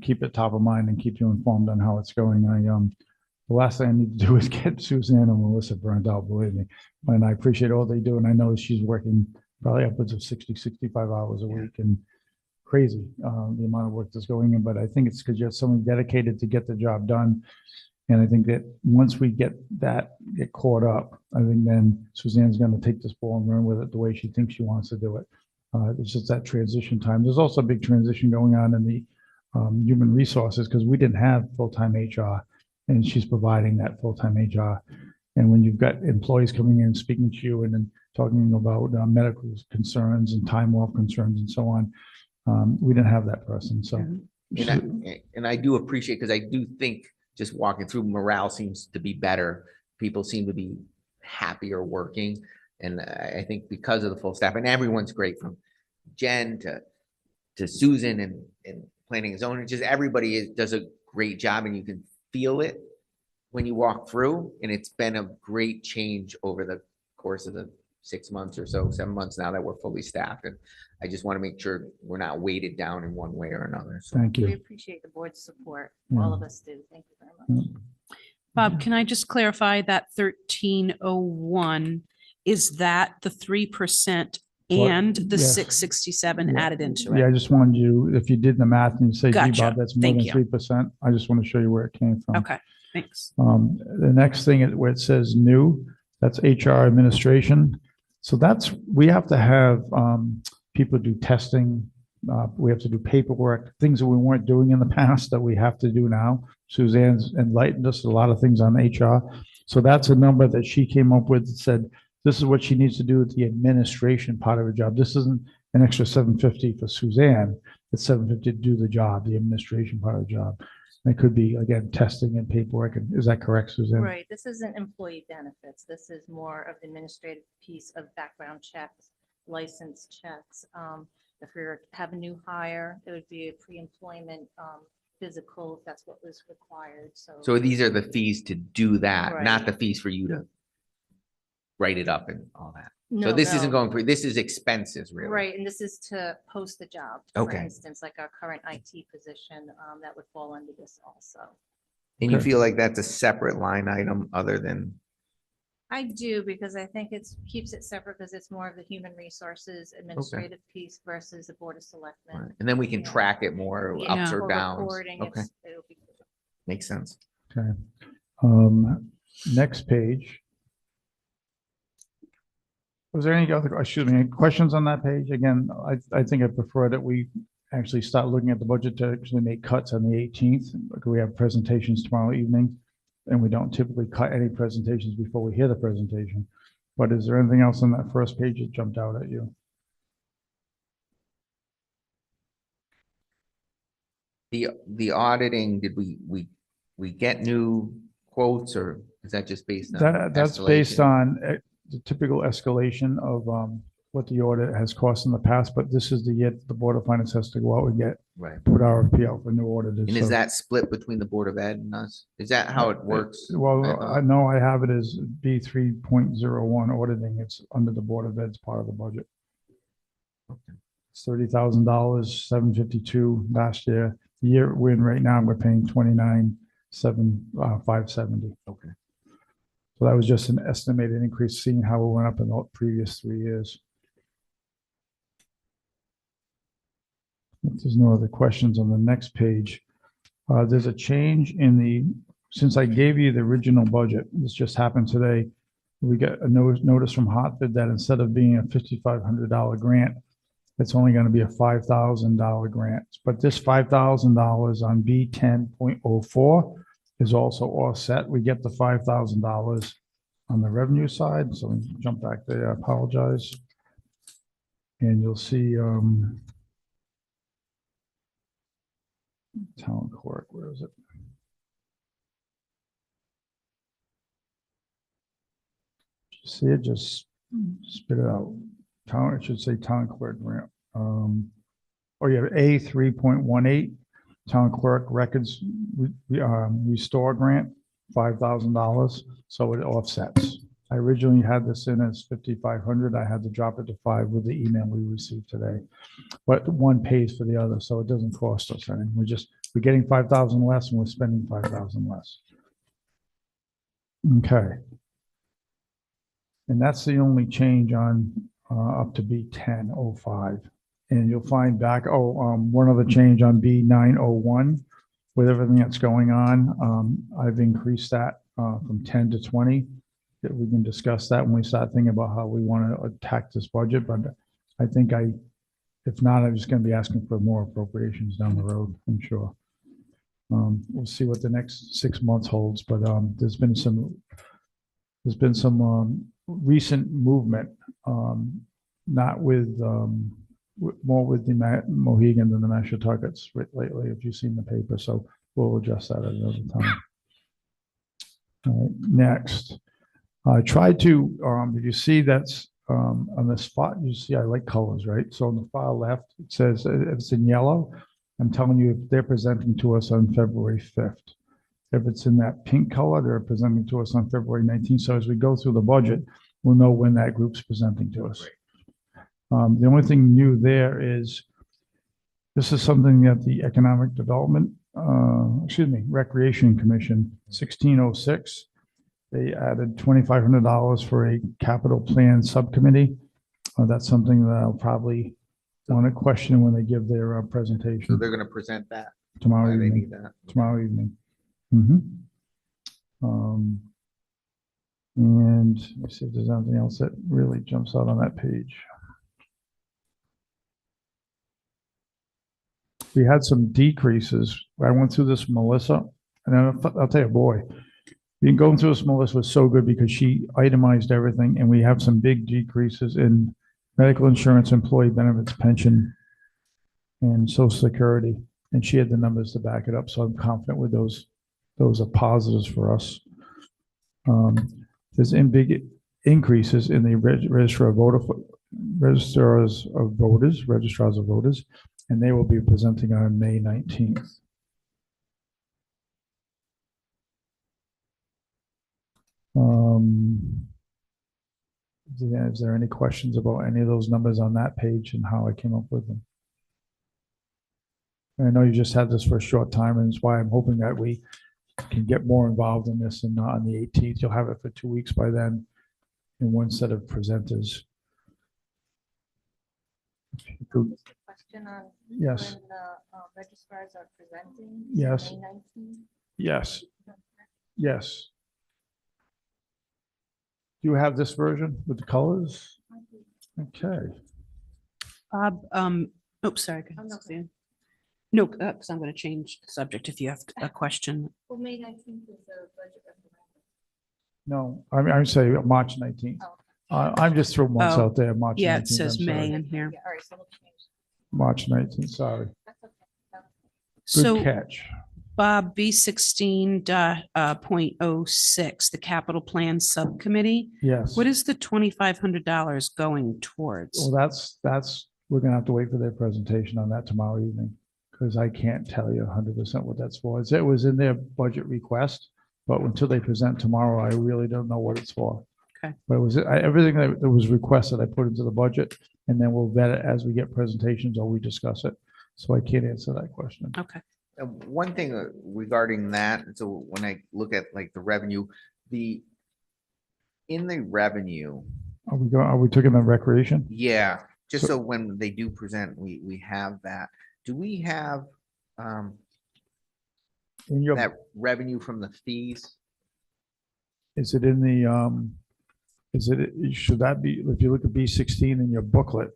keep it top of mind and keep you informed on how it's going. The last thing I need to do is get Suzanne and Melissa burnt out, believe me. And I appreciate all they do, and I know she's working probably upwards of 60, 65 hours a week, and crazy the amount of work that's going in. But I think it's because you have someone dedicated to get the job done. And I think that once we get caught up, I think then Suzanne's going to take this ball and run with it the way she thinks she wants to do it. It's just that transition time. There's also a big transition going on in the human resources because we didn't have full-time HR, and she's providing that full-time HR. And when you've got employees coming in, speaking to you, and then talking about medical concerns and time off concerns and so on, we didn't have that person. So, and I do appreciate, because I do think just walking through, morale seems to be better. People seem to be happier working. And I think because of the full staff, and everyone's great, from Jen to Susan and planning and zoning, just everybody does a great job, and you can feel it when you walk through. And it's been a great change over the course of the 6 months or so, 7 months now that we're fully staffed. And I just want to make sure we're not weighted down in one way or another. So thank you. We appreciate the board's support. Yeah. All of us do. Thank you very much. Bob, can I just clarify that 1301, is that the 3% and the Yes. 667 Yeah. added into Yeah, I it? just wanted you, if you did the math and you say, gee, Gotcha. Bob, that's more Thank than you. 3%, I just want to show you where it came from. Okay, thanks. The next thing where it says new, that's HR administration. So we have to have people do testing. We have to do paperwork, things that we weren't doing in the past that we have to do now. Suzanne's enlightened us a lot of things on HR. So that's a number that she came up with that said, this is what she needs to do with the administration part of her job. This isn't an extra $750 for Suzanne. It's $750 to do the job, the administration part of the job. It could be, again, testing and paperwork. And is that correct, Suzanne? Right. This isn't employee benefits. This is more of the administrative piece of background checks, license checks. If we have a new hire, it would be a pre-employment physical, if that's what was required. So these are the fees to do that, Right. not the fees for you to write it up and all that. So No, this isn't no. going for, this is expenses, really. Right, and this is to post the job. Okay. For instance, like our current IT position, that would fall under this also. And you Okay. feel like that's a separate line item other than, I do, because I think keeps it separate because it's more of the human resources administrative piece versus the Board of Selectmen. and then we can track it more Yeah, ups or for downs. reporting, Okay, it'll be. makes sense. Okay. Next page. Was there any other, any questions on that page? Again, I think I prefer that we actually start looking at the budget to actually make cuts on the 18th. We have presentations tomorrow evening, and we don't typically cut any presentations before we hear the presentation. But is there anything else on that first page that jumped out at you? The auditing, did we get new quotes, or is that just based on? That's based on the typical escalation of what the audit has cost in the past, but this is the year the Board of Finance has to go out and put RFP out for new auditors. And is So- that split between the Board of Ed and us? Is that how it works? Well, I I thought? know I have it as B 3.01 auditing. It's under the Board of Ed's part of the budget. It's $30,000, $752 last year. The year we're in right now, we're paying $29,570. Okay. So that was just an estimated increase, seeing how we went up in the previous 3 years. If there's no other questions on the next page, there's a change in since I gave you the original budget, this just happened today. We got a notice from Hartford that instead of being a $5,500 grant, it's only going to be a $5,000 grant. But this $5,000 on B10.04 is also offset. We get the $5,000 on the revenue side. So let me jump back there. I apologize. And you'll see town clerk, where is it? See it, just spit it out. Town, it should say town clerk grant. Oh yeah, A 3.18, town clerk records restore grant, $5,000. So it offsets. I originally had this in as 5,500. I had to drop it to 5 with the email we received today. But one pays for the other, so it doesn't cost us anything. We're getting 5,000 less and we're spending 5,000 less. Okay. And that's the only change on up to B10.05. And you'll find back, one other change on B9.01 with everything that's going on. I've increased that from 10 to 20. We can discuss that when we start thinking about how we want to attack this budget. But I think if not, I'm just going to be asking for more appropriations down the road, I'm sure. We'll see what the next 6 months holds, but there's been some recent movement, not with more with the Mohegan than the Mashantuckets lately, if you've seen the paper. So we'll adjust that at another time. All right, next, I tried to, if you see that's on the spot, you see I like colors, right? So on the far left, it says it's in yellow. I'm telling you, if they're presenting to us on February 5th. If it's in that pink color, they're presenting to us on February 19th. So as we go through the budget, we'll know when that group's presenting to us. The only thing new there is this is something that the Economic Development, Recreation Commission, 1606, they added $2,500 for a capital plan subcommittee. That's something that I'll probably want to question when they give their presentation. So they're going to present that tomorrow Why evening. They need that. Tomorrow evening. And let's see if there's anything else that really jumps out on that page. We had some decreases. I went through this, Melissa, and I'll tell you, boy, being going through this, Melissa was so good because she itemized everything, and we have some big decreases in medical insurance, employee benefits, pension, and Social Security. And she had the numbers to back it up, so I'm confident with those. Those are positives for us. There's big increases in the registrars of voters, and they will be presenting on May 19th. Is there any questions about any of those numbers on that page and how I came up with them? I know you just had this for a short time, and it's why I'm hoping that we can get more involved in this, and on the 18th, you'll have it for 2 weeks by then in one set of presenters. Question on Yes. when the registrars are presenting? Yes. May 19th? Yes. Yes. Do you have this version with the colors? Okay. Bob, sorry. go ahead, Suzanne. No, because I'm going to change the subject if you have a question. Well, May 19th is the budget referendum. No, I say March 19th. Oh. I'm just throwing months Oh, out there. March 19th. Yeah, it says I'm sorry. May in here. Yeah, all right, so we'll change. March 19th, sorry. That's okay. Good So catch. Bob, B16.06, the capital plan subcommittee. Yes. What is the $2,500 going towards? Well, that's, we're gonna have to wait for their presentation on that tomorrow evening, because I can't tell you 100% what that's for. It was in their budget request, but until they present tomorrow, I really don't know what it's for. Okay. But it was, everything that was requested, I put into the budget, and then we'll vet it as we get presentations or we discuss it. So I can't answer that question. Okay. One thing regarding that, so when I look at like the revenue, in the revenue, Are we talking about recreation? yeah, just So- so when they do present, we have that. Do we have In your, that revenue from the fees? is it in the, should that be, if you look at B16 in your booklet,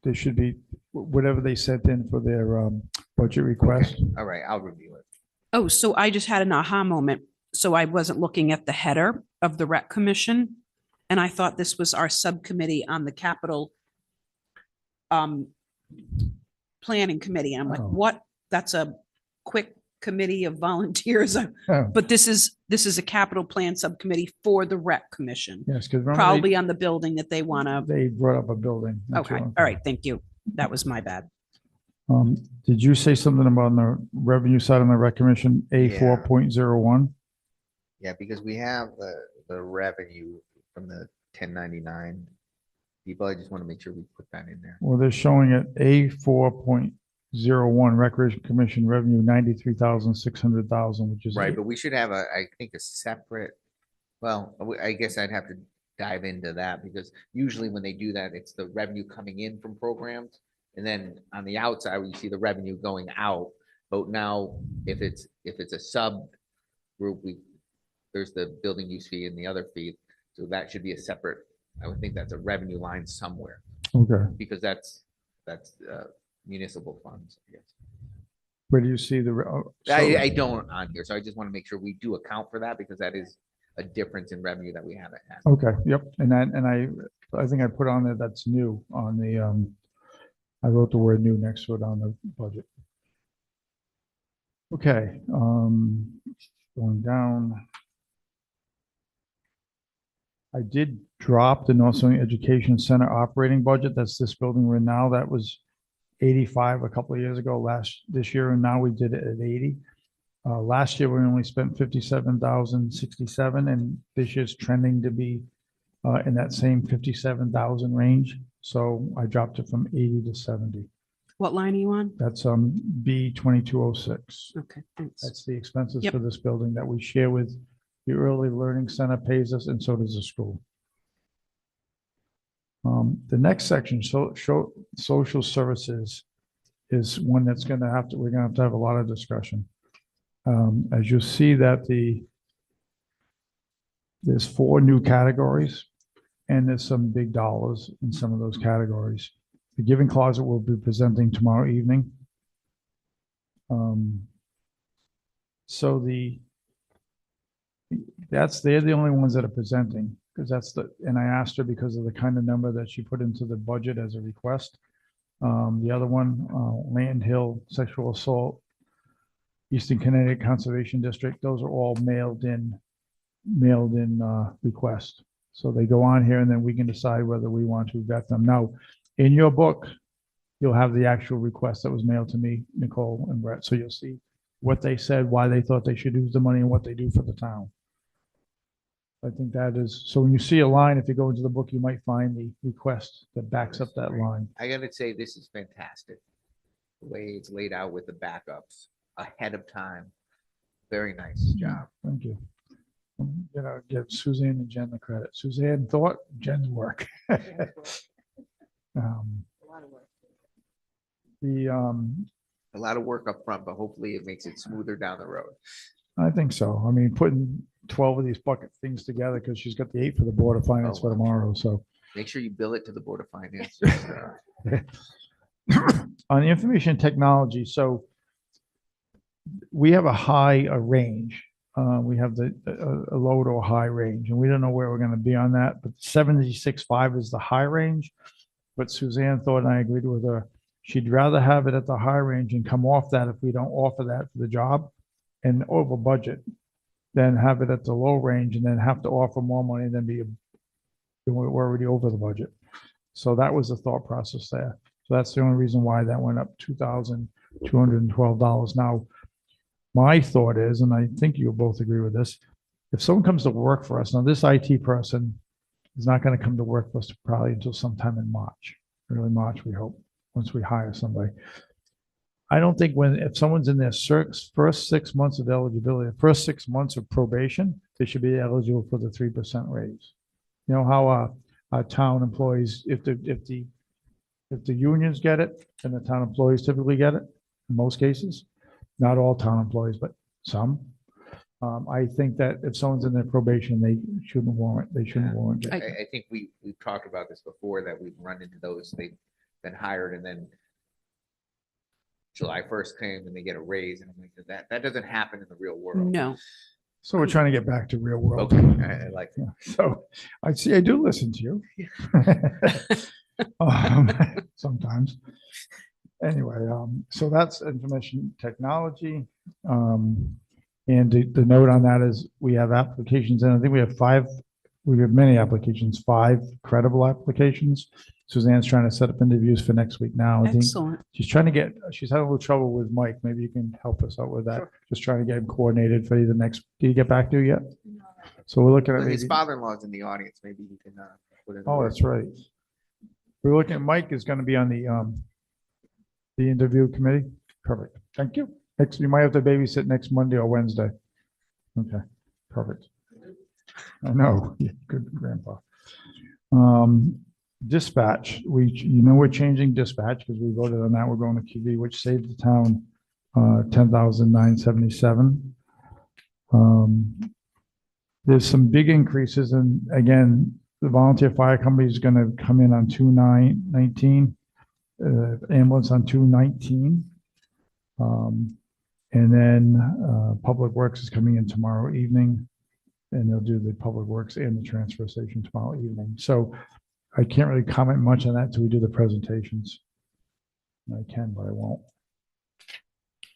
There should be whatever they sent in for their budget request. All right, I'll review it. Oh, so I just had an aha moment. So I wasn't looking at the header of the rec commission. And I thought this was our subcommittee on the capital planning committee. And I'm like, Oh. what? That's a quick committee of volunteers. Oh. But this is a capital plan subcommittee for the rec commission. Yes, because Probably on the building that they want to. they brought up a building. That's Okay, what- all right, thank you. That was my bad. Did you say something about the revenue side on the rec commission, A Yeah. 4.01? Yeah, because we have the revenue from the 1099 people. I just want to make sure we put that in there. Well, they're showing it A 4.01 Recreation Commission revenue 93,600,000, which is Right, but we should have I think a separate, well, I guess I'd have to dive into that because usually when they do that, it's the revenue coming in from programs. And then on the outside, you see the revenue going out. But now if it's a sub group, there's the building use fee and the other fee. So that should be a separate, I would think that's a revenue line somewhere Okay. because that's municipal funds, I guess. Where do you see the? I don't on here, so I just want to make sure we do account for that because that is a difference in revenue that we haven't had. Okay, yep. And I think I put on there that's new on the, I wrote the word new next to it on the budget. Okay, going down. I did drop the North Stoney Education Center operating budget. That's this building we're in now. That was 85 a couple of years ago this year, and now we did it at 80. Last year, we only spent 57,067, and this year's trending to be in that same 57,000 range. So I dropped it from 80 to 70. What line are you on? That's B 2206. Okay, thanks. That's the expenses Yep. for this building that we share with the Early Learning Center pays us, and so does the school. The next section, social services, is one that's we're gonna have to have a lot of discussion. As you see that there's 4 new categories, and there's some big dollars in some of those categories. The Giving Closet will be presenting tomorrow evening. So they're the only ones that are presenting, because and I asked her because of the kind of number that she put into the budget as a request. The other one, Land Hill Sexual Assault, Eastern Connecticut Conservation District, those are all mailed in request. So they go on here and then we can decide whether we want to vet them. Now, in your book, you'll have the actual request that was mailed to me, Nicole and Brett. So you'll see what they said, why they thought they should use the money and what they do for the town. I think that is, so when you see a line, if you go into the book, you might find the request that backs up that line. I gotta say, this is fantastic. The way it's laid out with the backups ahead of time. Very nice job. Thank you. Give Suzanne and Jen the credit. Suzanne thought, Jen's work. A lot of work up front, but hopefully it makes it smoother down the road. I think so. I mean, putting 12 of these bucket things together, because she's got the 8 for the Board of Finance for tomorrow, so. Make sure you bill it to the Board of Finance. On the information technology, so we have a range. We have a low to a high range, and we don't know where we're going to be on that, but 76.5 is the high range. But Suzanne thought, and I agreed with her, she'd rather have it at the high range and come off that if we don't offer that for the job and over budget, than have it at the low range and then have to offer more money and then we're already over the budget. So that was the thought process there. So that's the only reason why that went up $2,212. Now, my thought is, and I think you'll both agree with this, if someone comes to work for us, now this IT person is not going to come to work for us probably until sometime in March, early March, we hope, once we hire somebody. I don't think if someone's in their first 6 months of eligibility, first 6 months of probation, they should be eligible for the 3% raise. You know how our town employees, if the unions get it, then the town employees typically get it in most cases. Not all town employees, but some. I think that if someone's in their probation, they shouldn't warrant it. I think we've talked about this before, that we've run into those. then hired and then July 1st came and they get a raise, and I'm like, that doesn't happen in the real world. No. So we're trying to get back to real world. Okay, I like that. Yeah, so I see, I do listen to you. Sometimes. Anyway, so that's information technology. And the note on that is we have applications, and I think we have many applications, 5 credible applications. Suzanne's trying to set up interviews for next week now. I think Excellent. she's having a little trouble with Mike. Maybe you can help us out with that. Sure. Just trying to get him coordinated for the next, did you get back to you yet? So we're looking at His maybe, father-in-law's in the audience. Maybe he can put in. the oh, word. that's right. We're looking at Mike is going to be on the interview committee. Perfect. Thank you. Next, you might have to babysit next Monday or Wednesday. Okay, perfect. I know. Yeah, good grandpa. Dispatch, we're changing dispatch because we voted on that. We're going to QV, which saved the town $10,977. There's some big increases, and again, the volunteer fire company is going to come in on 2/9/19, ambulance on 2/19. And then Public Works is coming in tomorrow evening, and they'll do the Public Works and the transfer station tomorrow evening. So I can't really comment much on that until we do the presentations. I can, but I won't.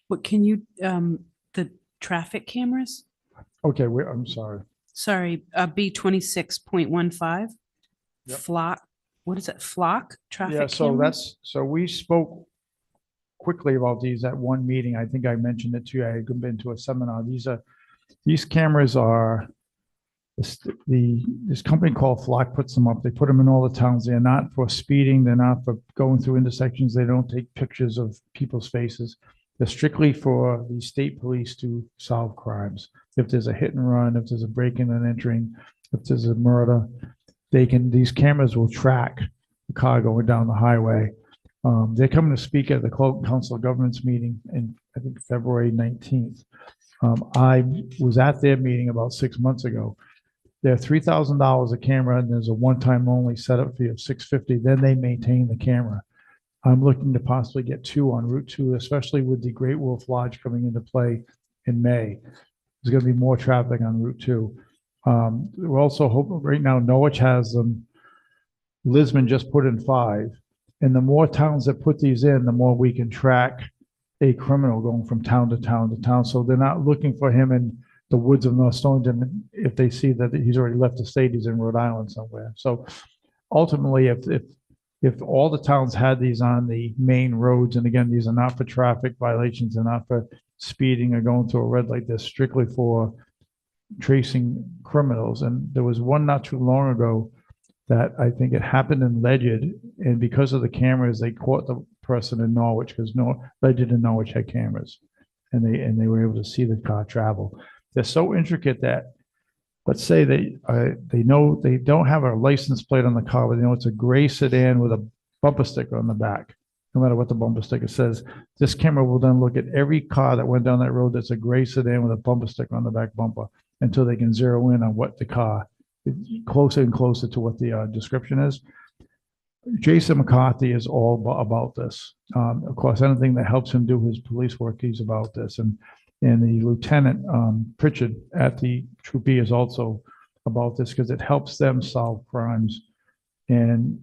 What can you, the traffic cameras? Okay, I'm sorry. Sorry, B26.15. Yep. Flock, what is it? Flock traffic Yeah, so cameras? so we spoke quickly about these at one meeting. I think I mentioned it to you. I had been to a seminar. These cameras are, this company called Flock puts them up. They put them in all the towns. They're not for speeding. They're not for going through intersections. They don't take pictures of people's faces. They're strictly for the state police to solve crimes. If there's a hit and run, if there's a break-in and entering, if there's a murder, these cameras will track the car going down the highway. They're coming to speak at the Council of Governments meeting in, I think, February 19th. I was at their meeting about 6 months ago. They're $3,000 a camera, and there's a one-time only setup fee of $650. Then they maintain the camera. I'm looking to possibly get 2 on Route 2, especially with the Great Wolf Lodge coming into play in May. There's going to be more traffic on Route 2. We're also hoping right now, Norwich has them. Lisbon just put in 5. And the more towns that put these in, the more we can track a criminal going from town to town to town. So they're not looking for him in the woods of North Stonington. If they see that he's already left the state, he's in Rhode Island somewhere. So ultimately, if all the towns had these on the main roads, and again, these are not for traffic violations, they're not for speeding or going through a red light, they're strictly for tracing criminals. And there was one not too long ago that I think it happened in Ledyard, and because of the cameras, they caught the person in Norwich, because Ledyard and Norwich had cameras, and they were able to see the car travel. They're so intricate that, let's say they know they don't have a license plate on the car, but they know it's a gray sedan with a bumper sticker on the back. No matter what the bumper sticker says, this camera will then look at every car that went down that road that's a gray sedan with a bumper sticker on the back bumper until they can zero in on what the car, closer and closer to what the description is. Jason McCarthy is all about this. Of course, anything that helps him do his police work, he's about this. And the Lieutenant Pritchard at the Troop E is also about this because it helps them solve crimes. And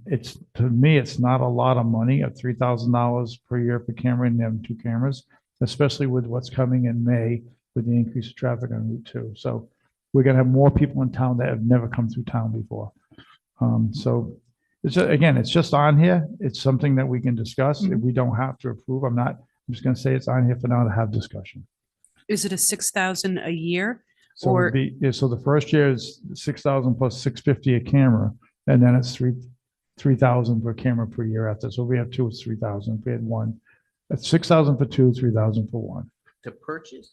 to me, it's not a lot of money at $3,000 per year per camera, and them 2 cameras, especially with what's coming in May with the increase of traffic on Route 2. So we're going to have more people in town that have never come through town before. So it's just on here. It's something that we can discuss. Mm-hmm. We don't have to approve. I'm just going to say it's on here for now to have discussion. Is it a 6,000 a year? So Or so the first year is 6,000 plus 650 a camera, and then it's 3,000 per camera per year after. So if we have 2, it's 3,000. If we had 1, that's 6,000 for 2, 3,000 for 1. To purchase?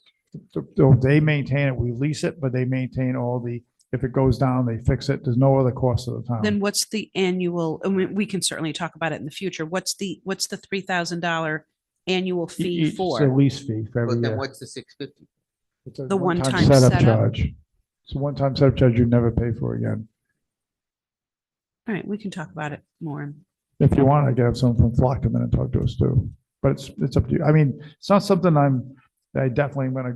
They maintain it. We lease it, but they maintain all if it goes down, they fix it. There's no other cost to the town. then what's the annual, and we can certainly talk about it in the future. What's the $3,000 annual fee It's a for? lease fee for every But then year. what's the 650? It's a The one-time setup setup? charge. It's a one-time setup charge you never pay for again. All right, we can talk about it more. If you want, I can have someone from Flock come in and talk to us too. But it's up to you. I mean, it's not something I definitely am gonna,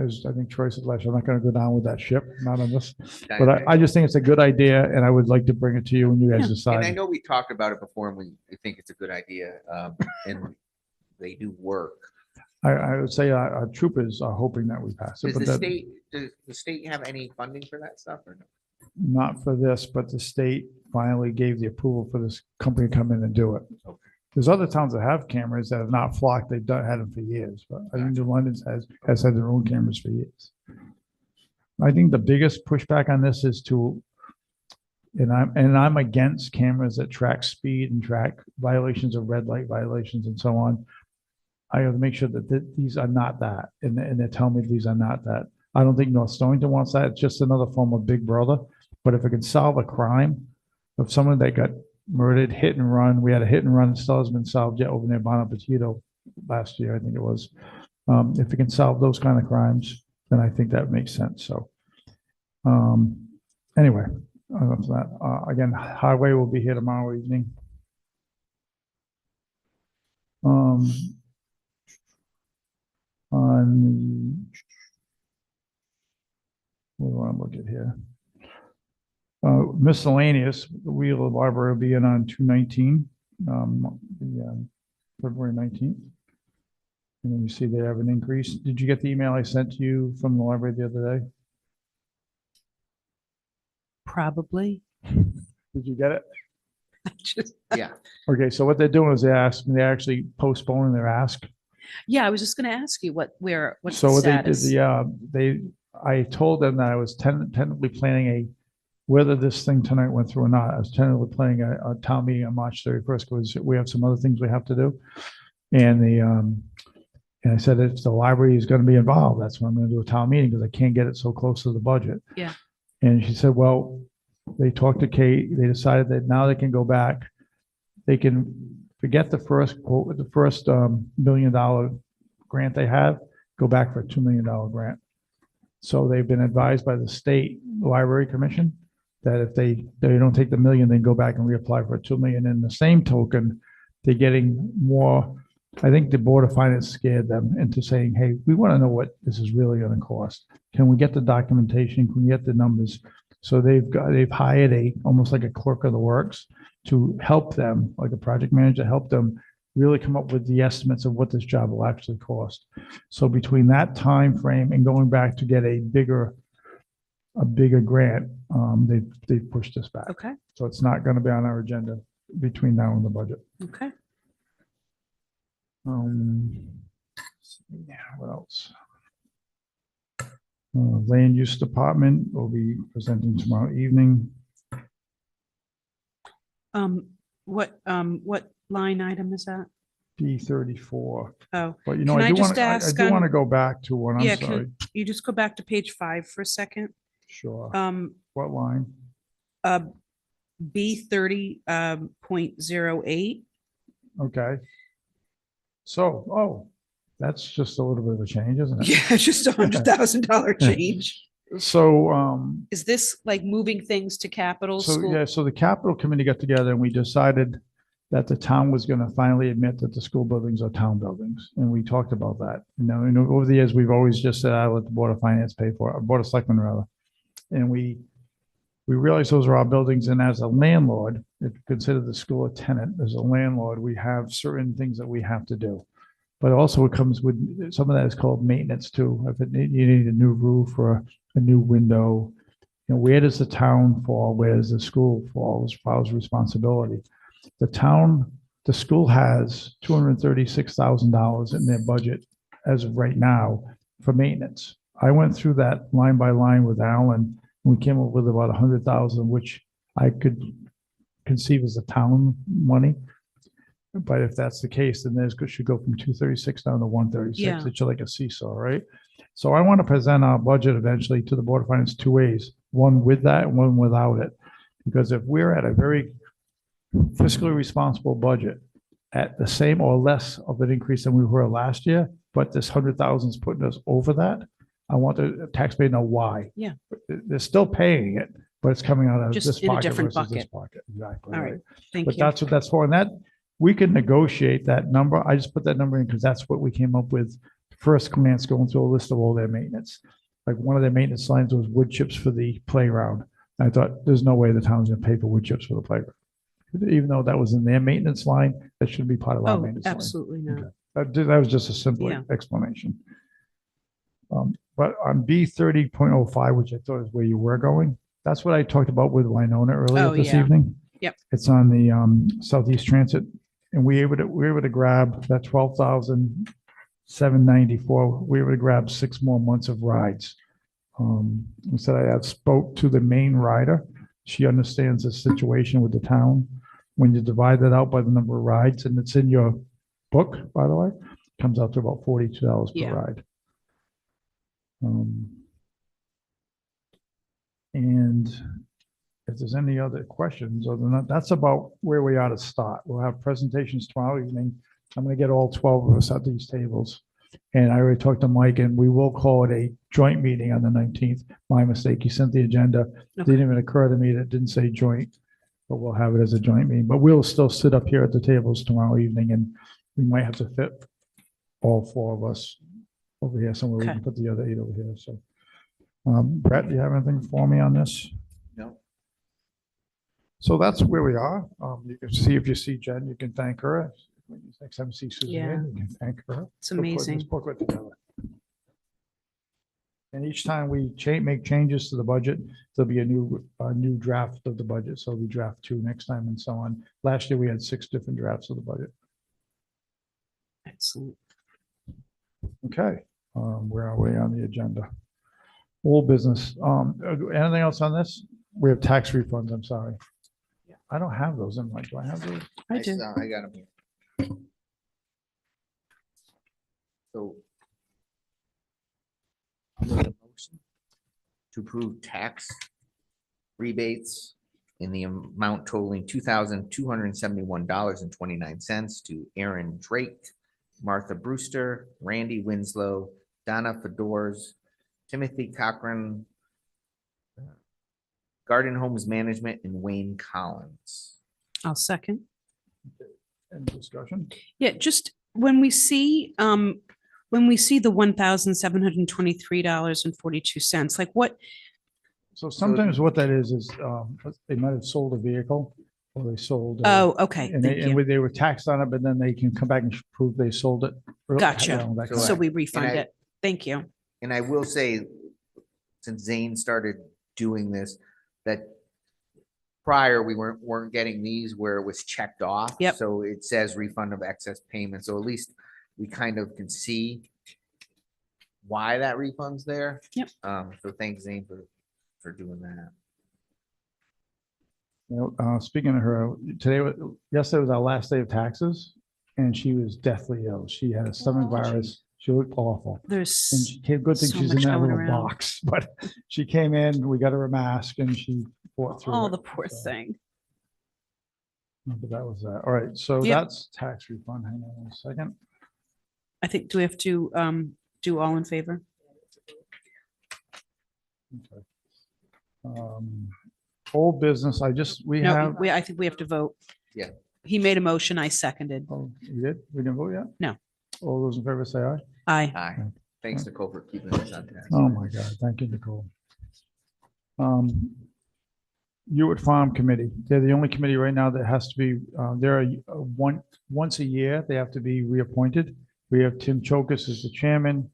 as I think Troy said last year, I'm not gonna go down with that ship, not on this. But I just think it's a good idea and I would like to bring it to you and you guys And I decide. know we talked about it before and we think it's a good idea, and they do work. I would say our troopers are hoping that we pass it, Does but the that, state, does the state have any funding for that stuff or no? not for this, but the state finally gave the approval for this company to come in and do it. Okay. There's other towns that have cameras that have not flocked. They've had them for years, but I think New London has had their own cameras for years. I think the biggest pushback on this is and I'm against cameras that track speed and track violations of red light violations and so on. I have to make sure that these are not that, and they're telling me these are not that. I don't think North Stonington wants that. It's just another form of Big Brother. But if it can solve a crime of someone that got murdered, hit and run, we had a hit and run that still hasn't been solved yet over near Bon Appetito last year, I think it was. If it can solve those kind of crimes, then I think that makes sense. So, anyway, enough of that. Again, Highway will be here tomorrow evening. On what do I look at here? Miscellaneous, the Wheeler Library will be in on 2/19, February 19th. And then you see they have an increase. Did you get the email I sent to you from the library the other day? Probably. Did you get it? Yeah. Okay, so what they're doing is they're actually postponing their ask. Yeah, I was just going to ask you what's So the what they did, status? I told them that I was tentatively planning whether this thing tonight went through or not, I was tentatively planning a town meeting on March 31st because we have some other things we have to do. And and I said, if the library is going to be involved, that's when I'm going to do a town meeting because I can't get it so close to the budget. Yeah. And she said, well, they talked to Kate, they decided that now they can go back. They can forget the first quote, the first $1 million grant they have, go back for a $2 million grant. So they've been advised by the state library commission that if they don't take the $1 million, they go back and reapply for a $2 million. In the same token, they're getting more. I think the Board of Finance scared them into saying, hey, we want to know what this is really going to cost. Can we get the documentation? Can we get the numbers? So they've hired almost like a clerk of the works to help them, like a project manager, help them really come up with the estimates of what this job will actually cost. So between that time frame and going back to get a bigger grant, they've pushed us back. Okay. So it's not going to be on our agenda between now and the budget. Okay. Yeah, what else? Land Use Department will be presenting tomorrow evening. What line item is that? D34. Oh, But can I just I ask do want to on- go back to one. I'm Yeah, sorry. can you just go back to page 5 for a second? Sure. Um, What line? B30.08. Okay. So, that's just a little bit of a change, isn't it? Yeah, it's just $100,000 change. So, Is this like moving things to capital school? yeah, so the capital committee got together and we decided that the town was going to finally admit that the school buildings are town buildings. And we talked about that. Over the years, we've always just said, I let the Board of Finance pay for it, or Board of Selectmen rather. And we realized those are our buildings. And as a landlord, if you consider the school a tenant, as a landlord, we have certain things that we have to do. But also it comes with some of that is called maintenance too. If you need a new roof or a new window, where does the town fall? Where does the school fall as far as responsibility? The school has $236,000 in their budget as of right now for maintenance. I went through that line by line with Alan, and we came up with about 100,000, which I could conceive as the town money. But if that's the case, then there's should go from 236 down to 136. Yeah. It's like a seesaw, right? So I want to present our budget eventually to the Board of Finance two ways, one with that and one without it. Because if we're at a very fiscally responsible budget at the same or less of an increase than we were last year, but this 100,000 is putting us over that, I want the taxpayer to know why. Yeah. They're still paying it, but it's coming out of Just this in a pocket different versus this bucket. pocket. Exactly. All right, thank But you. that's what that's for. And that, we can negotiate that number. I just put that number in because that's what we came up with. First glance, going through a list of all their maintenance. Like one of their maintenance lines was wood chips for the playground. I thought, there's no way the town's gonna pay for wood chips for the playground. Even though that was in their maintenance line, that should be part of our Oh, maintenance line. absolutely not. That was just a simple Yeah. explanation. But on B30.05, which I thought is where you were going, that's what I talked about with Winona earlier Oh, this yeah. evening. Yep. It's on the Southeast Transit, and we were able to grab that 12,794. We were able to grab 6 more months of rides. We said I had spoke to the main rider. She understands the situation with the town. When you divide that out by the number of rides, and it's in your book, by the way, comes out to about $42 per Yeah. ride. And if there's any other questions, other than that, that's about where we ought to start. We'll have presentations tomorrow evening. I'm going to get all 12 of us at these tables. And I already talked to Mike, and we will call it a joint meeting on the 19th. My mistake. He sent the agenda. Didn't even occur to me that it didn't say joint, but we'll have it as a joint meeting. But we'll still sit up here at the tables tomorrow evening, and we might have to fit all 4 of us over here somewhere. We Okay. can put the other 8 over here. So, Brett, do you have anything for me on this? No. So that's where we are. You can see, if you see Jen, you can thank her. Next time you see Suzanne, you can thank her. It's for putting amazing. this booklet together. And each time we make changes to the budget, there'll be a new draft of the budget. So we draft 2 next time and so on. Last year, we had 6 different drafts of the budget. Excellent. Okay, where are we on the agenda? Old business. Anything else on this? We have tax refunds, I'm sorry. I don't have those in my, do I have those? I do. I got them here. So. I'll make a motion to approve tax rebates in the amount totaling $2,271.29 to Aaron Drake, Martha Brewster, Randy Winslow, Donna Fedors, Timothy Cochran, Garden Homes Management, and Wayne Collins. I'll second. Any discussion? Yeah, just when we see the $1,723.42, like what? So sometimes what that is they might have sold a vehicle or they sold. Oh, okay. And Thank you. they were taxed on it, but then they can come back and prove they sold it. Gotcha. that kind So of- we refund And I- it. Thank you. And I will say, since Zane started doing this, that prior we weren't getting these where it was checked off. Yep. So it says refund of excess payment. So at least we kind of can see why that refund's there. Yep. So thanks, Zane, for doing that. Speaking of her, yesterday was our last day of taxes, and she was deathly ill. She had a stomach virus. She looked awful. And There's she came, good thing so she's in much that going little around. box, but she came in, we got her a mask, and she fought through oh, it. the poor So, thing. but that was that. All right, so Yep. that's tax refund. Hang on one second. I think, do we have to do all in favor? Okay. Old business, we No, have, I think we have to vote. Yeah. He made a motion, I seconded. oh, you did? We didn't vote yet? No. All those in favor say aye. Aye. Aye. Thanks, Nicole, for keeping us on task. Oh, my God. Thank you, Nicole. Hewitt Farm Committee, they're the only committee right now that has to be, once a year, they have to be reappointed. We have Tim Chokus as the chairman,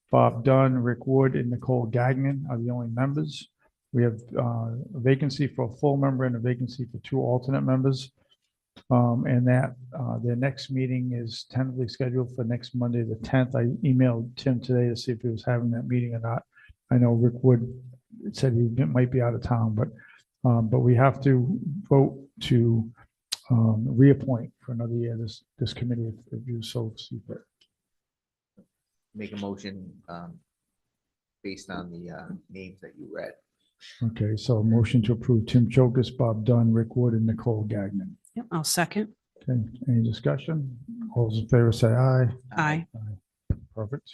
Bob Dunn, Rick Wood, and Nicole Gagnon are the only members. We have a vacancy for a full member and a vacancy for 2 alternate members. And that their next meeting is tentatively scheduled for next Monday, the 10th. I emailed Tim today to see if he was having that meeting or not. I know Rick Wood said he might be out of town, but we have to vote to reappoint for another year this committee if you so see fit. Make a motion based on the names that you read. Okay, so a motion to approve Tim Chokus, Bob Dunn, Rick Wood, and Nicole Gagnon. Yep, I'll second. Okay, any discussion? All those in favor say aye. Aye. Perfect.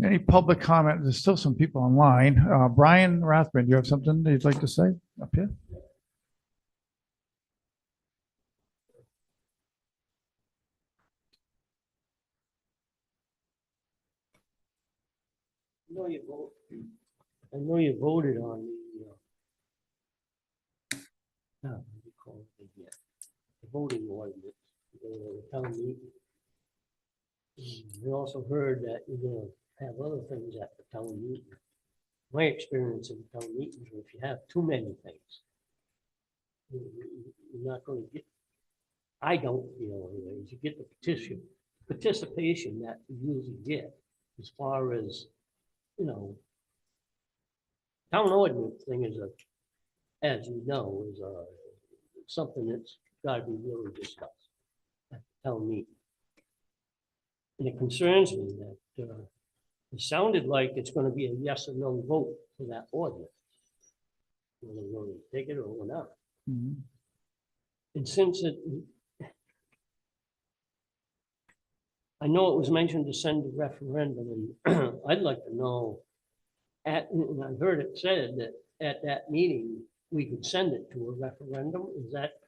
Any public comment? There's still some people online. Brian Rathman, do you have something that you'd like to say up here? I know you voted on what do you call it, the voting ordinance, the town meeting. We also heard that you're gonna have other things at the town meeting. My experience in town meetings, if you have too many things, you're not gonna get, I don't feel anyways, you get the participation that you usually get as far as, town ordinance thing is as you know, is something that's gotta be really discussed at the town meeting. And it concerns me that it sounded like it's gonna be a yes or no vote for that ordinance. Whether we're gonna take it or not. And since I know it was mentioned to send a referendum, and I'd like to know, and I heard it said that at that meeting, we could send it to a referendum. Is that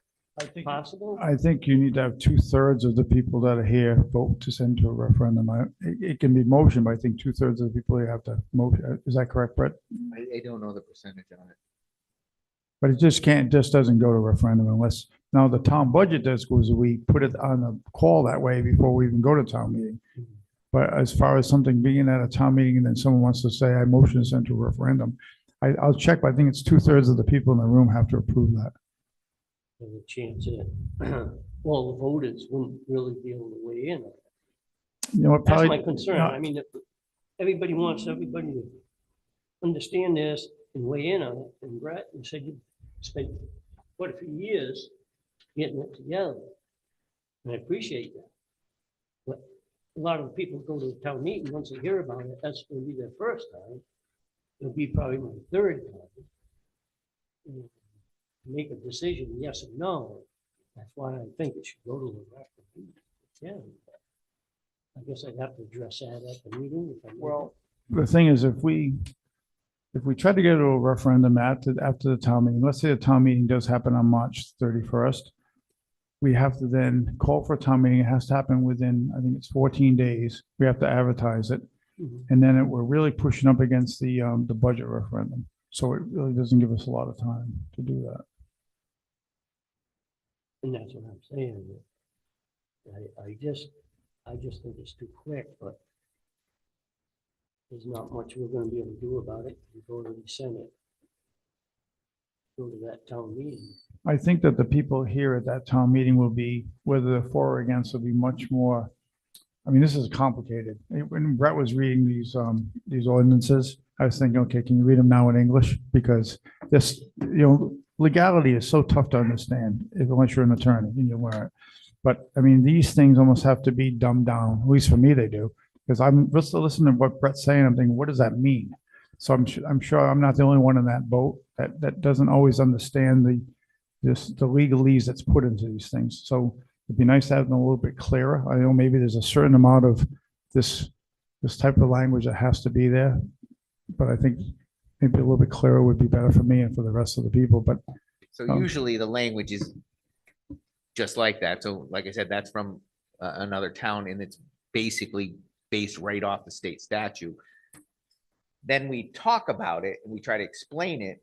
possible? I think you need to have 2/3 of the people that are here vote to send to a referendum. It can be motion, but I think 2/3 of the people you have to motion. Is that correct, Brett? I don't know the percentage on it. But it just doesn't go to referendum unless, now the town budget does goes, we put it on a call that way before we even go to town meeting. But as far as something being at a town meeting and then someone wants to say, I motion to send to a referendum, I'll check, but I think it's 2/3 of the people in the room have to approve that. There's a chance that all the voters wouldn't really be able to weigh in on it. You know what, That's probably. my concern. I mean, if everybody wants everybody to understand this and weigh in on it. And Brett, you said you spent quite a few years getting it together. And I appreciate that. But a lot of the people go to the town meeting, once they hear about it, that's gonna be their first time. It'll be probably my third time. And make a decision, yes or no. That's why I think it should go to the referendum. Yeah. I guess I'd have to address that at the meeting. Well, the thing is, if we try to get to a referendum after the town meeting, let's say the town meeting does happen on March 31st, we have to then call for a town meeting. It has to happen within, I think it's 14 days. We have to advertise it. And then we're really pushing up against the budget referendum. So it really doesn't give us a lot of time to do that. And that's what I'm saying. I just think it's too quick, but there's not much we're gonna be able to do about it. We go to the Senate. Go to that town meeting. I think that the people here at that town meeting will be, whether they're for or against, will be much more. I mean, this is complicated. When Brett was reading these ordinances, I was thinking, okay, can you read them now in English? Because this, legality is so tough to understand unless you're an attorney and you learn it. But I mean, these things almost have to be dumbed down. At least for me, they do. Because I'm just listening to what Brett's saying. I'm thinking, what does that mean? So I'm sure I'm not the only one in that boat that doesn't always understand the legalese that's put into these things. So it'd be nice to have them a little bit clearer. I know maybe there's a certain amount of this type of language that has to be there, but I think maybe a little bit clearer would be better for me and for the rest of the people. But so usually the language is just like that. So like I said, that's from another town, and it's basically based right off the state statute. Then we talk about it and we try to explain it.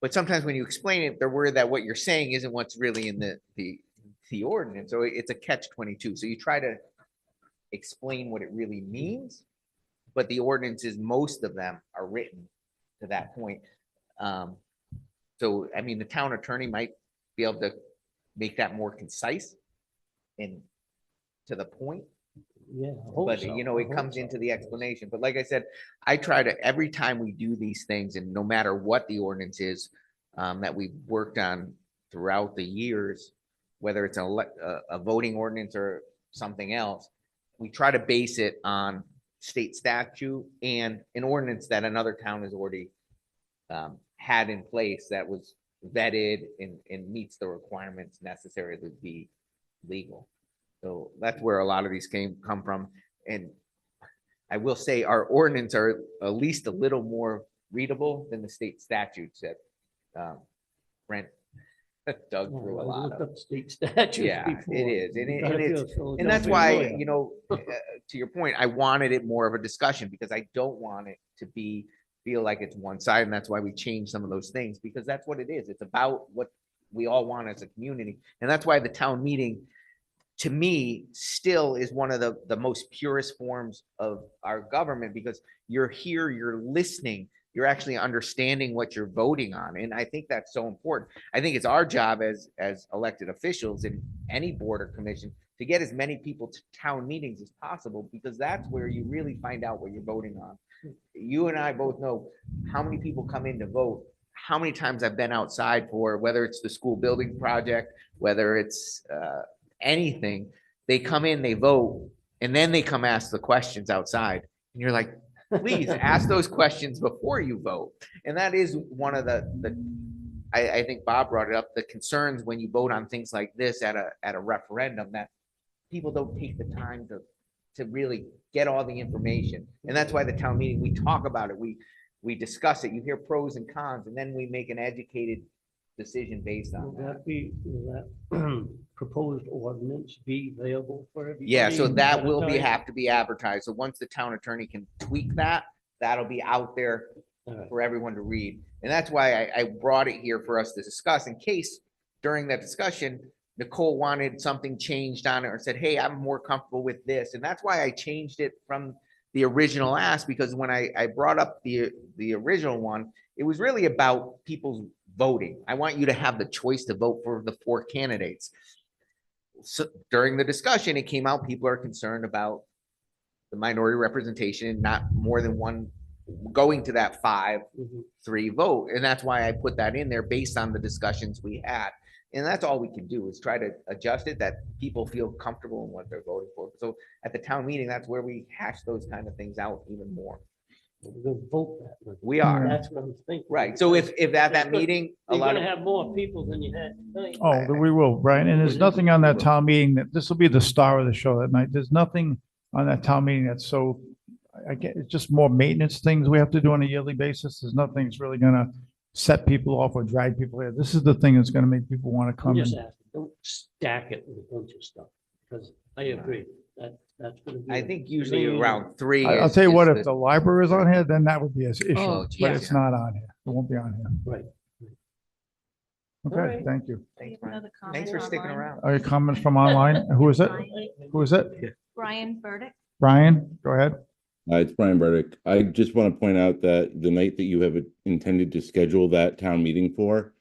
But sometimes when you explain it, they're worried that what you're saying isn't what's really in the ordinance. So it's a catch-22. So you try to explain what it really means, but the ordinances, most of them are written to that point. So, I mean, the town attorney might be able to make that more concise and to the point. Yeah. But it comes into the explanation. But like I said, I try to, every time we do these things, and no matter what the ordinance is that we've worked on throughout the years, whether it's a voting ordinance or something else, we try to base it on state statute and an ordinance that another town has already had in place that was vetted and meets the requirements necessary to be legal. So that's where a lot of these come from. And I will say our ordinance are at least a little more readable than the state statutes that Brent dug through a lot Looked of. up state statutes Yeah, before. it is. And, You it, gotta and, it's, feel so and that's don't be a why, lawyer. you know, to your point, I wanted it more of a discussion because I don't want it to feel like it's one side. And that's why we changed some of those things, because that's what it is. It's about what we all want as a community. And that's why the town meeting, to me, still is one of the most purest forms of our government, because you're here, you're listening, you're actually understanding what you're voting on. And I think that's so important. I think it's our job as elected officials in any board or commission to get as many people to town meetings as possible, because that's where you really find out what you're voting on. You and I both know how many people come in to vote, how many times I've been outside for, whether it's the school building project, whether it's anything, they come in, they vote, and then they come ask the questions outside. And you're like, please ask those questions before you vote. And that is one of I think Bob brought it up, the concerns when you vote on things like this at a referendum, that people don't take the time to really get all the information. And that's why the town meeting, we talk about it, we discuss it, you hear pros and cons, and then we make an educated decision based on that. Will that proposed ordinance be available for everybody? Yeah, so that will advertised? have to be advertised. So once the town attorney can tweak that, that'll be out there for everyone to read. And that's why I brought it here for us to discuss, in case during that discussion, Nicole wanted something changed on it or said, hey, I'm more comfortable with this. And that's why I changed it from the original ask, because when I brought up the original one, it was really about people's voting. I want you to have the choice to vote for the 4 candidates. So during the discussion, it came out, people are concerned about the minority representation, not more than one going to that 5-3 vote. And that's why I put that in there based on the discussions we had. And that's all we can do, is try to adjust it that people feel comfortable in what they're voting for. So at the town meeting, that's where we hash those kind of things out even more. We're gonna vote that way. We are. That's what I'm thinking. Right. So if at that meeting, a You're lot gonna of, have more people than you had tonight. Oh, we will, Brian. And there's nothing on that town meeting that, this will be the star of the show that night. There's nothing on that town meeting that's so, I get, it's just more maintenance things we have to do on a yearly basis. There's nothing that's really gonna set people off or drag people here. This is the thing that's gonna make people want to I'm come just in. asking, don't stack it with a bunch of stuff, because I agree, that's gonna be. I think usually around 3. I'll tell you what, is if the library is on here, then that would be an issue, Oh, but yeah. it's not on here. It won't be on here. Right. Okay, right. thank you. Thanks, Brian. Another comment Thanks for sticking online. around. Are your comments from online? Who is it? Who is it? Brian Burdick. Brian, go ahead. It's Brian Burdick. I just want to point out that the night that you have intended to schedule that town meeting for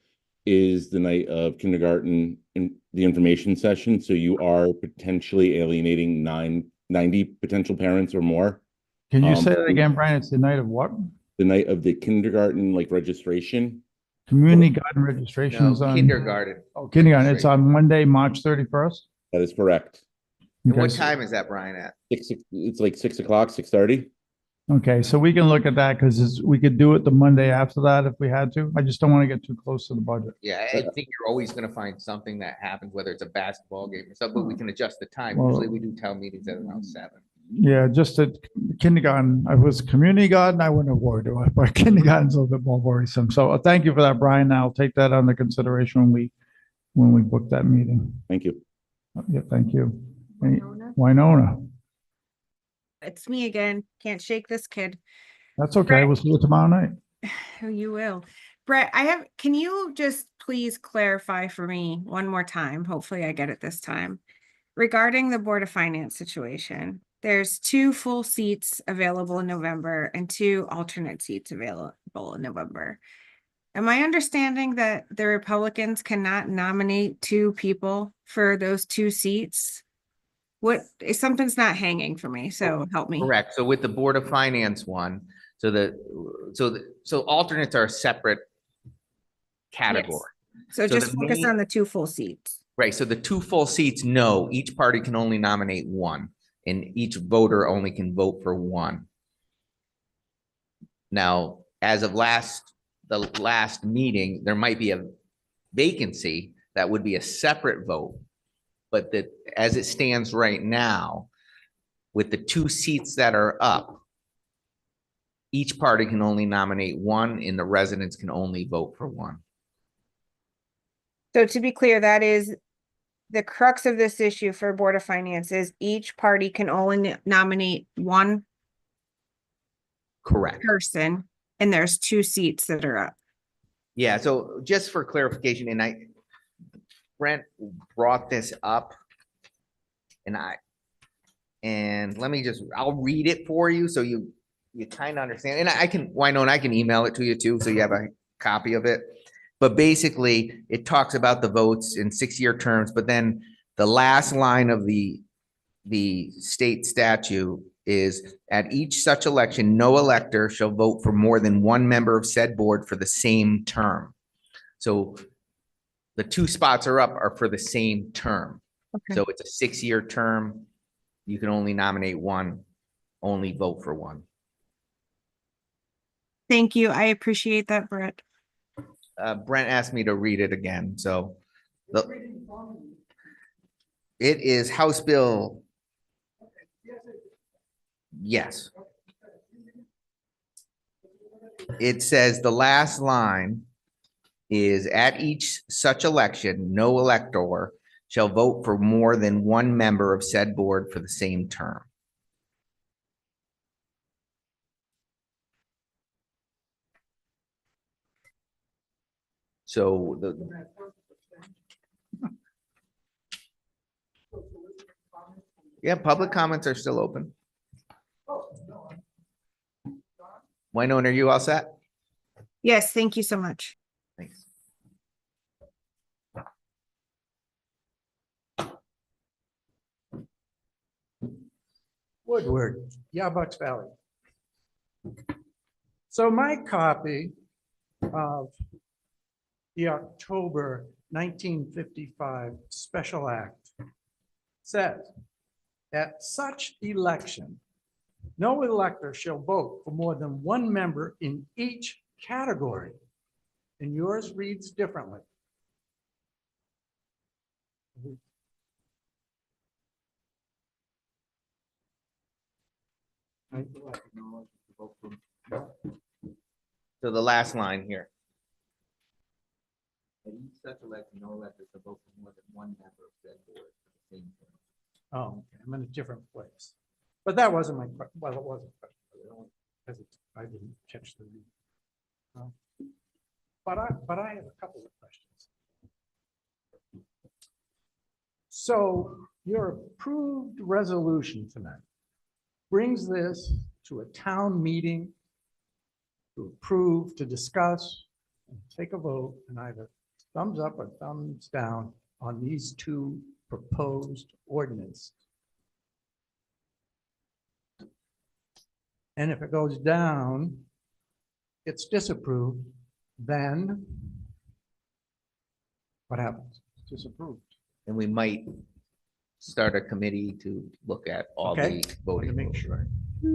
is the night of kindergarten in the information session. So you are potentially alienating 90 potential parents or more. Can you say that again, Brian? It's the night of what? The night of the kindergarten registration. Community garden registration is No, on. kindergarten. Oh, kindergarten. It's on Monday, March 31st. That is correct. And Okay, what so- time is that, Brian, at? It's like 6 o'clock, 6:30. Okay, so we can look at that because we could do it the Monday after that if we had to. I just don't want to get too close to the budget. Yeah, I think you're always gonna find something that happens, whether it's a basketball game or something, but we can adjust the time. Well- Usually we do town meetings at around 7. Yeah, just at kindergarten. I was community garden, I wouldn't have worried about it, but kindergarten's a little bit more worrisome. So thank you for that, Brian. I'll take that under consideration when we book that meeting. Thank you. Yeah, thank you. Winona? Winona. It's me again. Can't shake this kid. That's okay. We'll see you tomorrow night. Oh, you will. Brett, can you just please clarify for me one more time? Hopefully I get it this time. Regarding the Board of Finance situation, there's 2 full seats available in November and 2 alternate seats available in November. Am I understanding that the Republicans cannot nominate 2 people for those 2 seats? Something's not hanging for me, so help me. Correct. So with the Board of Finance one, so alternates are a separate category. So So just the focus main- on the 2 full seats. Right, so the 2 full seats, no, each party can only nominate 1, and each voter only can vote for 1. Now, as of the last meeting, there might be a vacancy that would be a separate vote. But that, as it stands right now, with the 2 seats that are up, each party can only nominate one and the residents can only vote for one. So to be clear, that is the crux of this issue for Board of Finance is each party can only nominate one Correct. person, and there's 2 seats that are up. Yeah, so just for clarification, and Brent brought this up, and let me I'll read it for you so you kind of understand. And I can, Wynonna, I can email it to you too, so you have a copy of it. But basically, it talks about the votes in 6-year terms, but then the last line of the state statute is, at each such election, no elector shall vote for more than one member of said board for the same term. So the 2 spots are for the same term. Okay. So it's a 6-year term. You can only nominate one, only vote for one. Thank you. I appreciate that, Brett. Brent asked me to read it again, so it is House Bill. Yes. It says the last line is, at each such election, no elector shall vote for more than one member of said board for the same term. So yeah, public comments are still open. Wynonna, are you all set? Yes, thank you so much. Thanks. Woodward, Yarbucks Valley. So my copy of the October 1955 Special Act says, at such election, no elector shall vote for more than one member in each category. And yours reads differently. So the last line here. At each such election, no elector shall vote for more than one member of said board for the same term. Oh, okay, I'm in a different place. But that wasn't my, well, it wasn't. Because I didn't catch the read. But I have a couple of questions. So your approved resolution tonight brings this to a town meeting to approve, to discuss, and take a vote, and either thumbs up or thumbs down on these 2 proposed ordinances. And if it goes down, it's disapproved, then what happens? It's disapproved. And we might start a committee to look at all Okay. the voting. To make sure.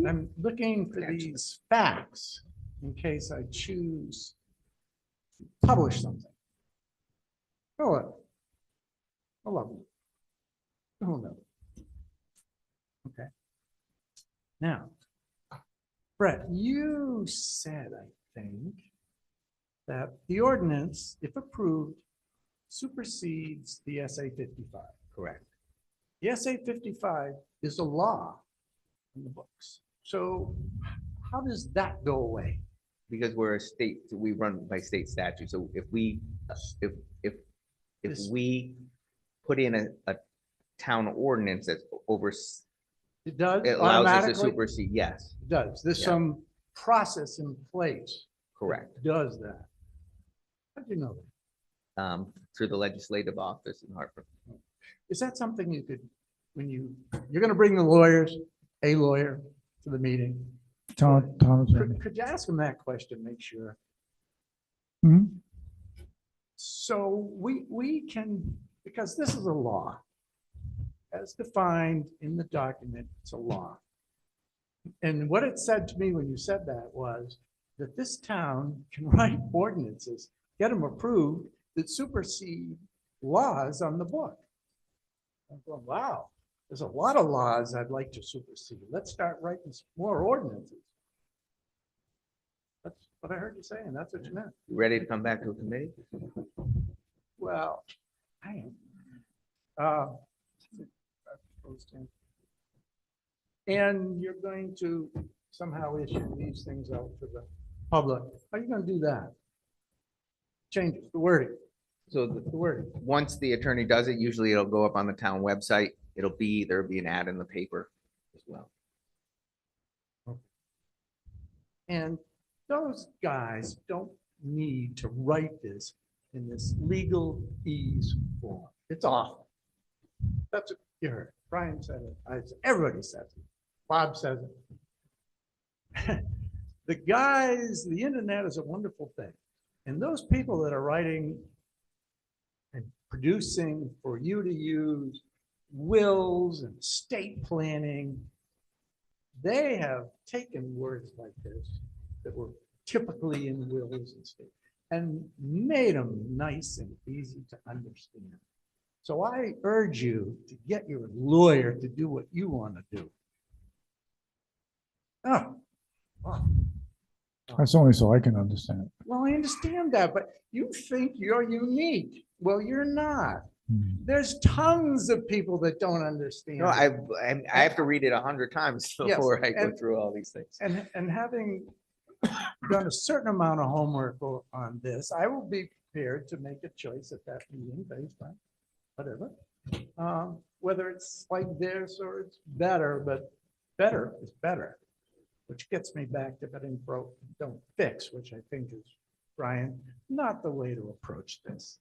I'm looking for these facts in case I choose to publish something. Oh, I love you. Who knows? Okay. Now, Brett, you said, I think, that the ordinance, if approved, supersedes the SA 55. Correct. The SA 55 is a law in the books. So how does that go away? Because we're a state, we run by state statute. So if we put in a town ordinance that's over, It does it allows us to automatically? supersede, yes, It does. There's Yeah. some process in place. correct. that Does that. How do you know that? Through the legislative office in Hartford. Is that something you could, when you're gonna bring the lawyers, a lawyer to the meeting? Tom is ready. Could you ask them that question, make sure? Mhm. So we can, because this is a law. As defined in the document, it's a law. And what it said to me when you said that was that this town can write ordinances, get them approved, that supersede laws on the book. I'm going, wow, there's a lot of laws I'd like to supersede. Let's start writing some more ordinances. what I heard you saying. That's what you meant. You ready to come back to a committee? Well, I am. Uh, And you're going to somehow issue these things out to the public. How are you gonna do that? Changes the wording. So The wording. once the attorney does it, usually it'll go up on the town website. There'll be an ad in the paper as well. And those guys don't need to write this in this legal ease form. It's awful. That's what you heard. Brian said it. Everybody says it. Bob says it. The guys, the internet is a wonderful thing. And those people that are writing and producing for you to use wills and estate planning, they have taken words like this that were typically in wills and state and made them nice and easy to understand. So I urge you to get your lawyer to do what you want to do. Oh, oh. That's only so I can understand. Well, I understand that, but you think you're unique. Well, you're not. There's tons of people that don't understand. No, I have to read it 100 times Yes, before I go and- through all these things. And having done a certain amount of homework on this, I will be prepared to make a choice at that meeting based on whatever. Whether it's like this or it's better, but better is better. Which gets me back to betting broke, don't fix, which I think is, Brian, not the way to approach this.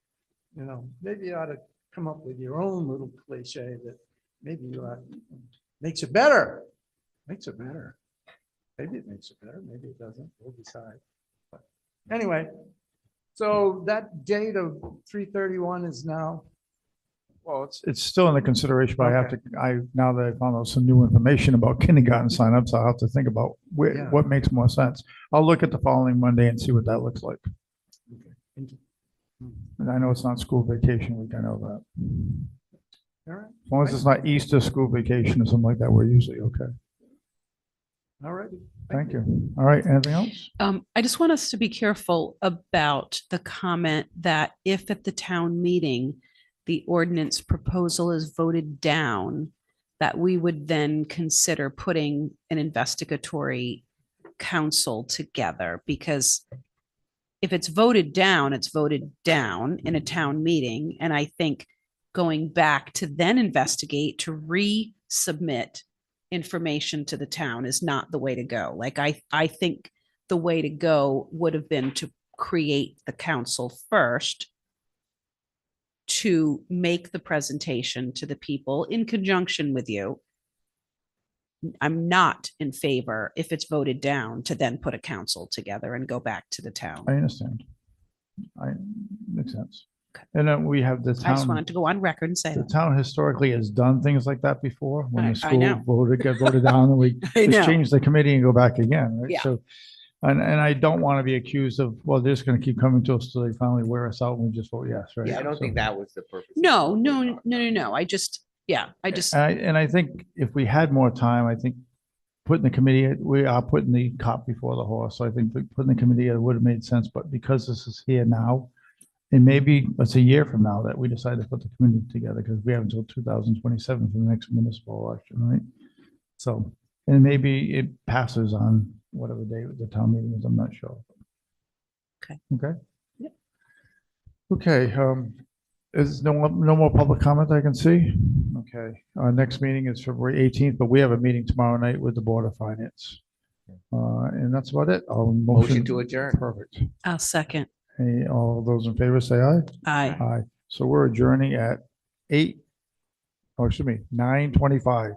You know, maybe you ought to come up with your own little cliche that maybe you ought, makes it better. Makes it better. Maybe it makes it better, maybe it doesn't, we'll decide. But anyway, so that date of 3/31 is now, Well, it's still in the consideration, but now that I found out some new information about kindergarten signups, I'll have to think about Yeah. what makes more sense. I'll look at the following Monday and see what that looks like. And I know it's not school vacation week, I know that. all right, As long as it's not Easter school vacation or something like that, we're usually okay. all right. Thank you. All right, anything else? I just want us to be careful about the comment that if at the town meeting, the ordinance proposal is voted down, that we would then consider putting an investigatory council together, because if it's voted down, it's voted down in a town meeting. And I think going back to then investigate, to resubmit information to the town is not the way to go. Like, I think the way to go would have been to create the council first, to make the presentation to the people in conjunction with you. I'm not in favor, if it's voted down, to then put a council together and go back to the town. I understand. Makes sense. And then we have the I just town, wanted to go on record and say the that. town historically has done things like that before. When I the school know. got voted down, and we I know. just change the committee and go back again, right? Yeah. So, and I don't want to be accused of, well, they're just going to keep coming to us till they finally wear us out and we just vote yes, right? Yeah, I don't So- think that was the purpose. No. I just, And I think if we had more time, I think putting the committee, we are putting the cart before the horse. So I think putting the committee would have made sense, but because this is here now, and maybe it's a year from now that we decide to put the committee together, because we have until 2027 for the next municipal election, right? So, and maybe it passes on whatever day the town meeting is, I'm not sure. Okay. Okay. Okay, is no more public comment I can see? Okay, our next meeting is February 18th, but we have a meeting tomorrow night with the Board of Finance. And that's about it. I'll Motion to adjourn. Perfect. I'll second. Hey, all those in favor say aye. Aye. Aye. So we're adjourning at 9:25.